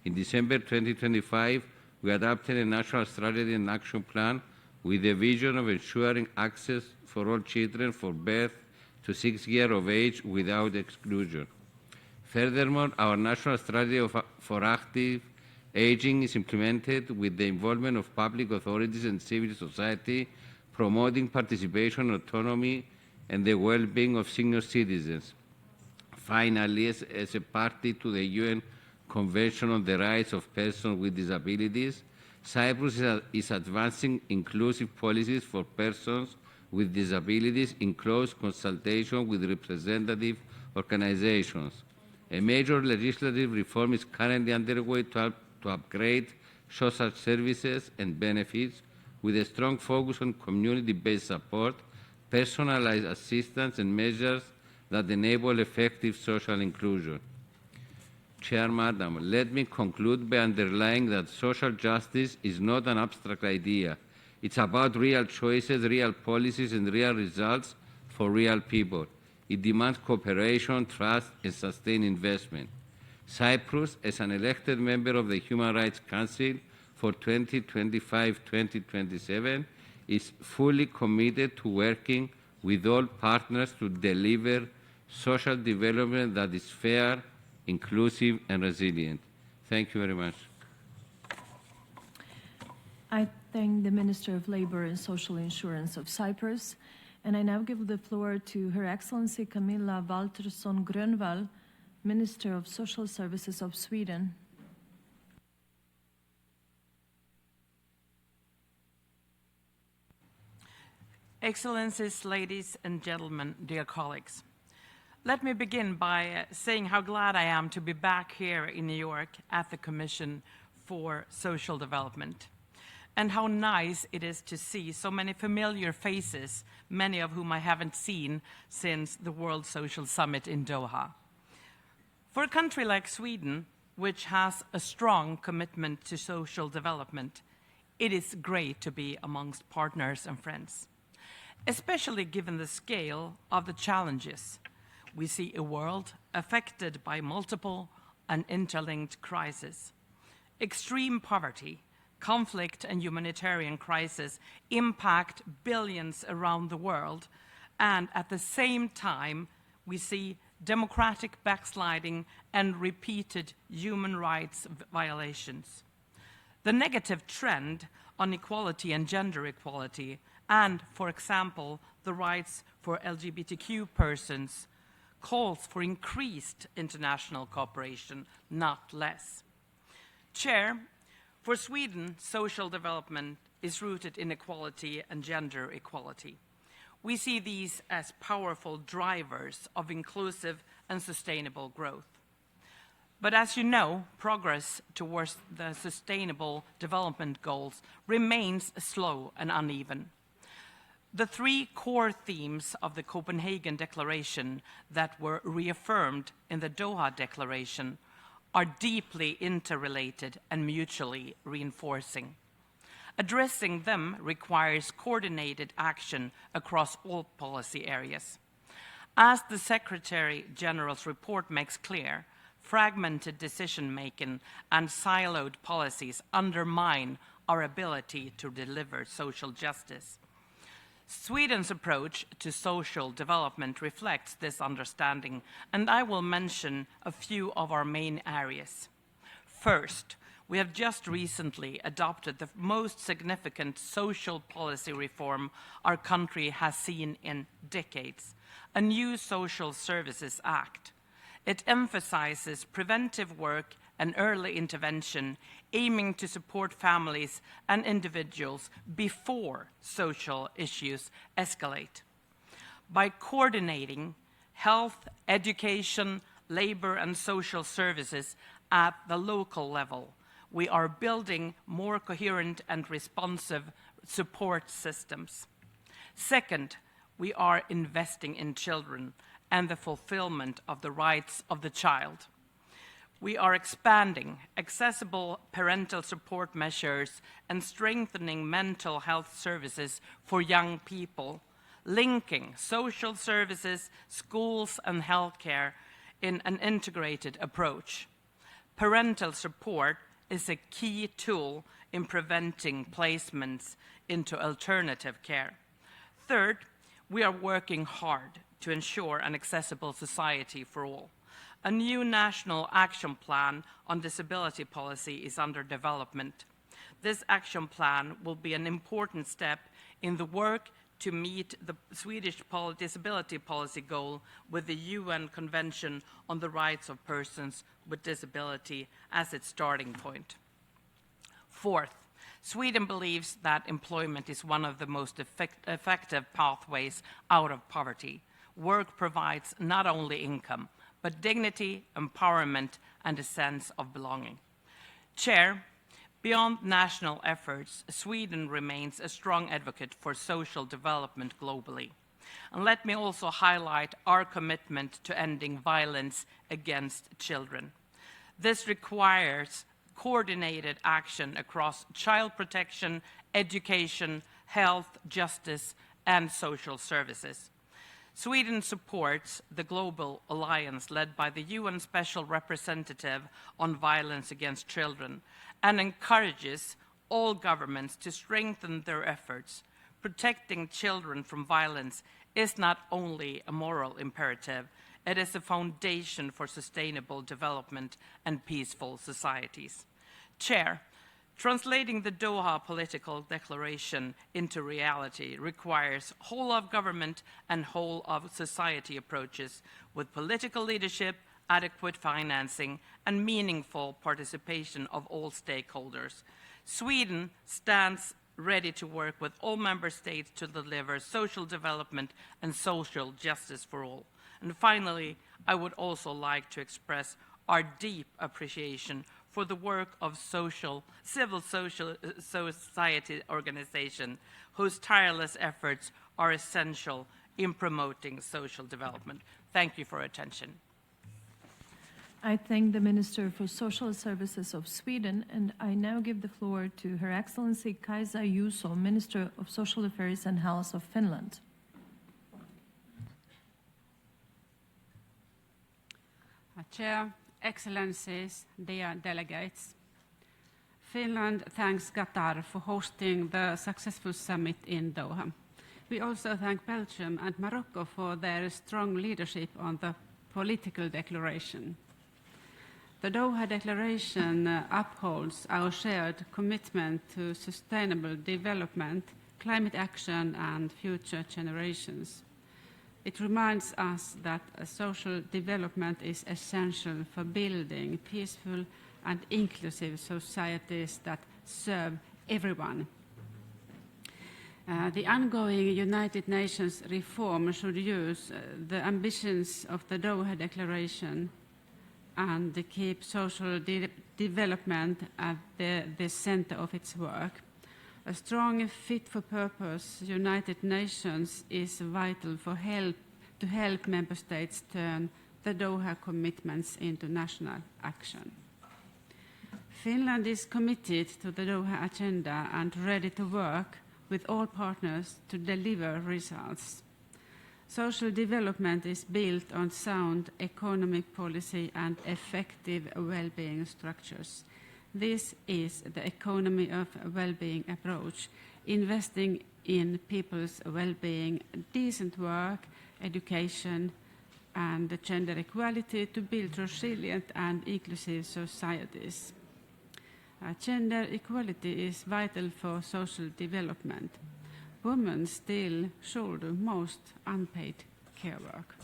I: In December 2025, we adopted a national strategy and action plan with the vision of ensuring access for all children from birth to 6 years of age without exclusion. Furthermore, our national strategy for active aging is implemented with the involvement of public authorities and civil society, promoting participation, autonomy, and the well-being of senior citizens. Finally, as a party to the UN Convention on the Rights of Persons with Disabilities, Cyprus is advancing inclusive policies for persons with disabilities in close consultation with representative organizations. A major legislative reform is currently underway to upgrade social services and benefits with a strong focus on community-based support, personalized assistance, and measures that enable effective social inclusion. Chair, Madam, let me conclude by underlining that social justice is not an abstract idea. It's about real choices, real policies, and real results for real people. It demands cooperation, trust, and sustained investment. Cyprus, as an elected member of the Human Rights Council for 2025-2027, is fully committed to working with all partners to deliver social development that is fair, inclusive, and resilient. Thank you very much.
A: I thank the Minister of Labour and Social Insurance of Cyprus, and I now give the floor to Her Excellency Camilla Waltersson Grönvall, Minister of Social Services of Sweden.
R: Excellencies, ladies and gentlemen, dear colleagues. Let me begin by saying how glad I am to be back here in New York at the Commission for Social Development, and how nice it is to see so many familiar faces, many of whom I haven't seen since the World Social Summit in Doha. For a country like Sweden, which has a strong commitment to social development, it is great to be amongst partners and friends, especially given the scale of the challenges. We see a world affected by multiple and interlinked crises. Extreme poverty, conflict, and humanitarian crisis impact billions around the world, and at the same time, we see democratic backsliding and repeated human rights violations. The negative trend on equality and gender equality, and, for example, the rights for LGBTQ persons, calls for increased international cooperation, not less. Chair, for Sweden, social development is rooted in equality and gender equality. We see these as powerful drivers of inclusive and sustainable growth. But as you know, progress towards the sustainable development goals remains slow and uneven. The three core themes of the Copenhagen Declaration that were reaffirmed in the Doha Declaration are deeply interrelated and mutually reinforcing. Addressing them requires coordinated action across all policy areas. As the Secretary General's report makes clear, fragmented decision-making and siloed policies undermine our ability to deliver social justice. Sweden's approach to social development reflects this understanding, and I will mention a few of our main areas. First, we have just recently adopted the most significant social policy reform our country has seen in decades, a new Social Services Act. It emphasizes preventive work and early intervention, aiming to support families and individuals before social issues escalate. By coordinating health, education, labor, and social services at the local level, we are building more coherent and responsive support systems. Second, we are investing in children and the fulfillment of the rights of the child. We are expanding accessible parental support measures and strengthening mental health services for young people, linking social services, schools, and healthcare in an integrated approach. Parental support is a key tool in preventing placements into alternative care. Third, we are working hard to ensure an accessible society for all. A new national action plan on disability policy is under development. This action plan will be an important step in the work to meet the Swedish disability policy goal with the UN Convention on the Rights of Persons with Disability as its starting point. Fourth, Sweden believes that employment is one of the most effective pathways out of poverty. Work provides not only income, but dignity, empowerment, and a sense of belonging. Chair, beyond national efforts, Sweden remains a strong advocate for social development globally. And let me also highlight our commitment to ending violence against children. This requires coordinated action across child protection, education, health, justice, and social services. Sweden supports the global alliance led by the UN Special Representative on Violence Against Children and encourages all governments to strengthen their efforts, protecting children from violence is not only a moral imperative, it is a foundation for sustainable development and peaceful societies. Chair, translating the Doha political declaration into reality requires whole-of-government and whole-of-society approaches with political leadership, adequate financing, and meaningful participation of all stakeholders. Sweden stands ready to work with all member states to deliver social development and social justice for all. And finally, I would also like to express our deep appreciation for the work of civil society organizations whose tireless efforts are essential in promoting social development. Thank you for your attention.
A: I thank the Minister for Social Services of Sweden, and I now give the floor to Her Excellency Kaisa Juuso, Minister of Social Affairs and Health of Finland.
S: Chair, Excellencies, dear delegates, Finland thanks Qatar for hosting the successful summit in Doha. We also thank Belgium and Morocco for their strong leadership on the political declaration. The Doha Declaration upholds our shared commitment to sustainable development, climate action, and future generations. It reminds us that social development is essential for building peaceful and inclusive societies that serve everyone. The ongoing United Nations reform should use the ambitions of the Doha Declaration and keep social development at the center of its work. A strong, fit-for-purpose United Nations is vital to help member states turn the Doha commitments into national action. Finland is committed to the Doha agenda and ready to work with all partners to deliver results. Social development is built on sound economic policy and effective well-being structures. This is the economy of well-being approach, investing in people's well-being, decent work, education, and gender equality to build resilient and inclusive societies. Gender equality is vital for social development. Women still shoulder most unpaid care work.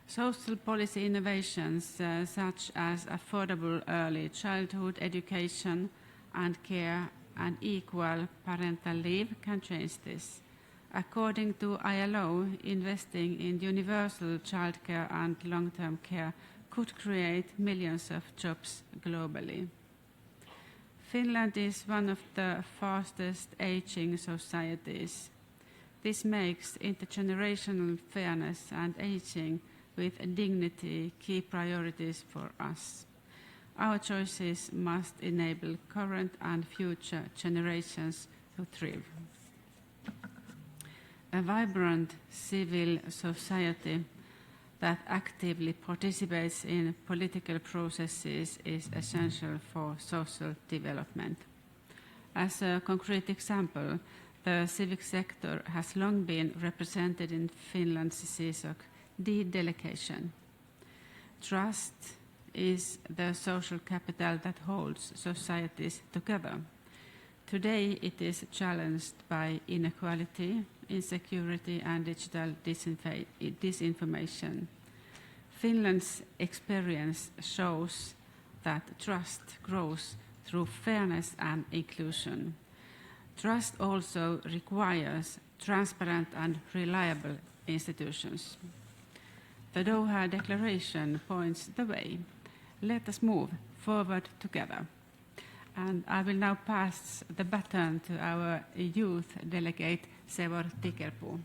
S: Social policy innovations such as affordable early childhood education and care and equal parental leave can change this. According to ILO, investing in universal childcare and long-term care could create millions of jobs globally. Finland is one of the fastest aging societies. This makes intergenerational fairness and aging with dignity key priorities for us. Our choices must enable current and future generations to thrive. A vibrant civil society that actively participates in political processes is essential for social development. As a concrete example, the civic sector has long been represented in Finland's CSocD delegation. Trust is the social capital that holds societies together. Today it is challenged by inequality, insecurity, and digital disinformation. Finland's experience shows that trust grows through fairness and inclusion. Trust also requires transparent and reliable institutions. The Doha Declaration points the way. Let us move forward together. And I will now pass the baton to our youth delegate, Sevor Tikerpuu.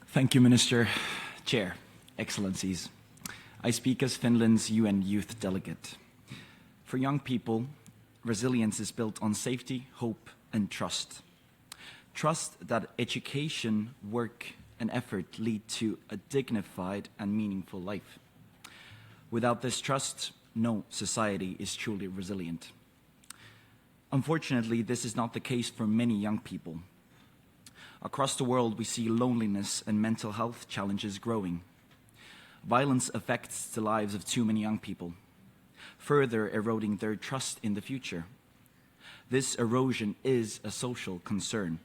T: Thank you, Minister. Chair, Excellencies. I speak as Finland's UN Youth Delegate. For young people, resilience is built on safety, hope, and trust. Trust that education, work, and effort lead to a dignified and meaningful life. Without this trust, no society is truly resilient. Unfortunately, this is not the case for many young people. Across the world, we see loneliness and mental health challenges growing. Violence affects the lives of too many young people, further eroding their trust in the future. This erosion is a social concern.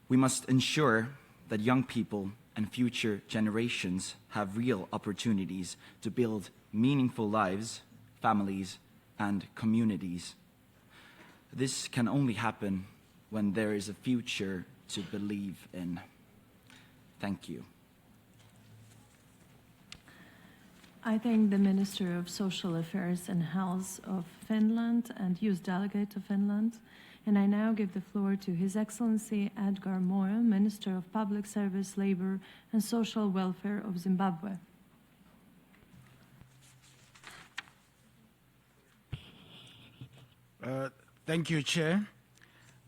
T: We must ensure that young people and future generations have real opportunities to build meaningful lives, families, and communities. This can only happen when there is a future to believe in. Thank you.
A: I thank the Minister of Social Affairs and Health of Finland and Youth Delegate of Finland, and I now give the floor to His Excellency Edgar Moyo, Minister of Public Service, Labour and Social Welfare of Zimbabwe.
U: Thank you, Chair.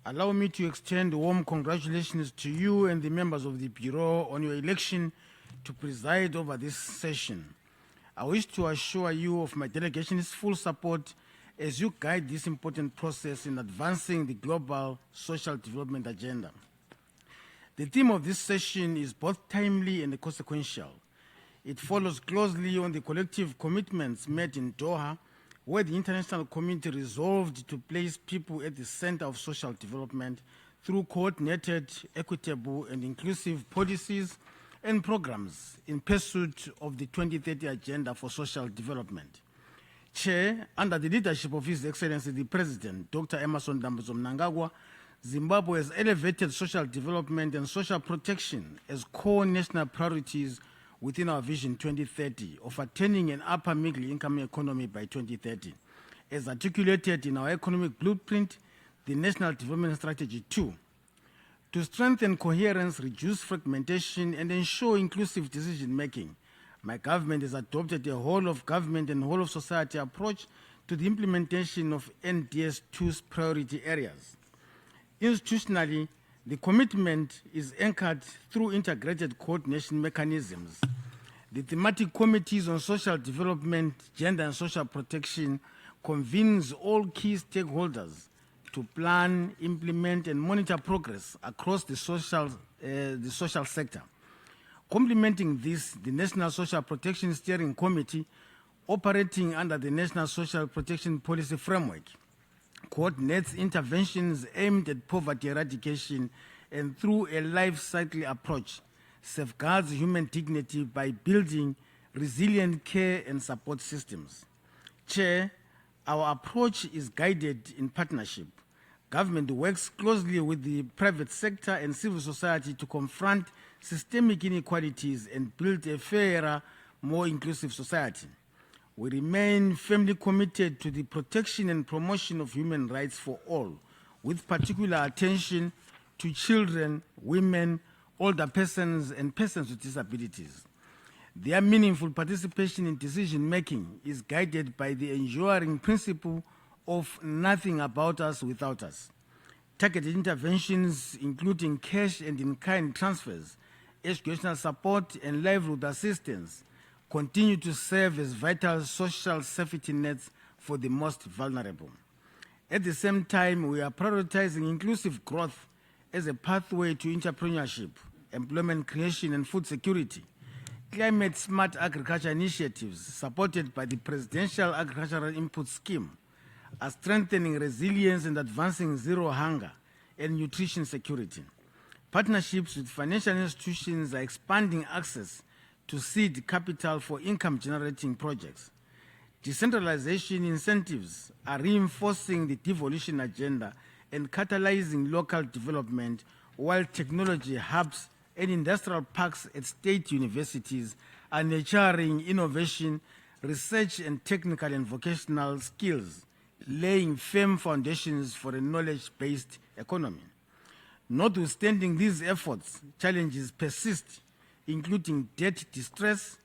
U: Allow me to extend warm congratulations to you and the members of the Bureau on your election to preside over this session. I wish to assure you of my delegation's full support as you guide this important process in advancing the global social development agenda. The theme of this session is both timely and consequential. It follows closely on the collective commitments made in Doha, where the international community resolved to place people at the center of social development through coordinated, equitable, and inclusive policies and programs in pursuit of the 2030 Agenda for Social Development. Chair, under the leadership of His Excellency the President, Dr. Emerson Dambudzo Mnangagwa, Zimbabwe has elevated social development and social protection as core national priorities within our Vision 2030 of attaining an upper middle income economy by 2030, as articulated in our economic blueprint, the National Development Strategy 2. To strengthen coherence, reduce fragmentation, and ensure inclusive decision-making, my government has adopted a whole-of-government and whole-of-society approach to the implementation of NDS 2's priority areas. Institutionally, the commitment is anchored through integrated coordination mechanisms. The thematic committees on social development, gender and social protection convenes all key stakeholders to plan, implement, and monitor progress across the social sector. Complementing this, the National Social Protection Steering Committee, operating under the National Social Protection Policy Framework, coordinates interventions aimed at poverty eradication and through a life cycle approach, safeguards human dignity by building resilient care and support systems. Chair, our approach is guided in partnership. Government works closely with the private sector and civil society to confront systemic inequalities and build a fairer, more inclusive society. We remain firmly committed to the protection and promotion of human rights for all, with particular attention to children, women, older persons, and persons with disabilities. Their meaningful participation in decision-making is guided by the enduring principle of nothing about us without us. Targeted interventions, including cash and in-kind transfers, educational support, and livelihood assistance, continue to serve as vital social safety nets for the most vulnerable. At the same time, we are prioritizing inclusive growth as a pathway to entrepreneurship, employment creation, and food security. Climate-smart agriculture initiatives supported by the Presidential Agricultural Input Scheme are strengthening resilience and advancing zero hunger and nutrition security. Partnerships with financial institutions are expanding access to seed capital for income-generating projects. Decentralization incentives are reinforcing the devolution agenda and catalyzing local development, while technology hubs and industrial parks at state universities are nurturing innovation, research, and technical and vocational skills, laying firm foundations for a knowledge-based economy. Notwithstanding these efforts, challenges persist, including debt distress,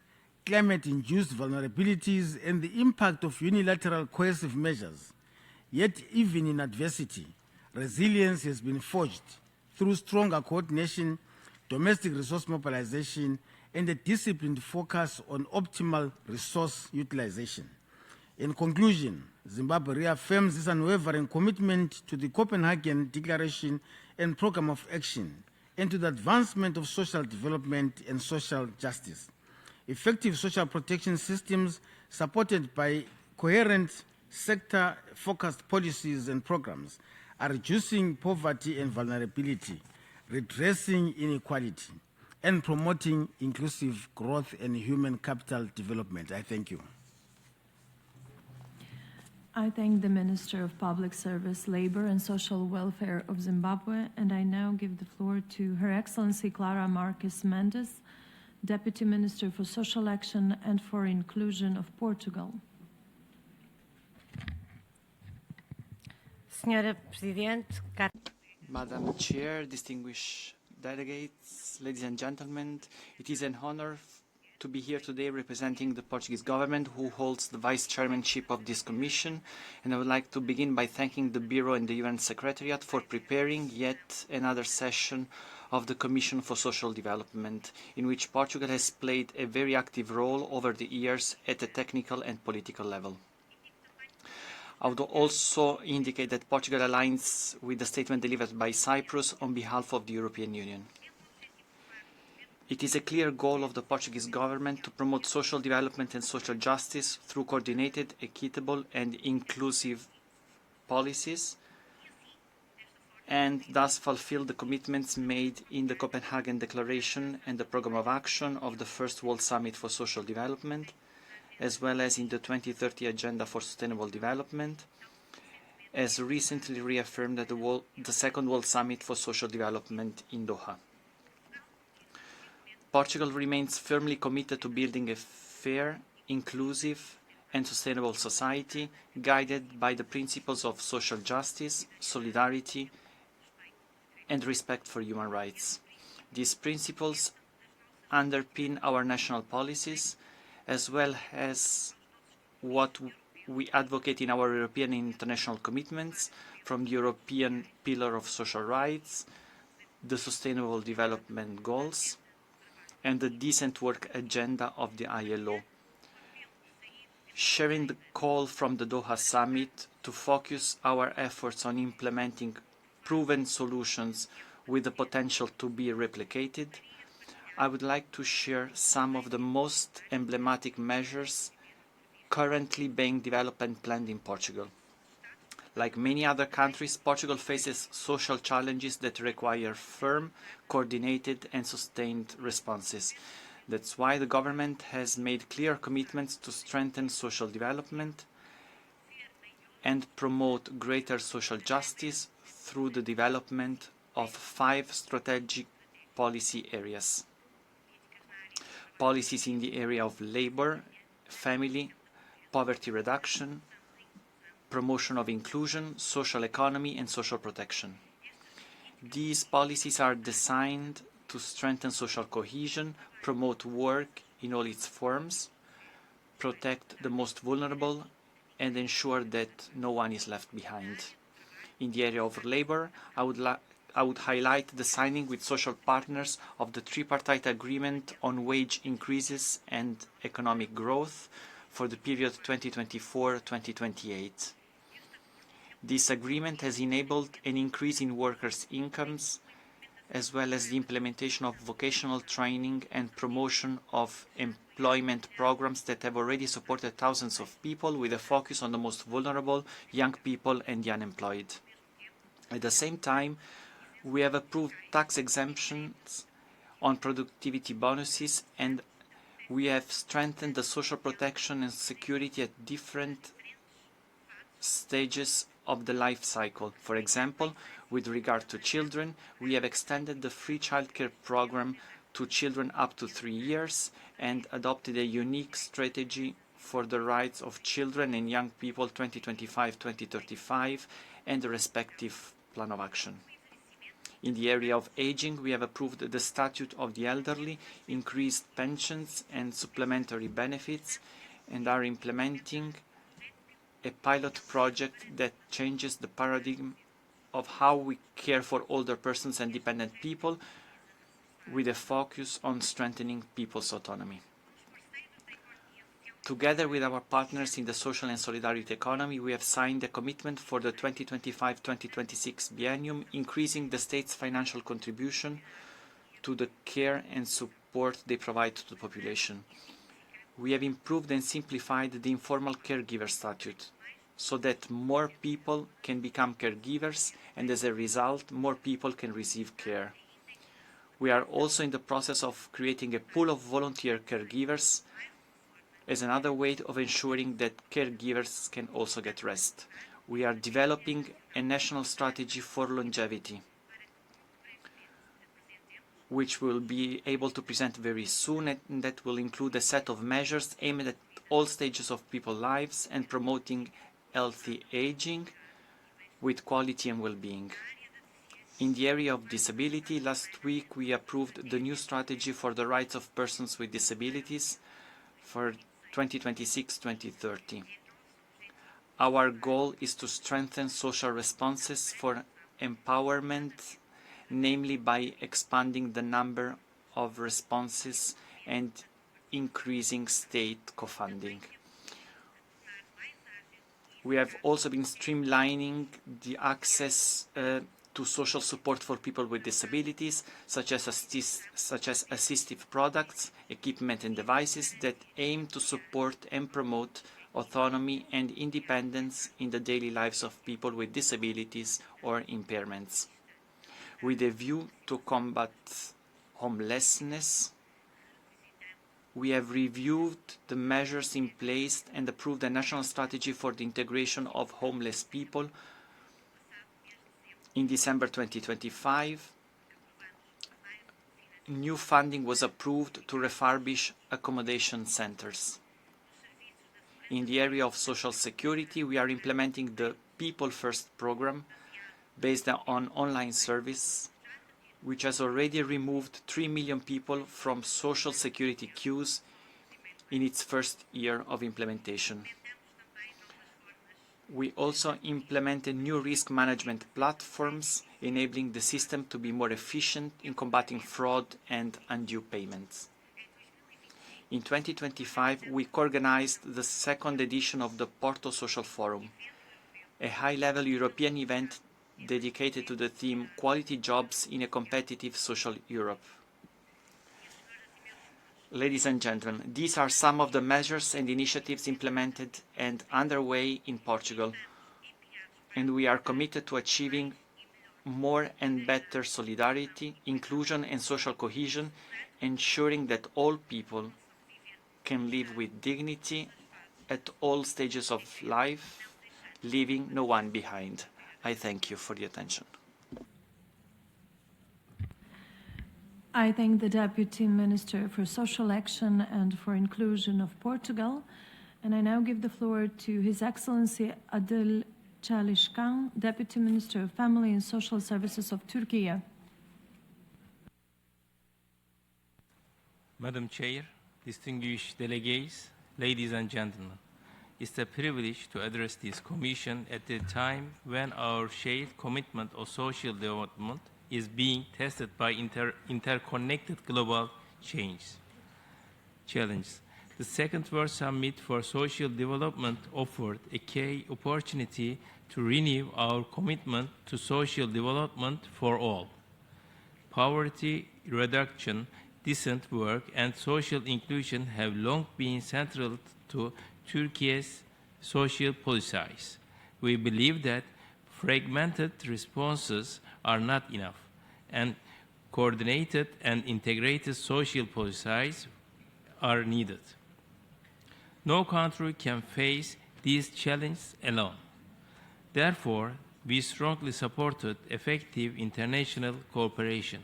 U: climate-induced vulnerabilities, and the impact of unilateral coercive measures. Yet, even in adversity, resilience has been forged through stronger coordination, domestic resource mobilization, and a disciplined focus on optimal resource utilization. In conclusion, Zimbabwe reaffirms its unwavering commitment to the Copenhagen Declaration and Programme of Action and to the advancement of social development and social justice. Effective social protection systems supported by coherent sector-focused policies and programs are reducing poverty and vulnerability, redressing inequality, and promoting inclusive growth and human capital development. I thank you.
A: I thank the Minister of Public Service, Labor and Social Welfare of Zimbabwe, and I now give the floor to Her Excellency Clara Marques Mendes, Deputy Minister for Social Action and for Inclusion of Portugal.
B: Madam Chair, distinguished delegates, ladies and gentlemen, it is an honor to be here today representing the Portuguese government, who holds the vice chairmanship of this commission, and I would like to begin by thanking the Bureau and the UN Secretariat for preparing yet another session of the Commission for Social Development, in which Portugal has played a very active role over the years at a technical and political level. I would also indicate that Portugal aligns with the statement delivered by Cyprus on behalf of the European Union. It is a clear goal of the Portuguese government to promote social development and social justice through coordinated, equitable and inclusive policies, and thus fulfill the commitments made in the Copenhagen Declaration and the Programme of Action of the First World Summit for Social Development, as well as in the 2030 Agenda for Sustainable Development, as recently reaffirmed at the Second World Summit for Social Development in Doha. Portugal remains firmly committed to building a fair, inclusive and sustainable society guided by the principles of social justice, solidarity and respect for human rights. These principles underpin our national policies as well as what we advocate in our European and international commitments, from the European Pillar of Social Rights, the Sustainable Development Goals, and the Decent Work Agenda of the ILO. Sharing the call from the Doha Summit to focus our efforts on implementing proven solutions with the potential to be replicated, I would like to share some of the most emblematic measures currently being developed and planned in Portugal. Like many other countries, Portugal faces social challenges that require firm, coordinated and sustained responses. That's why the government has made clear commitments to strengthen social development and promote greater social justice through the development of 5 strategic policy areas. Policies in the area of labor, family, poverty reduction, promotion of inclusion, social economy and social protection. These policies are designed to strengthen social cohesion, promote work in all its forms, protect the most vulnerable and ensure that no one is left behind. In the area of labor, I would highlight the signing with social partners of the tripartite agreement on wage increases and economic growth for the period 2024-2028. This agreement has enabled an increase in workers' incomes, as well as the implementation of vocational training and promotion of employment programs that have already supported thousands of people, with a focus on the most vulnerable, young people and the unemployed. At the same time, we have approved tax exemptions on productivity bonuses, and we have strengthened the social protection and security at different stages of the life cycle. For example, with regard to children, we have extended the free childcare program to children up to 3 years and adopted a unique strategy for the rights of children and young people 2025-2035 and the respective plan of action. In the area of aging, we have approved the Statute of the Elderly, increased pensions and supplementary benefits, and are implementing a pilot project that changes the paradigm of how we care for older persons and dependent people, with a focus on strengthening people's autonomy. Together with our partners in the social and solidarity economy, we have signed a commitment for the 2025-2026 biennium, increasing the state's financial contribution to the care and support they provide to the population. We have improved and simplified the informal caregiver statute so that more people can become caregivers and as a result, more people can receive care. We are also in the process of creating a pool of volunteer caregivers as another way of ensuring that caregivers can also get rest. We are developing a national strategy for longevity, which we'll be able to present very soon, and that will include a set of measures aimed at all stages of people's lives and promoting healthy aging with quality and well-being. In the area of disability, last week we approved the new strategy for the rights of persons with disabilities for 2026-2030. Our goal is to strengthen social responses for empowerment, namely by expanding the number of responses and increasing state co-funding. We have also been streamlining the access to social support for people with disabilities, such as assistive products, equipment and devices that aim to support and promote autonomy and independence in the daily lives of people with disabilities or impairments. With a view to combat homelessness, we have reviewed the measures in place and approved a national strategy for the integration of homeless people. In December 2025, new funding was approved to refurbish accommodation centers. In the area of social security, we are implementing the People First program based on online service, which has already removed 3 million people from social security queues in its first year of implementation. We also implemented new risk management platforms, enabling the system to be more efficient in combating fraud and undue payments. In 2025, we co-organized the second edition of the Porto Social Forum, a high-level European event dedicated to the theme Quality Jobs in a Competitive Social Europe. Ladies and gentlemen, these are some of the measures and initiatives implemented and underway in Portugal, and we are committed to achieving more and better solidarity, inclusion and social cohesion, ensuring that all people can live with dignity at all stages of life, leaving no one behind. I thank you for the attention.
A: I thank the Deputy Minister for Social Action and for Inclusion of Portugal, and I now give the floor to His Excellency Adil Çalışkan, Deputy Minister of Family and Social Services of Turkey.
C: Madam Chair, distinguished delegates, ladies and gentlemen, it's a privilege to address this Commission at a time when our shared commitment of social development is being tested by interconnected global challenges. The Second World Summit for Social Development offered a key opportunity to renew our commitment to social development for all. Poverty reduction, decent work, and social inclusion have long been central to Turkey's social policies. We believe that fragmented responses are not enough, and coordinated and integrated social policies are needed. No country can face these challenges alone. Therefore, we strongly supported effective international cooperation.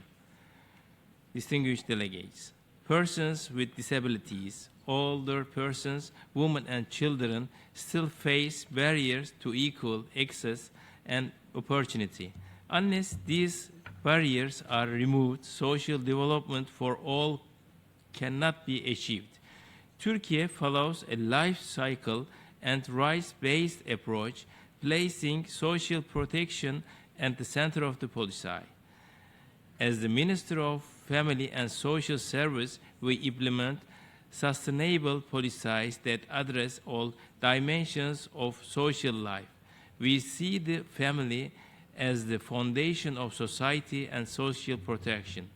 C: Distinguished delegates, persons with disabilities, older persons, women and children still face barriers to equal access and opportunity. Unless these barriers are removed, social development for all cannot be achieved. Turkey follows a life cycle and rights-based approach, placing social protection at the center of the policy. As the Minister of family and social service, we implement sustainable policies that address all dimensions of social life. We see the family as the foundation of society and social protection.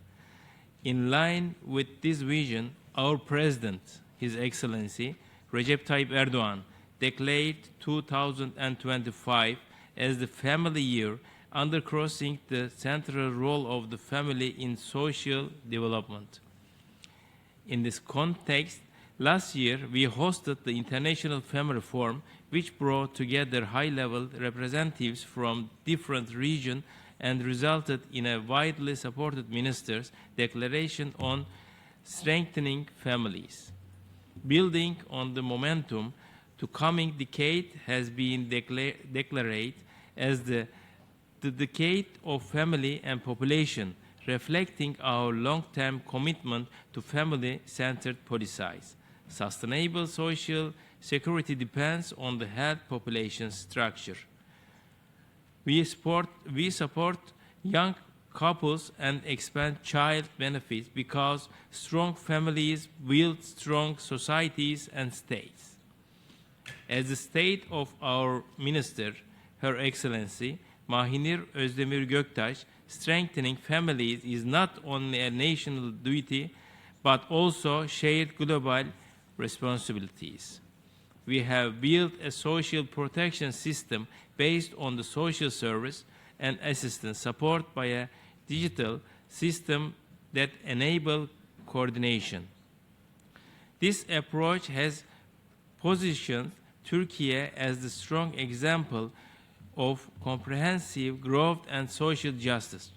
C: In line with this vision, our President, His Excellency Recep Tayyip Erdogan, declared 2025 as the Family Year, underscoring the central role of the family in social development. In this context, last year we hosted the International Family Forum, which brought together high-level representatives from different regions and resulted in a widely supported minister's declaration on strengthening families. Building on the momentum, the coming decade has been declared as the decade of family and population, reflecting our long-term commitment to family-centered policies. Sustainable social security depends on the health population structure. We support young couples and expand child benefits because strong families build strong societies and states. As the state of our minister, Her Excellency Mahinir Özdemir Göktaş, strengthening families is not only a national duty, but also shared global responsibilities. We have built a social protection system based on the social service and assistance support by a digital system that enable coordination. This approach has positioned Turkey as the strong example of comprehensive growth and social justice.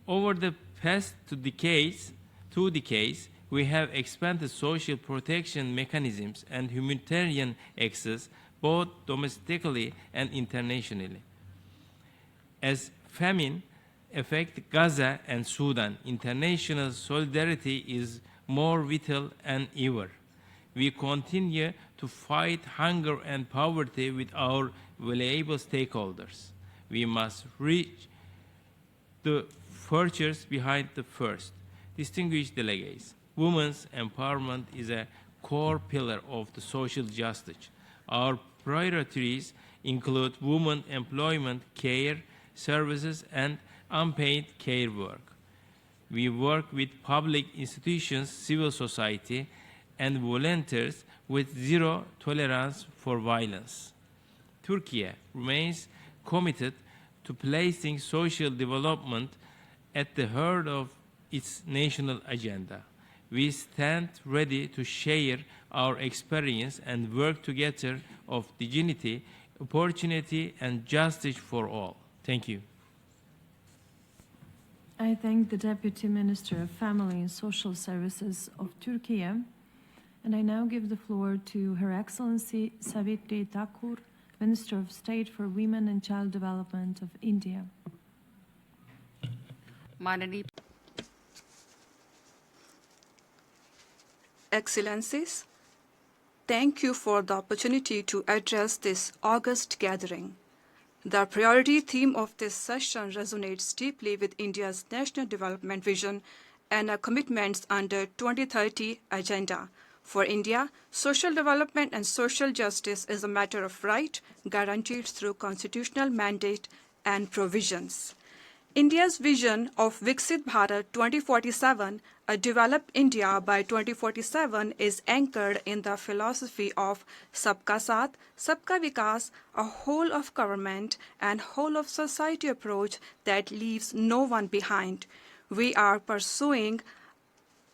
C: Over the past two decades, we have expanded social protection mechanisms and humanitarian access both domestically and internationally. As famine affects Gaza and Sudan, international solidarity is more vital than ever. We continue to fight hunger and poverty with our valuable stakeholders. We must reach the virtues behind the first. Distinguished delegates, women's empowerment is a core pillar of the social justice. Our priorities include women employment, care, services, and unpaid care work. We work with public institutions, civil society, and volunteers with zero tolerance for violence. Turkey remains committed to placing social development at the heart of its national agenda. We stand ready to share our experience and work together of dignity, opportunity, and justice for all. Thank you.
A: I thank the Deputy Minister of Family and Social Services of Turkey, and I now give the floor to Her Excellency Savitri Thakur, Minister of State for Women and Child Development of India.
D: Excellencies, thank you for the opportunity to address this august gathering. The priority theme of this session resonates deeply with India's national development vision and our commitments under 2030 Agenda. For India, social development and social justice is a matter of right guaranteed through constitutional mandate and provisions. India's vision of Viksit Bharat 2047, a developed India by 2047, is anchored in the philosophy of Sabka Saath, Sabka Vikas, a whole of government and whole of society approach that leaves no one behind. We are pursuing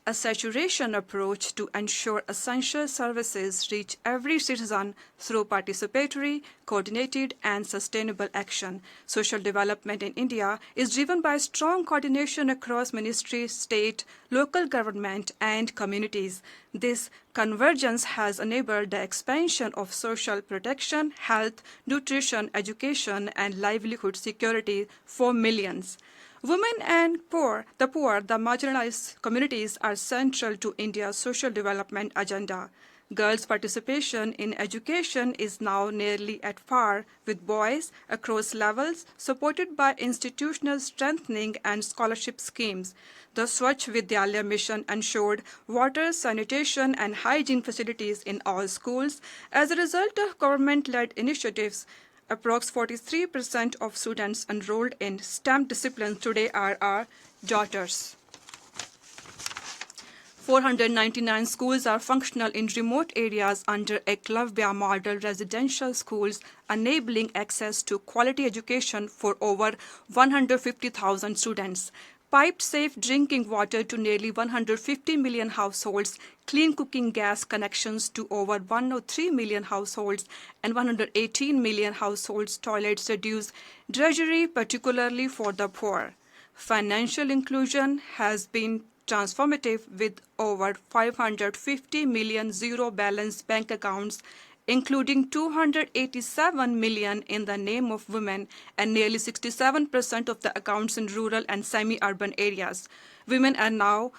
D: a saturation approach to ensure essential services reach every citizen through participatory, coordinated, and sustainable action. Social development in India is driven by strong coordination across ministries, state, local government, and communities. This convergence has enabled the expansion of social protection, health, nutrition, education, and livelihood security for millions. Women and the marginalized communities are central to India's social development agenda. Girls' participation in education is now nearly at par with boys across levels, supported by institutional strengthening and scholarship schemes. The Swachh Vidyalaya mission ensured water, sanitation, and hygiene facilities in all schools. As a result of government-led initiatives, approx 43% of students enrolled in STEM disciplines today are our daughters. 499 schools are functional in remote areas under Eklavya model residential schools, enabling access to quality education for over 150,000 students. Piped safe drinking water to nearly 150 million households, clean cooking gas connections to over 103 million households, and 118 million households toilets reduce drudgery, particularly for the poor. Financial inclusion has been transformative with over 550 million zero-balance bank accounts, including 287 million in the name of women and nearly 67% of the accounts in rural and semi-urban areas. Women are now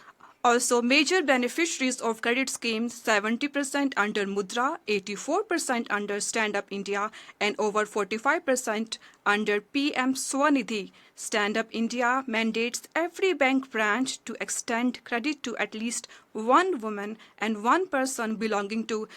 D: also major beneficiaries of credit schemes, 70% under Mudra, 84% under Stand Up India, and over 45% under PM Swanidhi. Stand Up India mandates every bank branch to extend credit to at least one woman and one person belonging to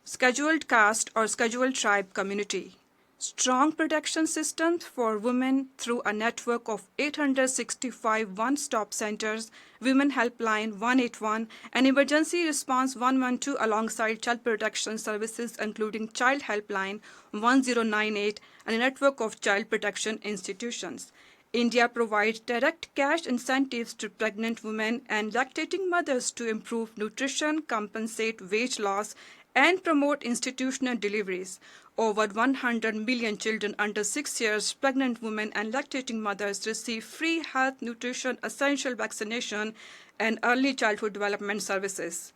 D: scheduled caste or scheduled tribe community. Strong protection systems for women through a network of 865 one-stop centers, Women Helpline 181, and Emergency Response 112 alongside child protection services including Child Helpline 1098 and a network of child protection institutions. India provides direct cash incentives to pregnant women and lactating mothers to improve nutrition, compensate wage loss, and promote institutional deliveries. Over 100 million children under 6 years, pregnant women and lactating mothers receive free health, nutrition, essential vaccination, and early childhood development services.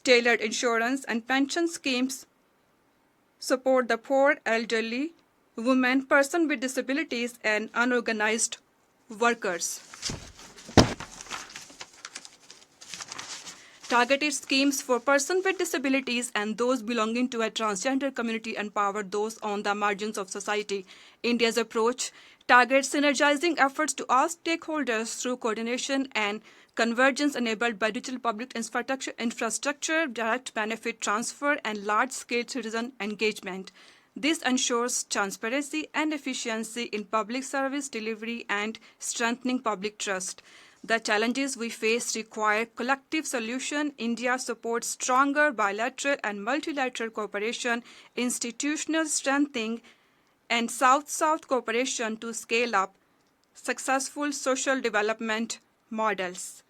D: Tailored insurance and pension schemes support the poor, elderly, women, persons with disabilities, and unorganized workers. Targeted schemes for persons with disabilities and those belonging to a transgender community empower those on the margins of society. India's approach targets synergizing efforts to all stakeholders through coordination and convergence enabled by digital public infrastructure, direct benefit transfer, and large-scale citizen engagement. This ensures transparency and efficiency in public service delivery and strengthening public trust. The challenges we face require collective solution. India supports stronger bilateral and multilateral cooperation, institutional strengthening, and South-South cooperation to scale up successful social development models.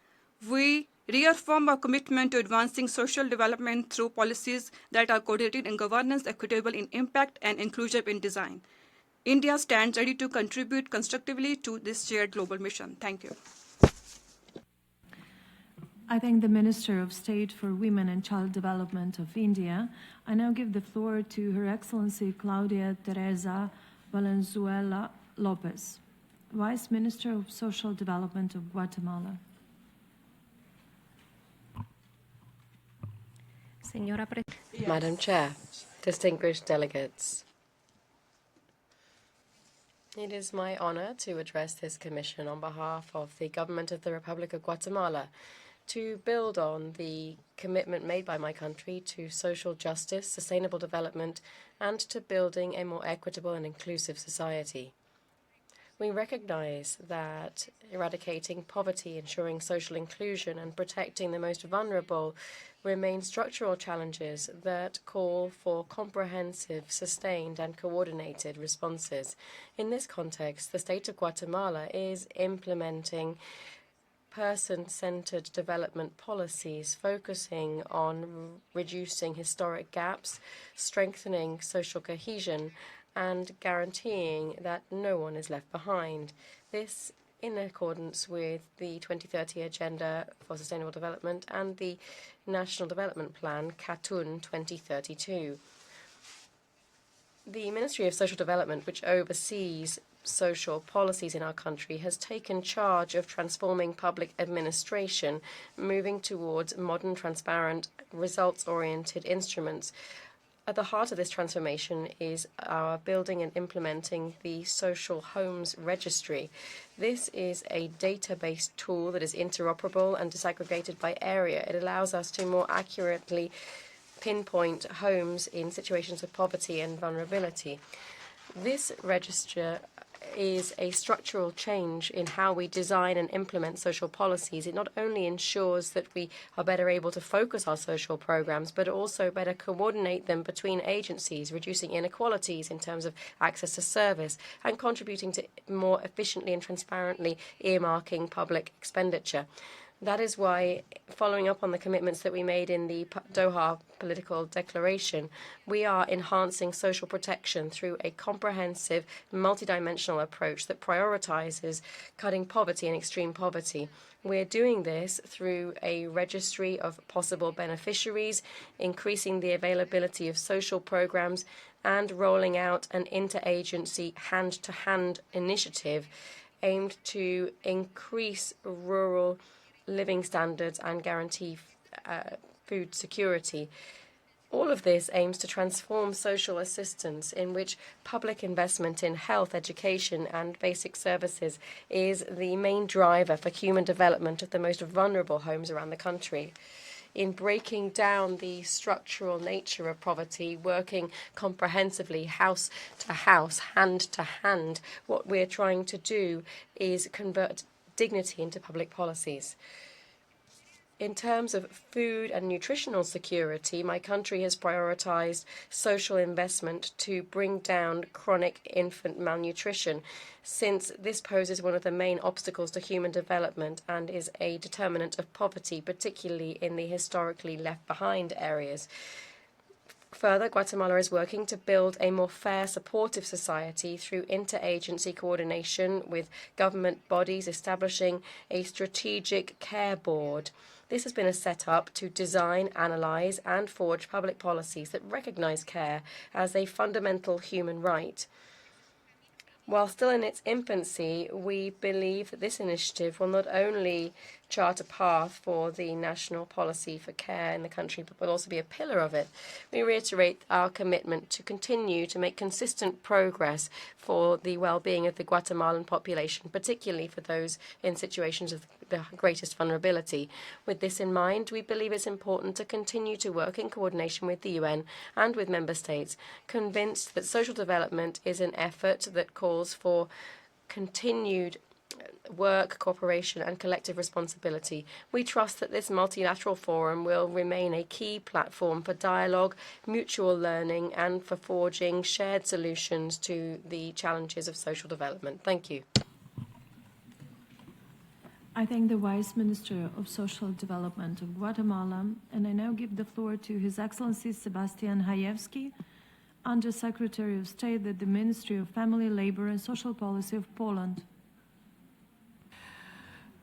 D: We reaffirm our commitment to advancing social development through policies that are coordinated in governance, equitable in impact, and inclusive in design. India stands ready to contribute constructively to this shared global mission. Thank you.
A: I thank the Minister of State for Women and Child Development of India. I now give the floor to Her Excellency Claudia Teresa Valenzuela Lopez, Vice Minister of Social Development of Guatemala.
O: Madam Chair, distinguished delegates, it is my honor to address this commission on behalf of the Government of the Republic of Guatemala to build on the commitment made by my country to social justice, sustainable development, and to building a more equitable and inclusive society. We recognize that eradicating poverty, ensuring social inclusion, and protecting the most vulnerable remain structural challenges that call for comprehensive, sustained, and coordinated responses. In this context, the state of Guatemala is implementing person-centered development policies focusing on reducing historic gaps, strengthening social cohesion, and guaranteeing that no one is left behind. This in accordance with the 2030 Agenda for Sustainable Development and the National Development Plan, CATUN 2032. The Ministry of Social Development, which oversees social policies in our country, has taken charge of transforming public administration, moving towards modern, transparent, results-oriented instruments. At the heart of this transformation is our building and implementing the Social Homes Registry. This is a database tool that is interoperable and disaggregated by area. It allows us to more accurately pinpoint homes in situations of poverty and vulnerability. This register is a structural change in how we design and implement social policies. It not only ensures that we are better able to focus our social programs, but also better coordinate them between agencies, reducing inequalities in terms of access to service and contributing to more efficiently and transparently earmarking public expenditure. That is why, following up on the commitments that we made in the Doha Political Declaration, we are enhancing social protection through a comprehensive, multidimensional approach that prioritizes cutting poverty and extreme poverty. We're doing this through a registry of possible beneficiaries, increasing the availability of social programs, and rolling out an interagency hand-to-hand initiative aimed to increase rural living standards and guarantee food security. All of this aims to transform social assistance, in which public investment in health, education, and basic services is the main driver for human development of the most vulnerable homes around the country. In breaking down the structural nature of poverty, working comprehensively house to house, hand to hand, what we're trying to do is convert dignity into public policies. In terms of food and nutritional security, my country has prioritized social investment to bring down chronic infant malnutrition, since this poses one of the main obstacles to human development and is a determinant of poverty, particularly in the historically left behind areas. Further, Guatemala is working to build a more fair, supportive society through interagency coordination with government bodies, establishing a strategic care board. This has been a setup to design, analyze, and forge public policies that recognize care as a fundamental human right. While still in its infancy, we believe that this initiative will not only chart a path for the national policy for care in the country, but will also be a pillar of it. We reiterate our commitment to continue to make consistent progress for the well-being of the Guatemalan population, particularly for those in situations of the greatest vulnerability. With this in mind, we believe it's important to continue to work in coordination with the UN and with member states, convinced that social development is an effort that calls for continued work, cooperation, and collective responsibility. We trust that this multilateral forum will remain a key platform for dialogue, mutual learning, and for forging shared solutions to the challenges of social development. Thank you.
A: I thank the Vice Minister of Social Development of Guatemala, and I now give the floor to His Excellency Sebastian Hajewski, Under Secretary of State at the Ministry of Family, Labor and Social Policy of Poland.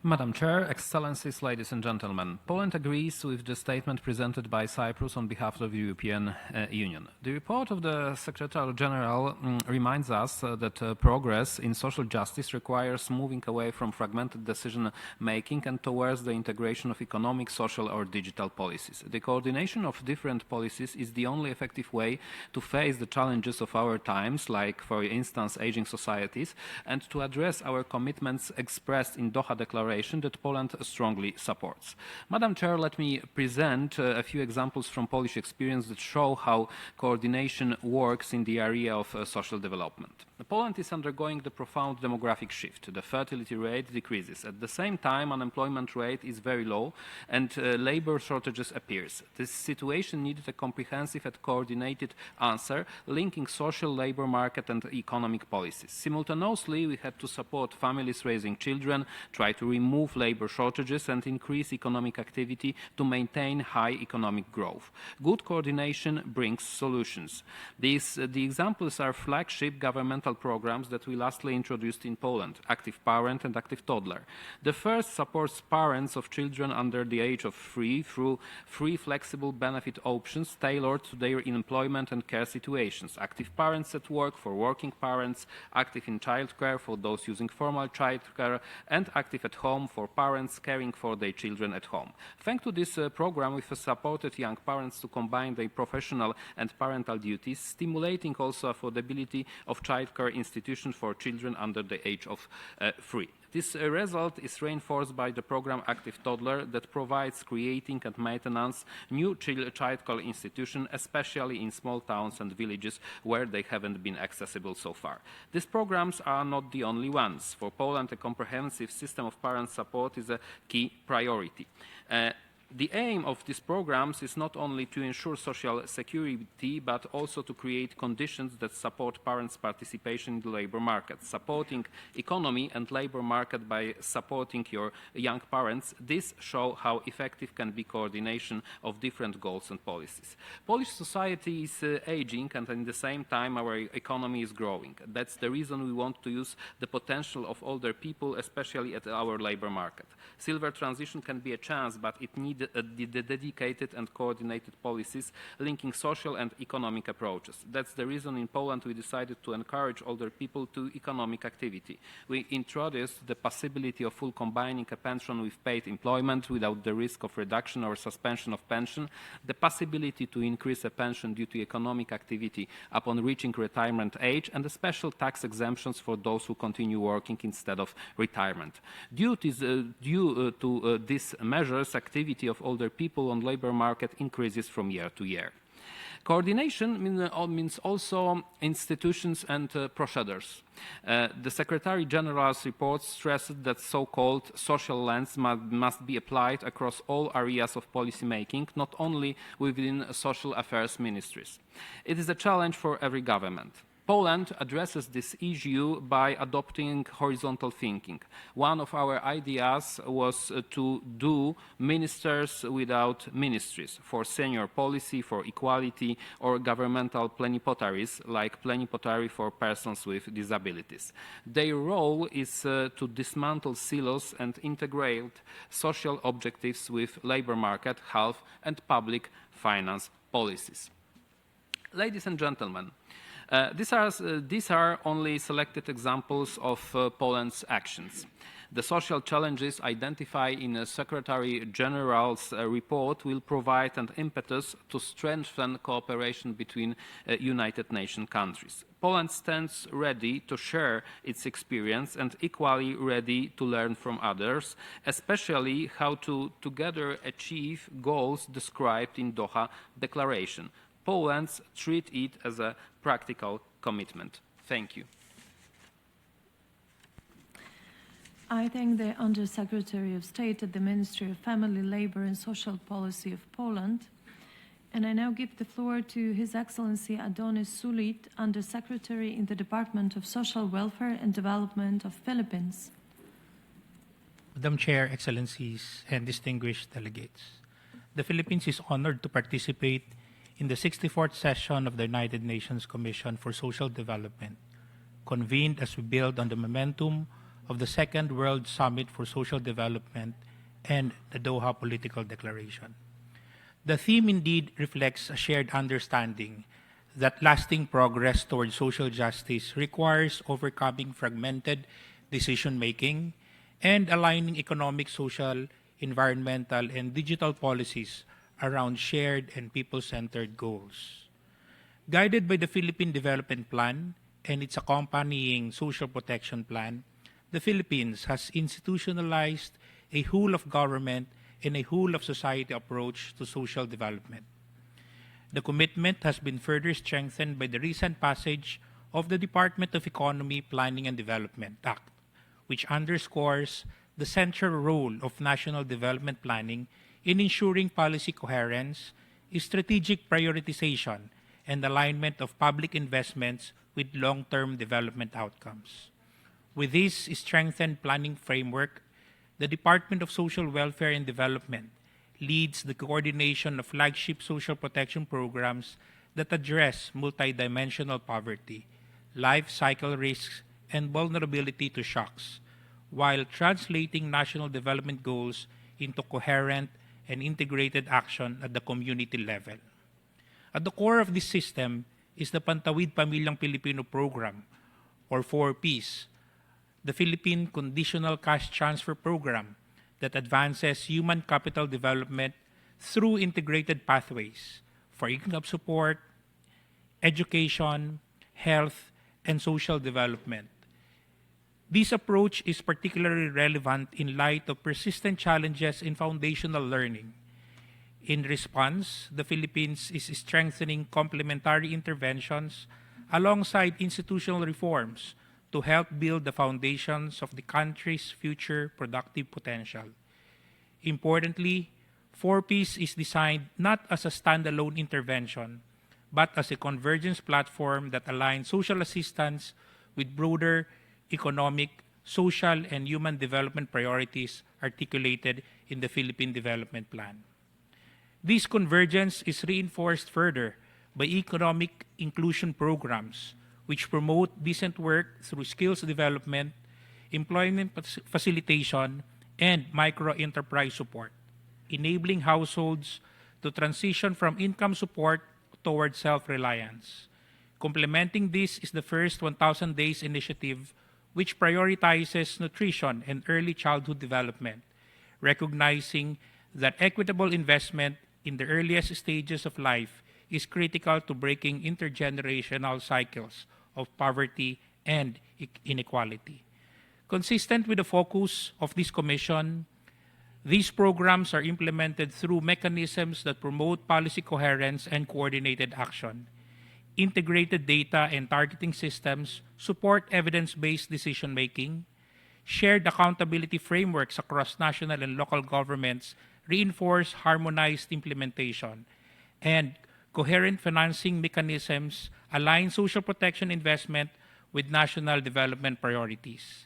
E: Madam Chair, Excellencies, ladies and gentlemen, Poland agrees with the statement presented by Cyprus on behalf of the European Union. The report of the Secretary General reminds us that progress in social justice requires moving away from fragmented decision-making and towards the integration of economic, social or digital policies. The coordination of different policies is the only effective way to face the challenges of our times, like, for instance, aging societies, and to address our commitments expressed in Doha Declaration that Poland strongly supports. Madam Chair, let me present a few examples from Polish experience that show how coordination works in the area of social development. Poland is undergoing the profound demographic shift. The fertility rate decreases. At the same time, unemployment rate is very low and labor shortages appears. This situation needed a comprehensive and coordinated answer, linking social, labor market and economic policies. Simultaneously, we had to support families raising children, try to remove labor shortages and increase economic activity to maintain high economic growth. Good coordination brings solutions. The examples are flagship governmental programs that we lastly introduced in Poland, Active Parent and Active Toddler. The first supports parents of children under the age of 3 through free flexible benefit options tailored to their employment and care situations. Active Parents at Work for working parents, Active in Childcare for those using formal childcare, and Active at Home for parents caring for their children at home. Thanks to this program, we have supported young parents to combine their professional and parental duties, stimulating also affordability of childcare institutions for children under the age of 3. This result is reinforced by the program Active Toddler that provides creating and maintenance new childcare institutions, especially in small towns and villages where they haven't been accessible so far. These programs are not the only ones. For Poland, a comprehensive system of parent support is a key priority. The aim of these programs is not only to ensure social security, but also to create conditions that support parents' participation in the labor market. Supporting economy and labor market by supporting your young parents, this shows how effective can be coordination of different goals and policies. Polish society is aging, and at the same time our economy is growing. That's the reason we want to use the potential of older people, especially at our labor market. Silver transition can be a chance, but it needs the dedicated and coordinated policies linking social and economic approaches. That's the reason in Poland we decided to encourage older people to economic activity. We introduced the possibility of full combining a pension with paid employment without the risk of reduction or suspension of pension, the possibility to increase a pension due to economic activity upon reaching retirement age, and the special tax exemptions for those who continue working instead of retirement. Due to these measures, activity of older people on labor market increases from year to year. Coordination means also institutions and procedures. The Secretary General's report stresses that so-called social lens must be applied across all areas of policy making, not only within social affairs ministries. It is a challenge for every government. Poland addresses this issue by adopting horizontal thinking. One of our ideas was to do ministers without ministries for senior policy, for equality, or governmental plenipotentiaries like plenipotentiary for persons with disabilities. Their role is to dismantle silos and integrate social objectives with labor market, health, and public finance policies. Ladies and gentlemen, these are only selected examples of Poland's actions. The social challenges identified in the Secretary General's report will provide an impetus to strengthen cooperation between United Nations countries. Poland stands ready to share its experience and equally ready to learn from others, especially how to together achieve goals described in Doha Declaration. Poland treats it as a practical commitment. Thank you.
A: I thank the Undersecretary of State at the Ministry of Family, Labor and Social Policy of Poland. And I now give the floor to His Excellency Adonis Sulit, Undersecretary in the Department of Social Welfare and Development of Philippines.
F: Madam Chair, Excellencies, and distinguished delegates, the Philippines is honored to participate in the 64th session of the United Nations Commission for Social Development, convened as we build on the momentum of the Second World Summit for Social Development and the Doha Political Declaration. The theme indeed reflects a shared understanding that lasting progress towards social justice requires overcoming fragmented decision-making and aligning economic, social, environmental, and digital policies around shared and people-centered goals. Guided by the Philippine Development Plan and its accompanying Social Protection Plan, the Philippines has institutionalized a whole-of-government and a whole-of-society approach to social development. The commitment has been further strengthened by the recent passage of the Department of Economy, Planning and Development Act, which underscores the central role of national development planning in ensuring policy coherence, strategic prioritization, and alignment of public investments with long-term development outcomes. With this strengthened planning framework, the Department of Social Welfare and Development leads the coordination of flagship social protection programs that address multidimensional poverty, life cycle risks, and vulnerability to shocks, while translating national development goals into coherent and integrated action at the community level. At the core of this system is the Pantawid Pamilyang Pilipino Program, or 4Ps, the Philippine Conditional Cash Transfer Program that advances human capital development through integrated pathways for income support, education, health, and social development. This approach is particularly relevant in light of persistent challenges in foundational learning. In response, the Philippines is strengthening complementary interventions alongside institutional reforms to help build the foundations of the country's future productive potential. Importantly, 4Ps is designed not as a standalone intervention, but as a convergence platform that aligns social assistance with broader economic, social, and human development priorities articulated in the Philippine Development Plan. This convergence is reinforced further by economic inclusion programs, which promote decent work through skills development, employment facilitation, and micro-enterprise support, enabling households to transition from income support towards self-reliance. Complementing this is the first 1,000 Days initiative, which prioritizes nutrition and early childhood development, recognizing that equitable investment in the earliest stages of life is critical to breaking intergenerational cycles of poverty and inequality. Consistent with the focus of this commission, these programs are implemented through mechanisms that promote policy coherence and coordinated action. Integrated data and targeting systems support evidence-based decision-making. Shared accountability frameworks across national and local governments reinforce harmonized implementation. And coherent financing mechanisms align social protection investment with national development priorities.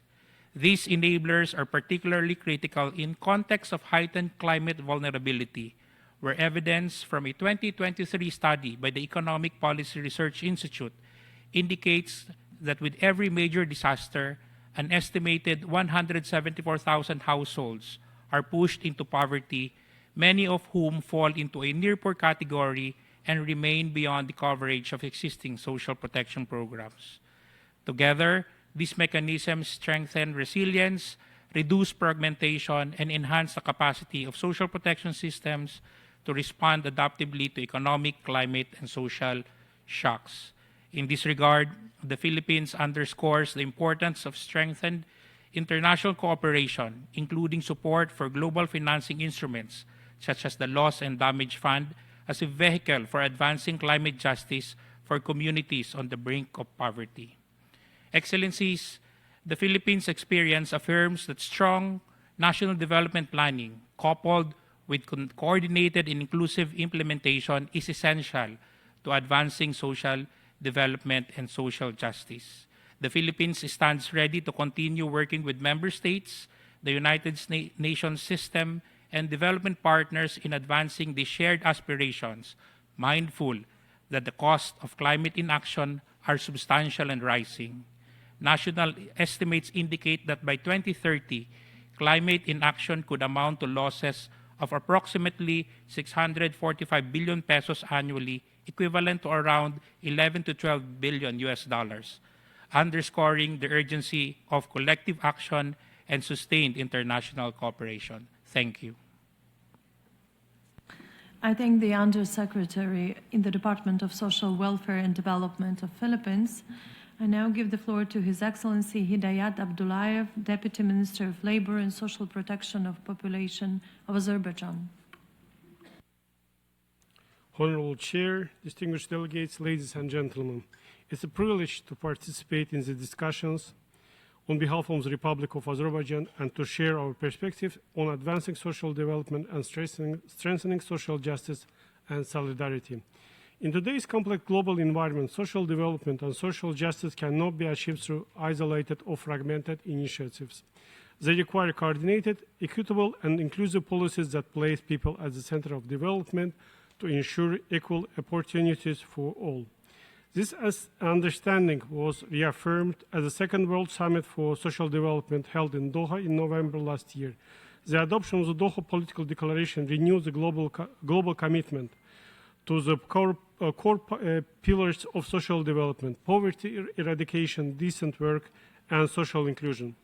F: These enablers are particularly critical in context of heightened climate vulnerability, where evidence from a 2023 study by the Economic Policy Research Institute indicates that with every major disaster, an estimated 174,000 households are pushed into poverty, many of whom fall into a near-poor category and remain beyond the coverage of existing social protection programs. Together, these mechanisms strengthen resilience, reduce fragmentation, and enhance the capacity of social protection systems to respond adaptively to economic, climate, and social shocks. In this regard, the Philippines underscores the importance of strengthened international cooperation, including support for global financing instruments, such as the Loss and Damage Fund, as a vehicle for advancing climate justice for communities on the brink of poverty. Excellencies, the Philippines' experience affirms that strong national development planning, coupled with coordinated and inclusive implementation, is essential to advancing social development and social justice. The Philippines stands ready to continue working with member states, the United Nations system, and development partners in advancing these shared aspirations, mindful that the costs of climate inaction are substantial and rising. National estimates indicate that by 2030, climate inaction could amount to losses of approximately 645 billion pesos annually, equivalent to around 11 to 12 billion US dollars, underscoring the urgency of collective action and sustained international cooperation. Thank you.
A: I thank the Undersecretary in the Department of Social Welfare and Development of Philippines. I now give the floor to His Excellency Hidayat Abdullayev, Deputy Minister of Labor and Social Protection of Population of Azerbaijan.
G: Honorable Chair, distinguished delegates, ladies and gentlemen, it's a privilege to participate in the discussions on behalf of the Republic of Azerbaijan and to share our perspective on advancing social development and strengthening social justice and solidarity. In today's complex global environment, social development and social justice cannot be achieved through isolated or fragmented initiatives. They require coordinated, equitable, and inclusive policies that place people at the center of development to ensure equal opportunities for all. This understanding was reaffirmed at the Second World Summit for Social Development held in Doha in November last year. The adoption of the Doha Political Declaration renews the global commitment to the core pillars of social development: poverty eradication, decent work, and social inclusion.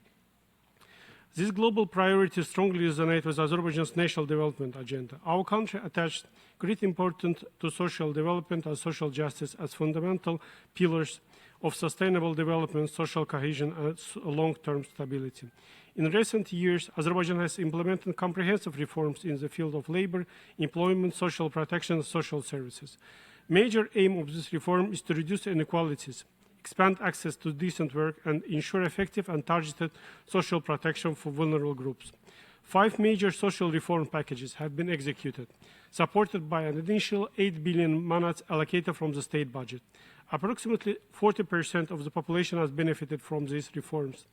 G: These global priorities strongly resonate with Azerbaijan's national development agenda. Our country attached great importance to social development and social justice as fundamental pillars of sustainable development, social cohesion, and long-term stability. In recent years, Azerbaijan has implemented comprehensive reforms in the field of labor, employment, social protection, and social services. Major aim of this reform is to reduce inequalities, expand access to decent work, and ensure effective and targeted social protection for vulnerable groups. 5 major social reform packages have been executed, supported by an initial 8 billion manats allocated from the state budget. Approximately 40% of the population has benefited from these reforms.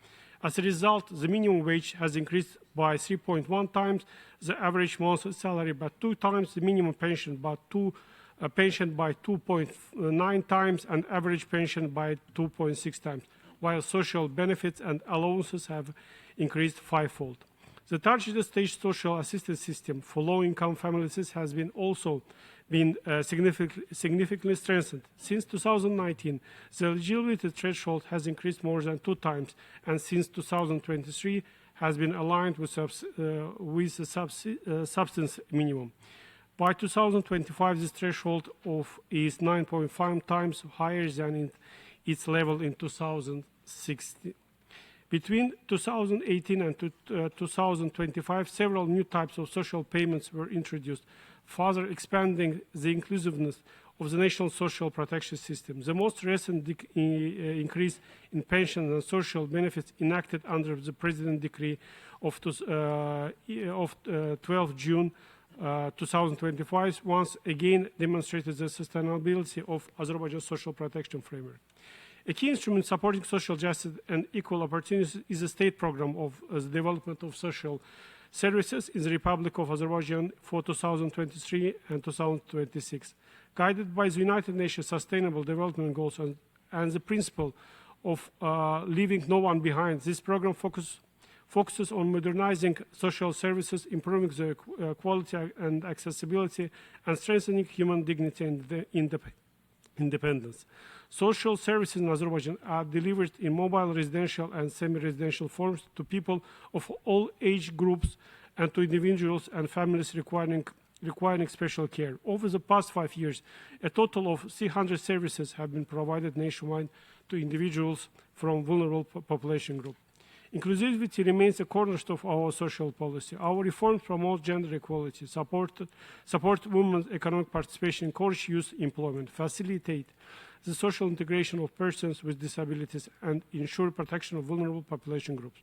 G: As a result, the minimum wage has increased by 3.1 times the average monthly salary, by 2 times the minimum pension, by 2.9 times, and average pension by 2.6 times, while social benefits and allowances have increased 5-fold. The targeted state social assistance system for low-income families has also been significantly strengthened. Since 2019, the eligibility threshold has increased more than 2 times, and since 2023 has been aligned with the substance minimum. By 2025, this threshold is 9.5 times higher than its level in 2016. Between 2018 and 2025, several new types of social payments were introduced, further expanding the inclusiveness of the national social protection system. The most recent increase in pensions and social benefits enacted under the President Decree of 12 June 2025 once again demonstrated the sustainability of Azerbaijan's social protection framework. A key instrument supporting social justice and equal opportunities is the state program of the development of social services in the Republic of Azerbaijan for 2023 and 2026. Guided by the United Nations Sustainable Development Goals and the principle of leaving no one behind, this program focuses on modernizing social services, improving the quality and accessibility, and strengthening human dignity and independence. Social services in Azerbaijan are delivered in mobile residential and semi-residential forms to people of all age groups and to individuals and families requiring special care. Over the past 5 years, a total of 300 services have been provided nationwide to individuals from vulnerable population groups. Inclusivity remains a cornerstone of our social policy. Our reforms promote gender equality, support women's economic participation, encourage youth employment, facilitate the social integration of persons with disabilities, and ensure protection of vulnerable population groups.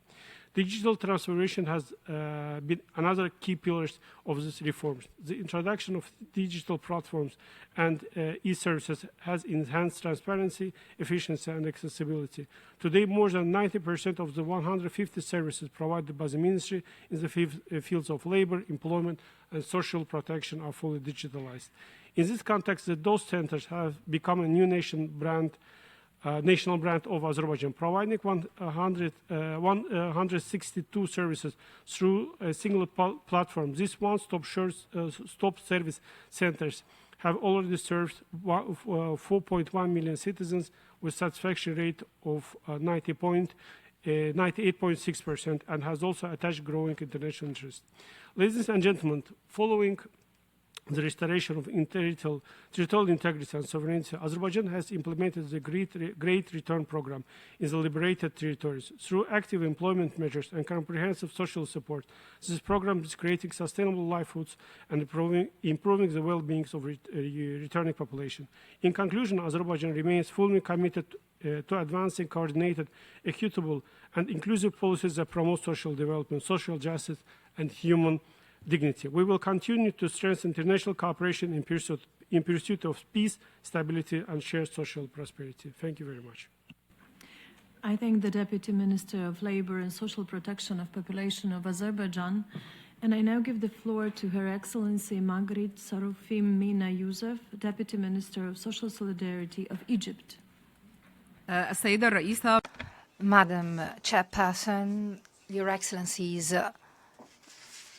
G: Digital transformation has been another key pillar of these reforms. The introduction of digital platforms and e-services has enhanced transparency, efficiency, and accessibility. Today, more than 90% of the 150 services provided by the ministry in the fields of labor, employment, and social protection are fully digitalized. In this context, the DOS centers have become a new national brand of Azerbaijan, providing 162 services through a single platform. These one-stop service centers have already served 4.1 million citizens with satisfaction rate of 98.6% and has also attached growing international interest. Ladies and gentlemen, following the restoration of territorial integrity and sovereignty, Azerbaijan has implemented the Great Return Program in the liberated territories. Through active employment measures and comprehensive social support, this program is creating sustainable livelihoods and improving the well-being of returning population. In conclusion, Azerbaijan remains fully committed to advancing coordinated, equitable, and inclusive policies that promote social development, social justice, and human dignity. We will continue to strengthen international cooperation in pursuit of peace, stability, and shared social prosperity. Thank you very much.
A: I thank the Deputy Minister of Labor and Social Protection of Population of Azerbaijan, and I now give the floor to Her Excellency Margaret Sarofim Mina Youssef, Deputy Minister of Social Solidarity of Egypt.
H: السيدة الرئيسة
V: Madam Chairperson, Your Excellencies,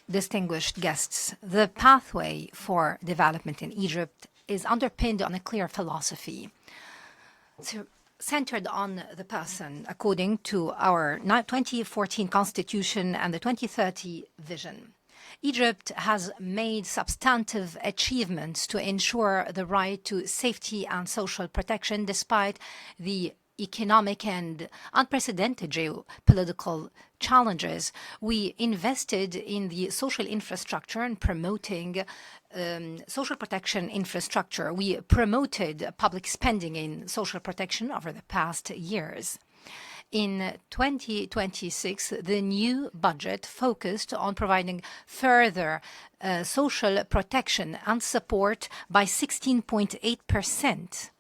V: distinguished guests, the pathway for development in Egypt is underpinned on a clear philosophy, centered on the person, according to our 2014 Constitution and the 2030 Vision. Egypt has made substantive achievements to ensure the right to safety and social protection despite the economic and unprecedented geopolitical challenges. We invested in the social infrastructure and promoting social protection infrastructure. We promoted public spending in social protection over the past years. In 2026, the new budget focused on providing further social protection and support by 16.8%.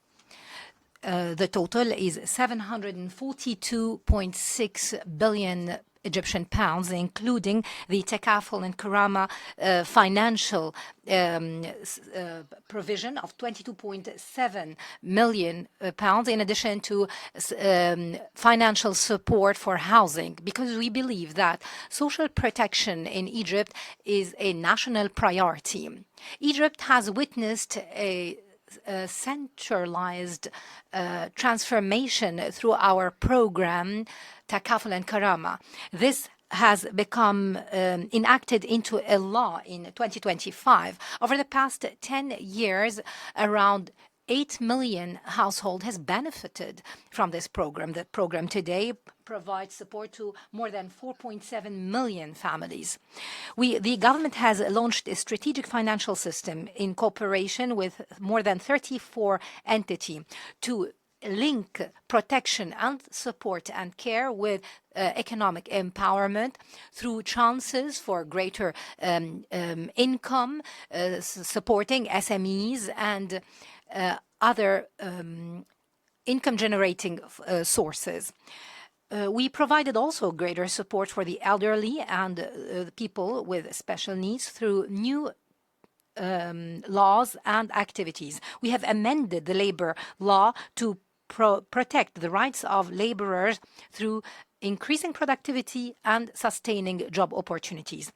V: The total is 742.6 billion Egyptian pounds, including the Takaful and Karama financial provision of 22.7 million pounds, in addition to financial support for housing, because we believe that social protection in Egypt is a national priority. Egypt has witnessed a centralized transformation through our program Takaful and Karama. This has become enacted into a law in 2025. Over the past 10 years, around 8 million households has benefited from this program. The program today provides support to more than 4.7 million families. The government has launched a strategic financial system in cooperation with more than 34 entities to link protection and support and care with economic empowerment through chances for greater income, supporting SMEs and other income-generating sources. We provided also greater support for the elderly and people with special needs through new laws and activities. We have amended the labor law to protect the rights of laborers through increasing productivity and sustaining job opportunities.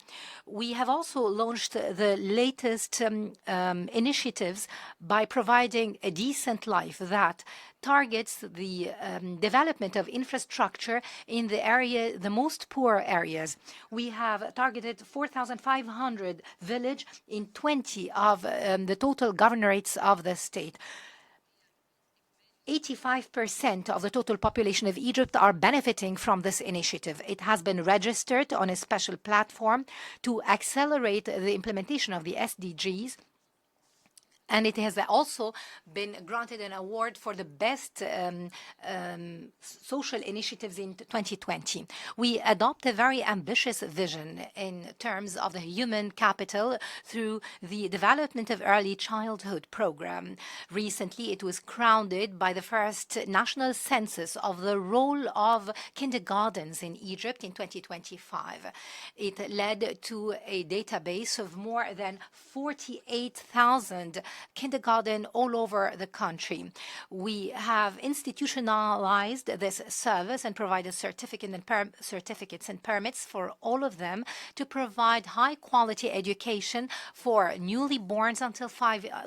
V: We have also launched the latest initiatives by providing a decent life that targets the development of infrastructure in the most poor areas. We have targeted 4,500 villages in 20 of the total governorates of the state. 85% of the total population of Egypt are benefiting from this initiative. It has been registered on a special platform to accelerate the implementation of the SDGs. And it has also been granted an award for the best social initiatives in 2020. We adopt a very ambitious vision in terms of the human capital through the development of early childhood program. Recently, it was crowned by the first national census of the role of kindergartens in Egypt in 2025. It led to a database of more than 48,000 kindergarten all over the country. We have institutionalized this service and provided certificates and permits for all of them to provide high-quality education for newly borns until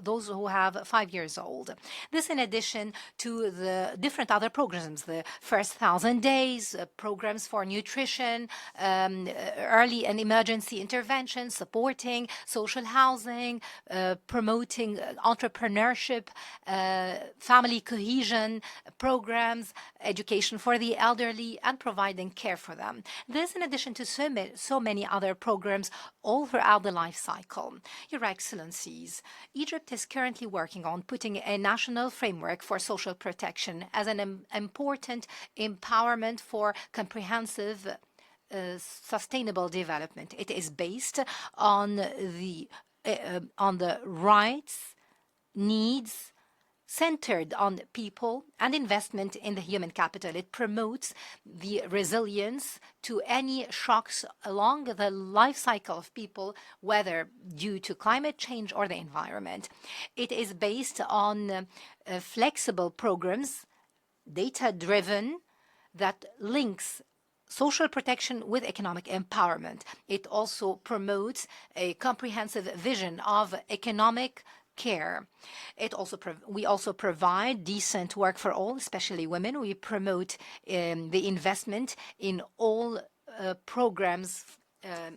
V: those who have 5 years old. This in addition to the different other programs, the first 1,000 days, programs for nutrition, early and emergency intervention, supporting social housing, promoting entrepreneurship, family cohesion programs, education for the elderly, and providing care for them. This in addition to so many other programs all throughout the life cycle. Your Excellencies, Egypt is currently working on putting a national framework for social protection as an important empowerment for comprehensive sustainable development. It is based on the rights, needs, centered on people and investment in the human capital. It promotes the resilience to any shocks along the life cycle of people, whether due to climate change or the environment. It is based on flexible programs, data-driven, that links social protection with economic empowerment. It also promotes a comprehensive vision of economic care. We also provide decent work for all, especially women. We promote the investment in all programs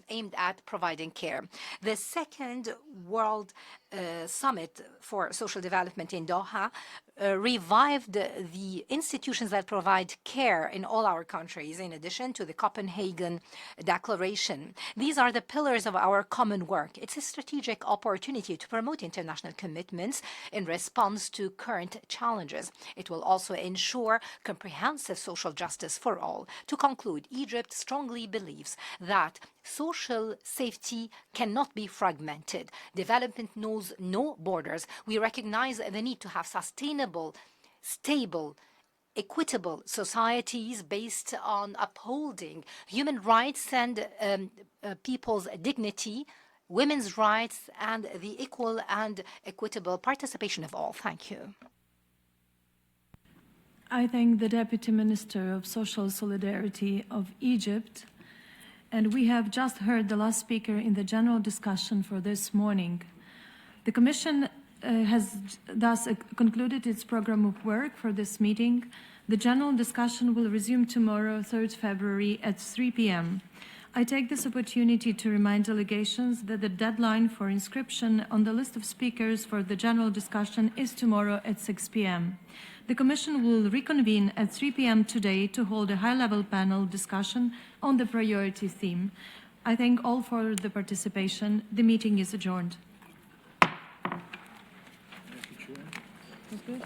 V: aimed at providing care. The second World Summit for Social Development in Doha revived the institutions that provide care in all our countries, in addition to the Copenhagen Declaration. These are the pillars of our common work. It's a strategic opportunity to promote international commitments in response to current challenges. It will also ensure comprehensive social justice for all. To conclude, Egypt strongly believes that social safety cannot be fragmented. Development knows no borders. We recognize the need to have sustainable, stable, equitable societies based on upholding human rights and people's dignity, women's rights, and the equal and equitable participation of all. Thank you.
A: I thank the Deputy Minister of Social Solidarity of Egypt. And we have just heard the last speaker in the general discussion for this morning. The Commission has thus concluded its program of work for this meeting. The general discussion will resume tomorrow, 3rd February at 3 p.m. I take this opportunity to remind delegations that the deadline for inscription on the list of speakers for the general discussion is tomorrow at 6 p.m. The Commission will reconvene at 3 p.m. today to hold a high-level panel discussion on the priority theme. I thank all for the participation. The meeting is adjourned.
J: Thank you, Chair.
A: That's good.